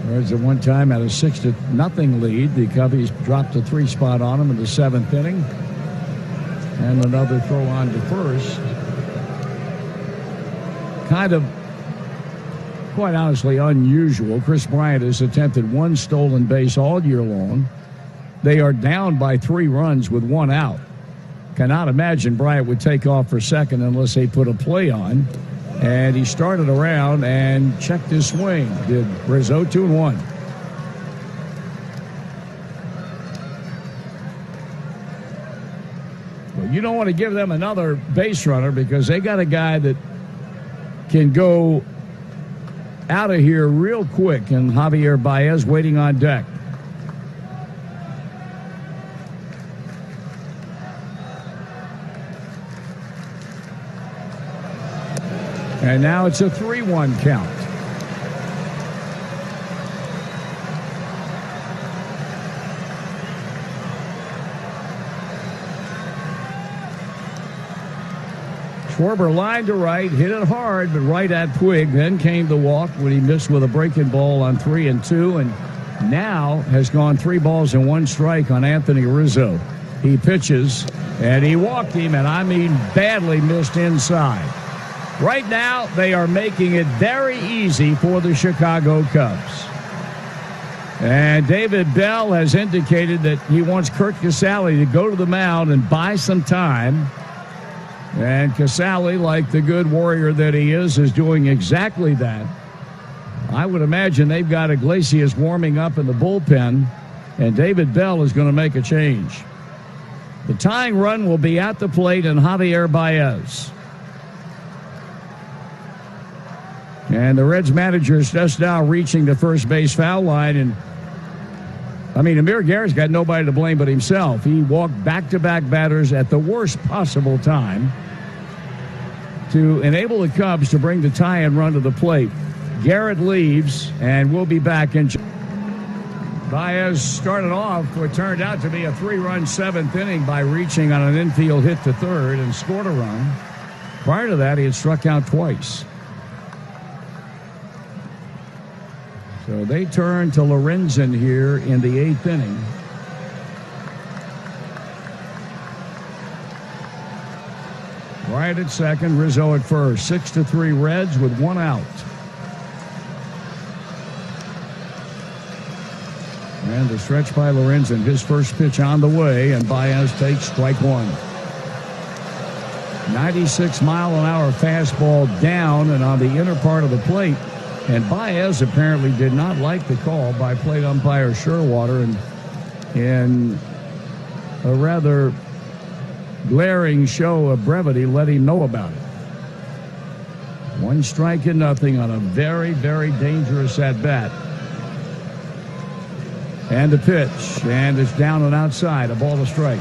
Reds at one time had a 6-0 lead. The Cubbies dropped a 3 spot on him in the 7th inning. And another throw on to first. Kind of, quite honestly, unusual. Chris Bryant has attempted 1 stolen base all year long. They are down by 3 runs with 1 out. Cannot imagine Bryant would take off for second unless they put a play on. And he started around and checked his swing. Did Rizzo 2-1. Well, you don't want to give them another base runner because they got a guy that can go out of here real quick, and Javier Baez waiting on deck. And now it's a 3-1 count. Schwarber lined to right, hit it hard, but right at Puig. Then came the walk when he missed with a breaking ball on 3-2, and now has gone 3 balls and 1 strike on Anthony Rizzo. He pitches, and he walked him, and I mean badly missed inside. Right now, they are making it very easy for the Chicago Cubs. And David Bell has indicated that he wants Curt Casali to go to the mound and buy some time. And Casali, like the good warrior that he is doing exactly that. I would imagine they've got Iglesias warming up in the bullpen, and David Bell is going to make a change. The tying run will be at the plate and Javier Baez. And the Reds manager is just now reaching the first base foul line. And, I mean, Amir Garrett's got nobody to blame but himself. He walked back-to-back batters at the worst possible time to enable the Cubs to bring the tie-in run to the plate. Garrett leaves, and we'll be back in. Baez started off what turned out to be a 3-run 7th inning by reaching on an infield hit to third and scored a run. Prior to that, he had struck out twice. So they turn to Lorenzen here in the 8th inning. Right at second, Rizzo at first. 6-3 Reds with 1 out. And the stretch by Lorenzen. His first pitch on the way, and Baez takes strike 1. 96-mile-an-hour fastball down and on the inner part of the plate. And Baez apparently did not like the call by plate umpire Sherwater, and in a rather glaring show of brevity let him know about it. 1 strike and nothing on a very, very dangerous at-bat. And the pitch, and it's down and outside, a ball to strike.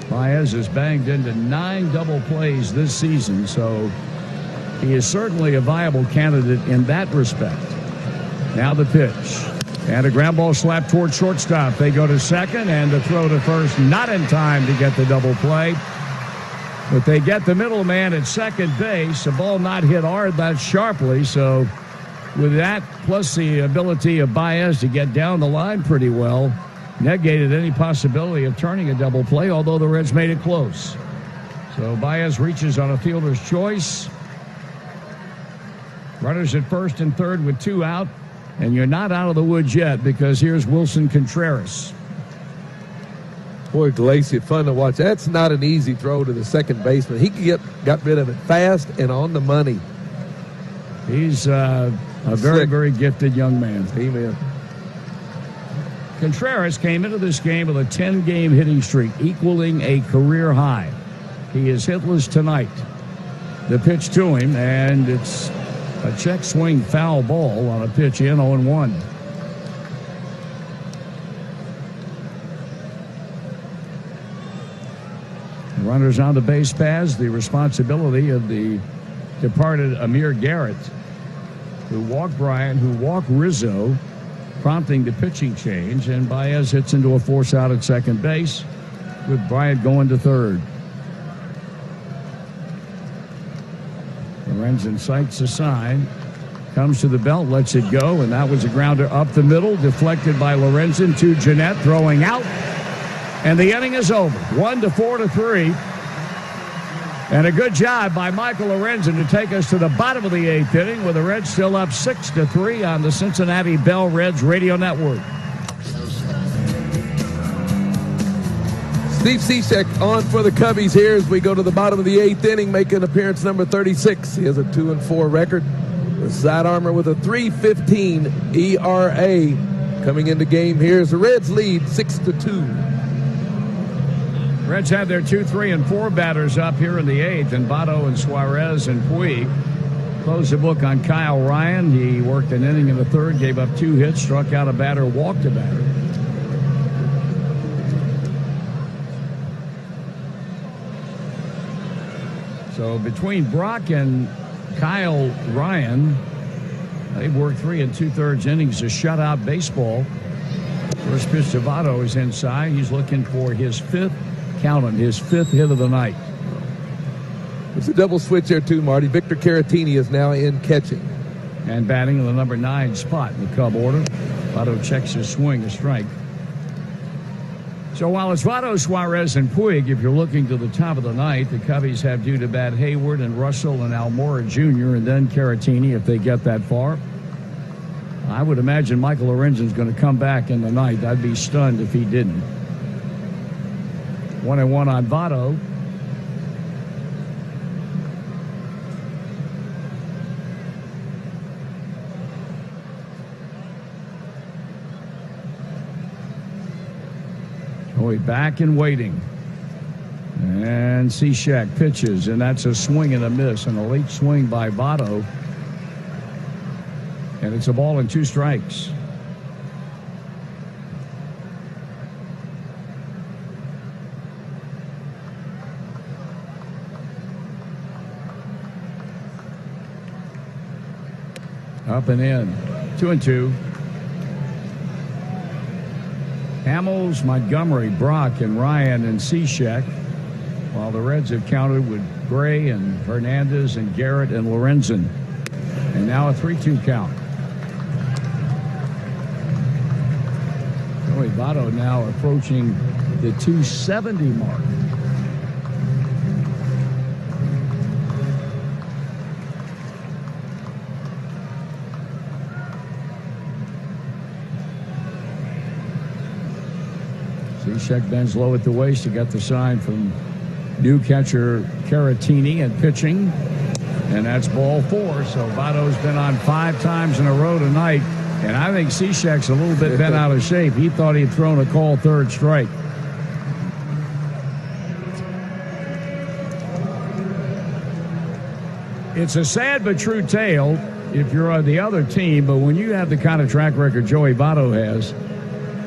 Baez has banged into 9 double plays this season, so he is certainly a viable candidate in that respect. Now the pitch. And a ground ball slap toward shortstop. They go to second, and the throw to first not in time to get the double play. But they get the middleman at second base. The ball not hit hard that sharply. So with that, plus the ability of Baez to get down the line pretty well, negated any possibility of turning a double play, although the Reds made it close. So Baez reaches on a fielder's choice. Runners at first and third with 2 out. And you're not out of the woods yet, because here's Wilson Contreras. Boy, Glacier, fun to watch. That's not an easy throw to the second baseman. He got rid of it fast and on the money. He's a very, very gifted young man. Amen. Contreras came into this game with a 10-game hitting streak, equaling a career high. He is hitless tonight. The pitch to him, and it's a check swing foul ball on a pitch in 0-1. Runners on the base paths, the responsibility of the departed Amir Garrett, who walked Bryant, who walked Rizzo, prompting the pitching change, and Baez hits into a force out at second base with Bryant going to third. Lorenzen sights a sign, comes to the belt, lets it go, and that was a grounder up the middle, deflected by Lorenzen to Jeanette, throwing out, and the inning is over. 1-4-3. And a good job by Michael Lorenzen to take us to the bottom of the 8th inning, with the Reds still up 6-3 on the Cincinnati Bell Reds radio network. Steve Cishek on for the Cubbies here as we go to the bottom of the 8th inning, making appearance number 36. He has a 2-4 record. The side armor with a 3.15 ERA. Coming into game here as the Reds lead 6-2. Reds have their 2, 3, and 4 batters up here in the 8th, and Votto and Suarez and Puig. Closed the book on Kyle Ryan. He worked an inning in the third, gave up 2 hits, struck out a batter, walked a batter. So between Brock and Kyle Ryan, they've worked 3 2/3 innings of shutout baseball. First pitch to Votto is inside. He's looking for his 5th, count on his 5th hit of the night. There's a double switch there too, Marty. Victor Caratini is now in catching. And batting in the number 9 spot in the Cub order. Votto checks his swing, a strike. So while it's Votto, Suarez, and Puig, if you're looking to the top of the ninth, the Cubbies have due to bat Hayward and Russell and Almora Jr. and then Caratini if they get that far. I would imagine Michael Lorenzen's going to come back in the ninth. I'd be stunned if he didn't. 1-1 on Votto. Joey back and waiting. And Cishek pitches, and that's a swing and a miss, and a late swing by Votto. And it's a ball and 2 strikes. Up and in. 2-2. Hamels, Montgomery, Brock, and Ryan and Cishek, while the Reds have counted with Gray and Hernandez and Garrett and Lorenzen. And now a 3-2 count. Joey Votto now approaching the 270 mark. Cishek bends low at the waist. He got the sign from new catcher Caratini and pitching. And that's ball 4. So Votto's been on 5 times in a row tonight. And I think Cishek's a little bit bent out of shape. He thought he'd thrown a call 3rd strike. It's a sad but true tale if you're on the other team, but when you have the kind of track record Joey Votto has,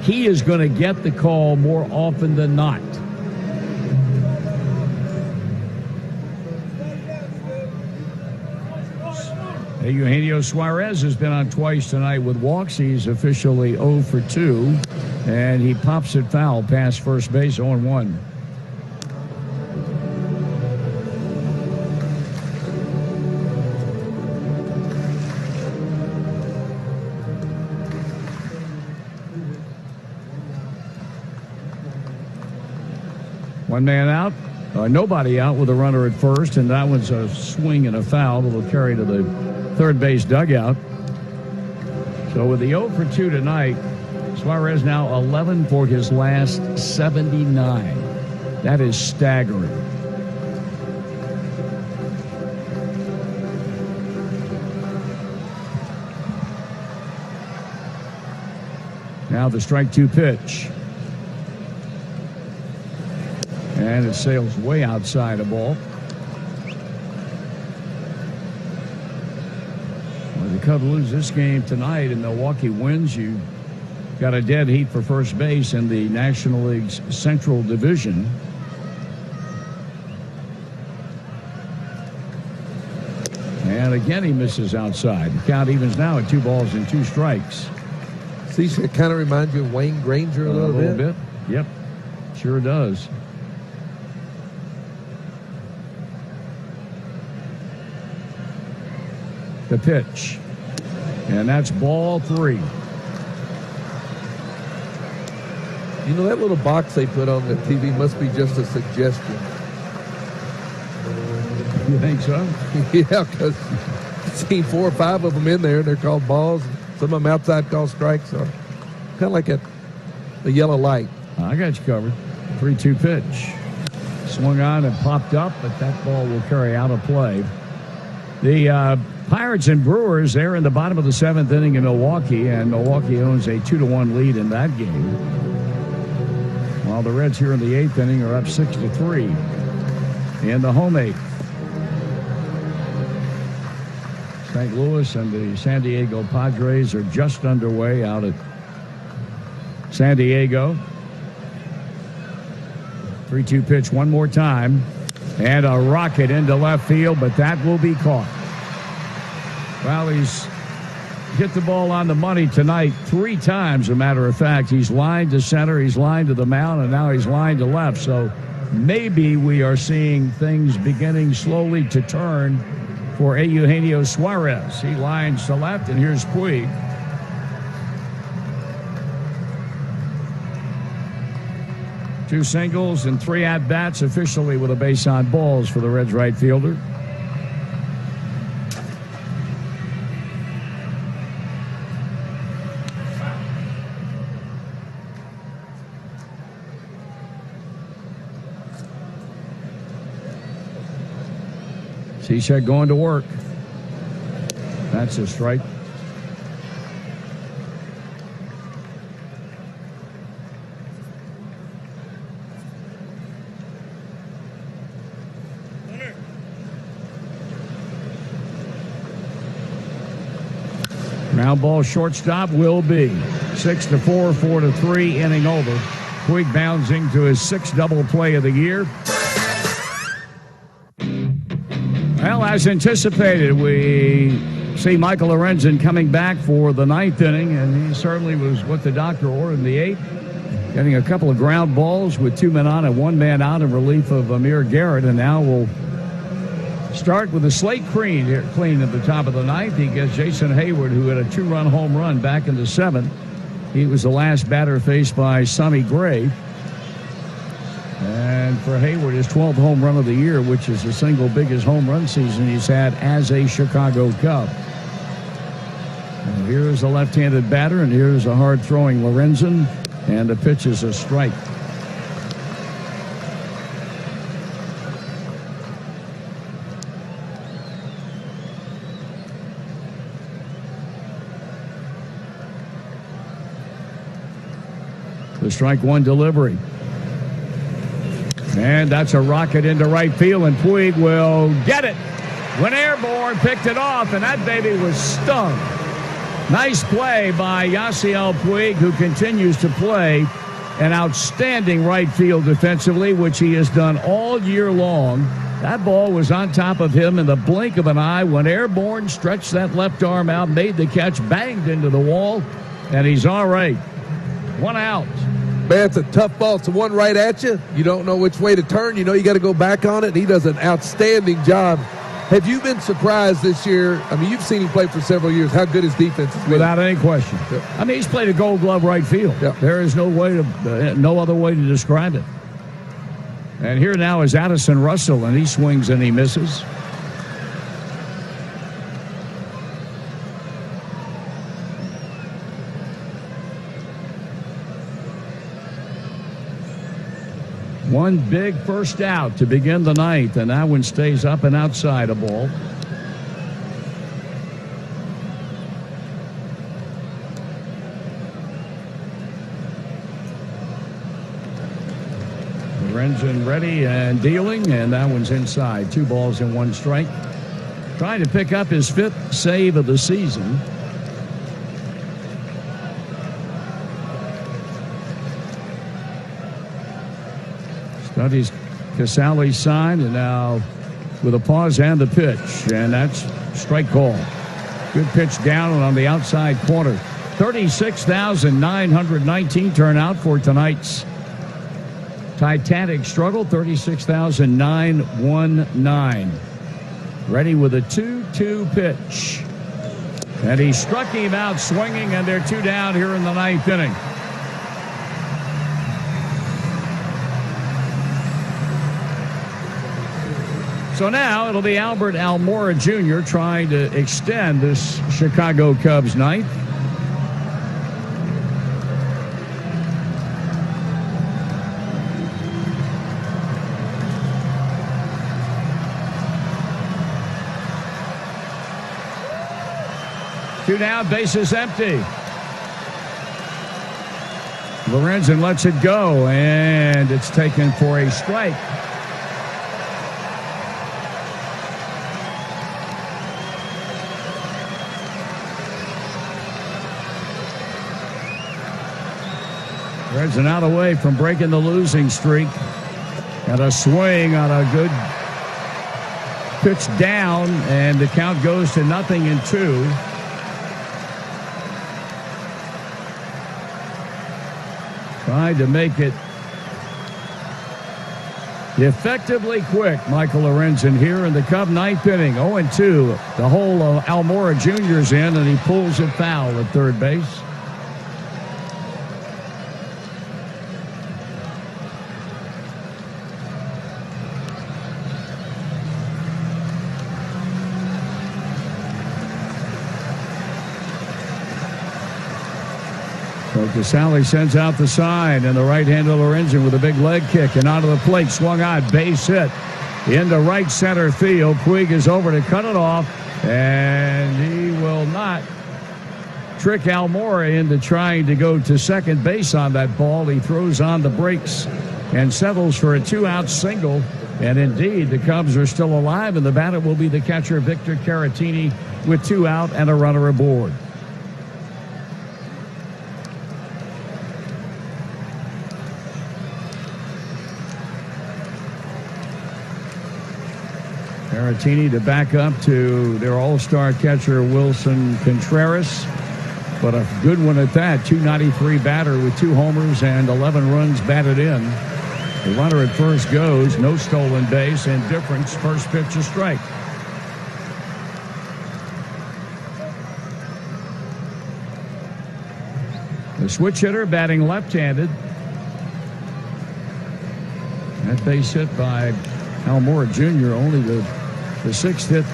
he is going to get the call more often than not. Eugenio Suarez has been on twice tonight with walks. He's officially 0 for 2, and he pops it foul past first base, 0-1. One man out, nobody out with a runner at first, and that one's a swing and a foul that'll carry to the third base dugout. So with the 0 for 2 tonight, Suarez now 11 for his last 79. That is staggering. Now the strike 2 pitch. And it sails way outside a ball. Well, the Cubs lose this game tonight and Milwaukee wins. You got a dead heat for first base in the National League's Central Division. And again, he misses outside. The count evens now at 2 balls and 2 strikes. See, it kind of reminds you of Wayne Granger a little bit. Yep, sure does. The pitch. And that's ball 3. You know, that little box they put on the TV must be just a suggestion. You think so? Yeah, because I've seen 4 or 5 of them in there, and they're called balls. Some of them outside called strikes. So kind of like a yellow light. I got you covered. 3-2 pitch. Swung on and popped up, but that ball will carry out of play. The Pirates and Brewers, they're in the bottom of the 7th inning in Milwaukee, and Milwaukee owns a 2-1 lead in that game. While the Reds here in the 8th inning are up 6-3 in the home 8th. St. Louis and the San Diego Padres are just underway out at San Diego. 3-2 pitch one more time. And a rocket into left field, but that will be caught. Well, he's hit the ball on the money tonight 3 times, as a matter of fact. He's lined to center, he's lined to the mound, and now he's lined to left. So maybe we are seeing things beginning slowly to turn for Eugenio Suarez. He lines to left, and here's Puig. Two singles and 3 at-bats officially with a base on balls for the Reds right fielder. Cishek going to work. That's a strike. Ground ball shortstop will be 6-4, 4-3, inning over. Puig bouncing to his 6th double play of the year. Well, as anticipated, we see Michael Lorenzen coming back for the 9th inning, and he certainly was what the doctor ordered in the 8th, getting a couple of ground balls with 2 men on and 1 man out in relief of Amir Garrett, and now we'll start with a slate clean at the top of the 9th. He gets Jason Hayward, who had a 2-run home run back in the 7th. He was the last batter faced by Sonny Gray. And for Hayward, his 12th home run of the year, which is the single biggest home run season he's had as a Chicago Cub. And here's a left-handed batter, and here's a hard-throwing Lorenzen, and the pitch is a strike. The strike 1 delivery. And that's a rocket into right field, and Puig will get it. Went airborne, picked it off, and that baby was stung. Nice play by Yasiel Puig, who continues to play an outstanding right field defensively, which he has done all year long. That ball was on top of him in the blink of an eye, went airborne, stretched that left arm out, made the catch, banged into the wall, and he's all right. 1 out. Man, it's a tough ball. It's the one right at you. You don't know which way to turn. You know you got to go back on it, and he does an outstanding job. Have you been surprised this year? I mean, you've seen him play for several years, how good his defense has been. Without any question. Yep. I mean, he's played a Gold Glove right field. Yep. There is no other way to describe it. And here now is Addison Russell, and he swings and he misses. One big first out to begin the ninth, and that one stays up and outside a ball. Lorenzen ready and dealing, and that one's inside. 2 balls and 1 strike. Trying to pick up his 5th save of the season. Studies Casale's sign, and now with a pause and the pitch, and that's strike call. Good pitch down on the outside corner. 36,919 turnout for tonight's Titanic struggle. 36,919. Ready with a 2-2 pitch, and he struck him out swinging, and they're 2 down here in the 9th inning. So now it'll be Albert Almora Jr. trying to extend this Chicago Cubs ninth. Two down, bases empty. Lorenzen lets it go, and it's taken for a strike. Lorenzen out away from breaking the losing streak. And a swing on a good pitch down, and the count goes to 0-2. Trying to make it effectively quick. Michael Lorenzen here in the Cub 9th inning. 0-2. The hole of Almora Jr.'s in, and he pulls it foul at third base. So Casale sends out the sign, and the right-hander Lorenzen with a big leg kick and onto the plate, swung on, base hit into right center field. Puig is over to cut it off, and he will not trick Almora into trying to go to second base on that ball. He throws on the brakes and settles for a 2-out single. And indeed, the Cubs are still alive, and the batter will be the catcher Victor Caratini with 2 out and a runner aboard. Caratini to back up to their all-star catcher Wilson Contreras, but a good one at that. 293 batter with 2 homers and 11 runs batted in. The runner at first goes, no stolen base, and difference, first pitch a strike. The switch hitter batting left-handed. That base hit by Almora Jr., only the 6th hit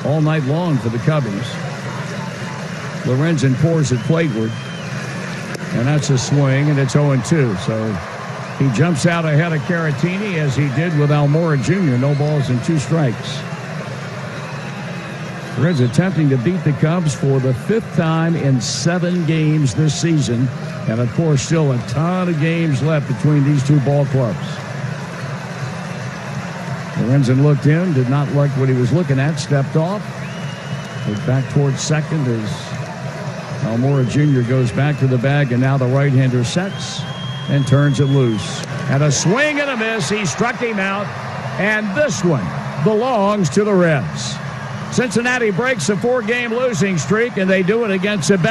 all night long for the Cubbies. Lorenzen pours it plateward, and that's a swing, and it's 0-2. So he jumps out ahead of Caratini as he did with Almora Jr. No balls and 2 strikes. Reds attempting to beat the Cubs for the 5th time in 7 games this season, and of course still a ton of games left between these 2 ball clubs. Lorenzen looked in, did not like what he was looking at, stepped off, went back towards second as Almora Jr. goes back to the bag, and now the right-hander sets and turns it loose. And a swing and a miss. He struck him out, and this one belongs to the Reds. Cincinnati breaks a 4-game losing streak, and they do it against the best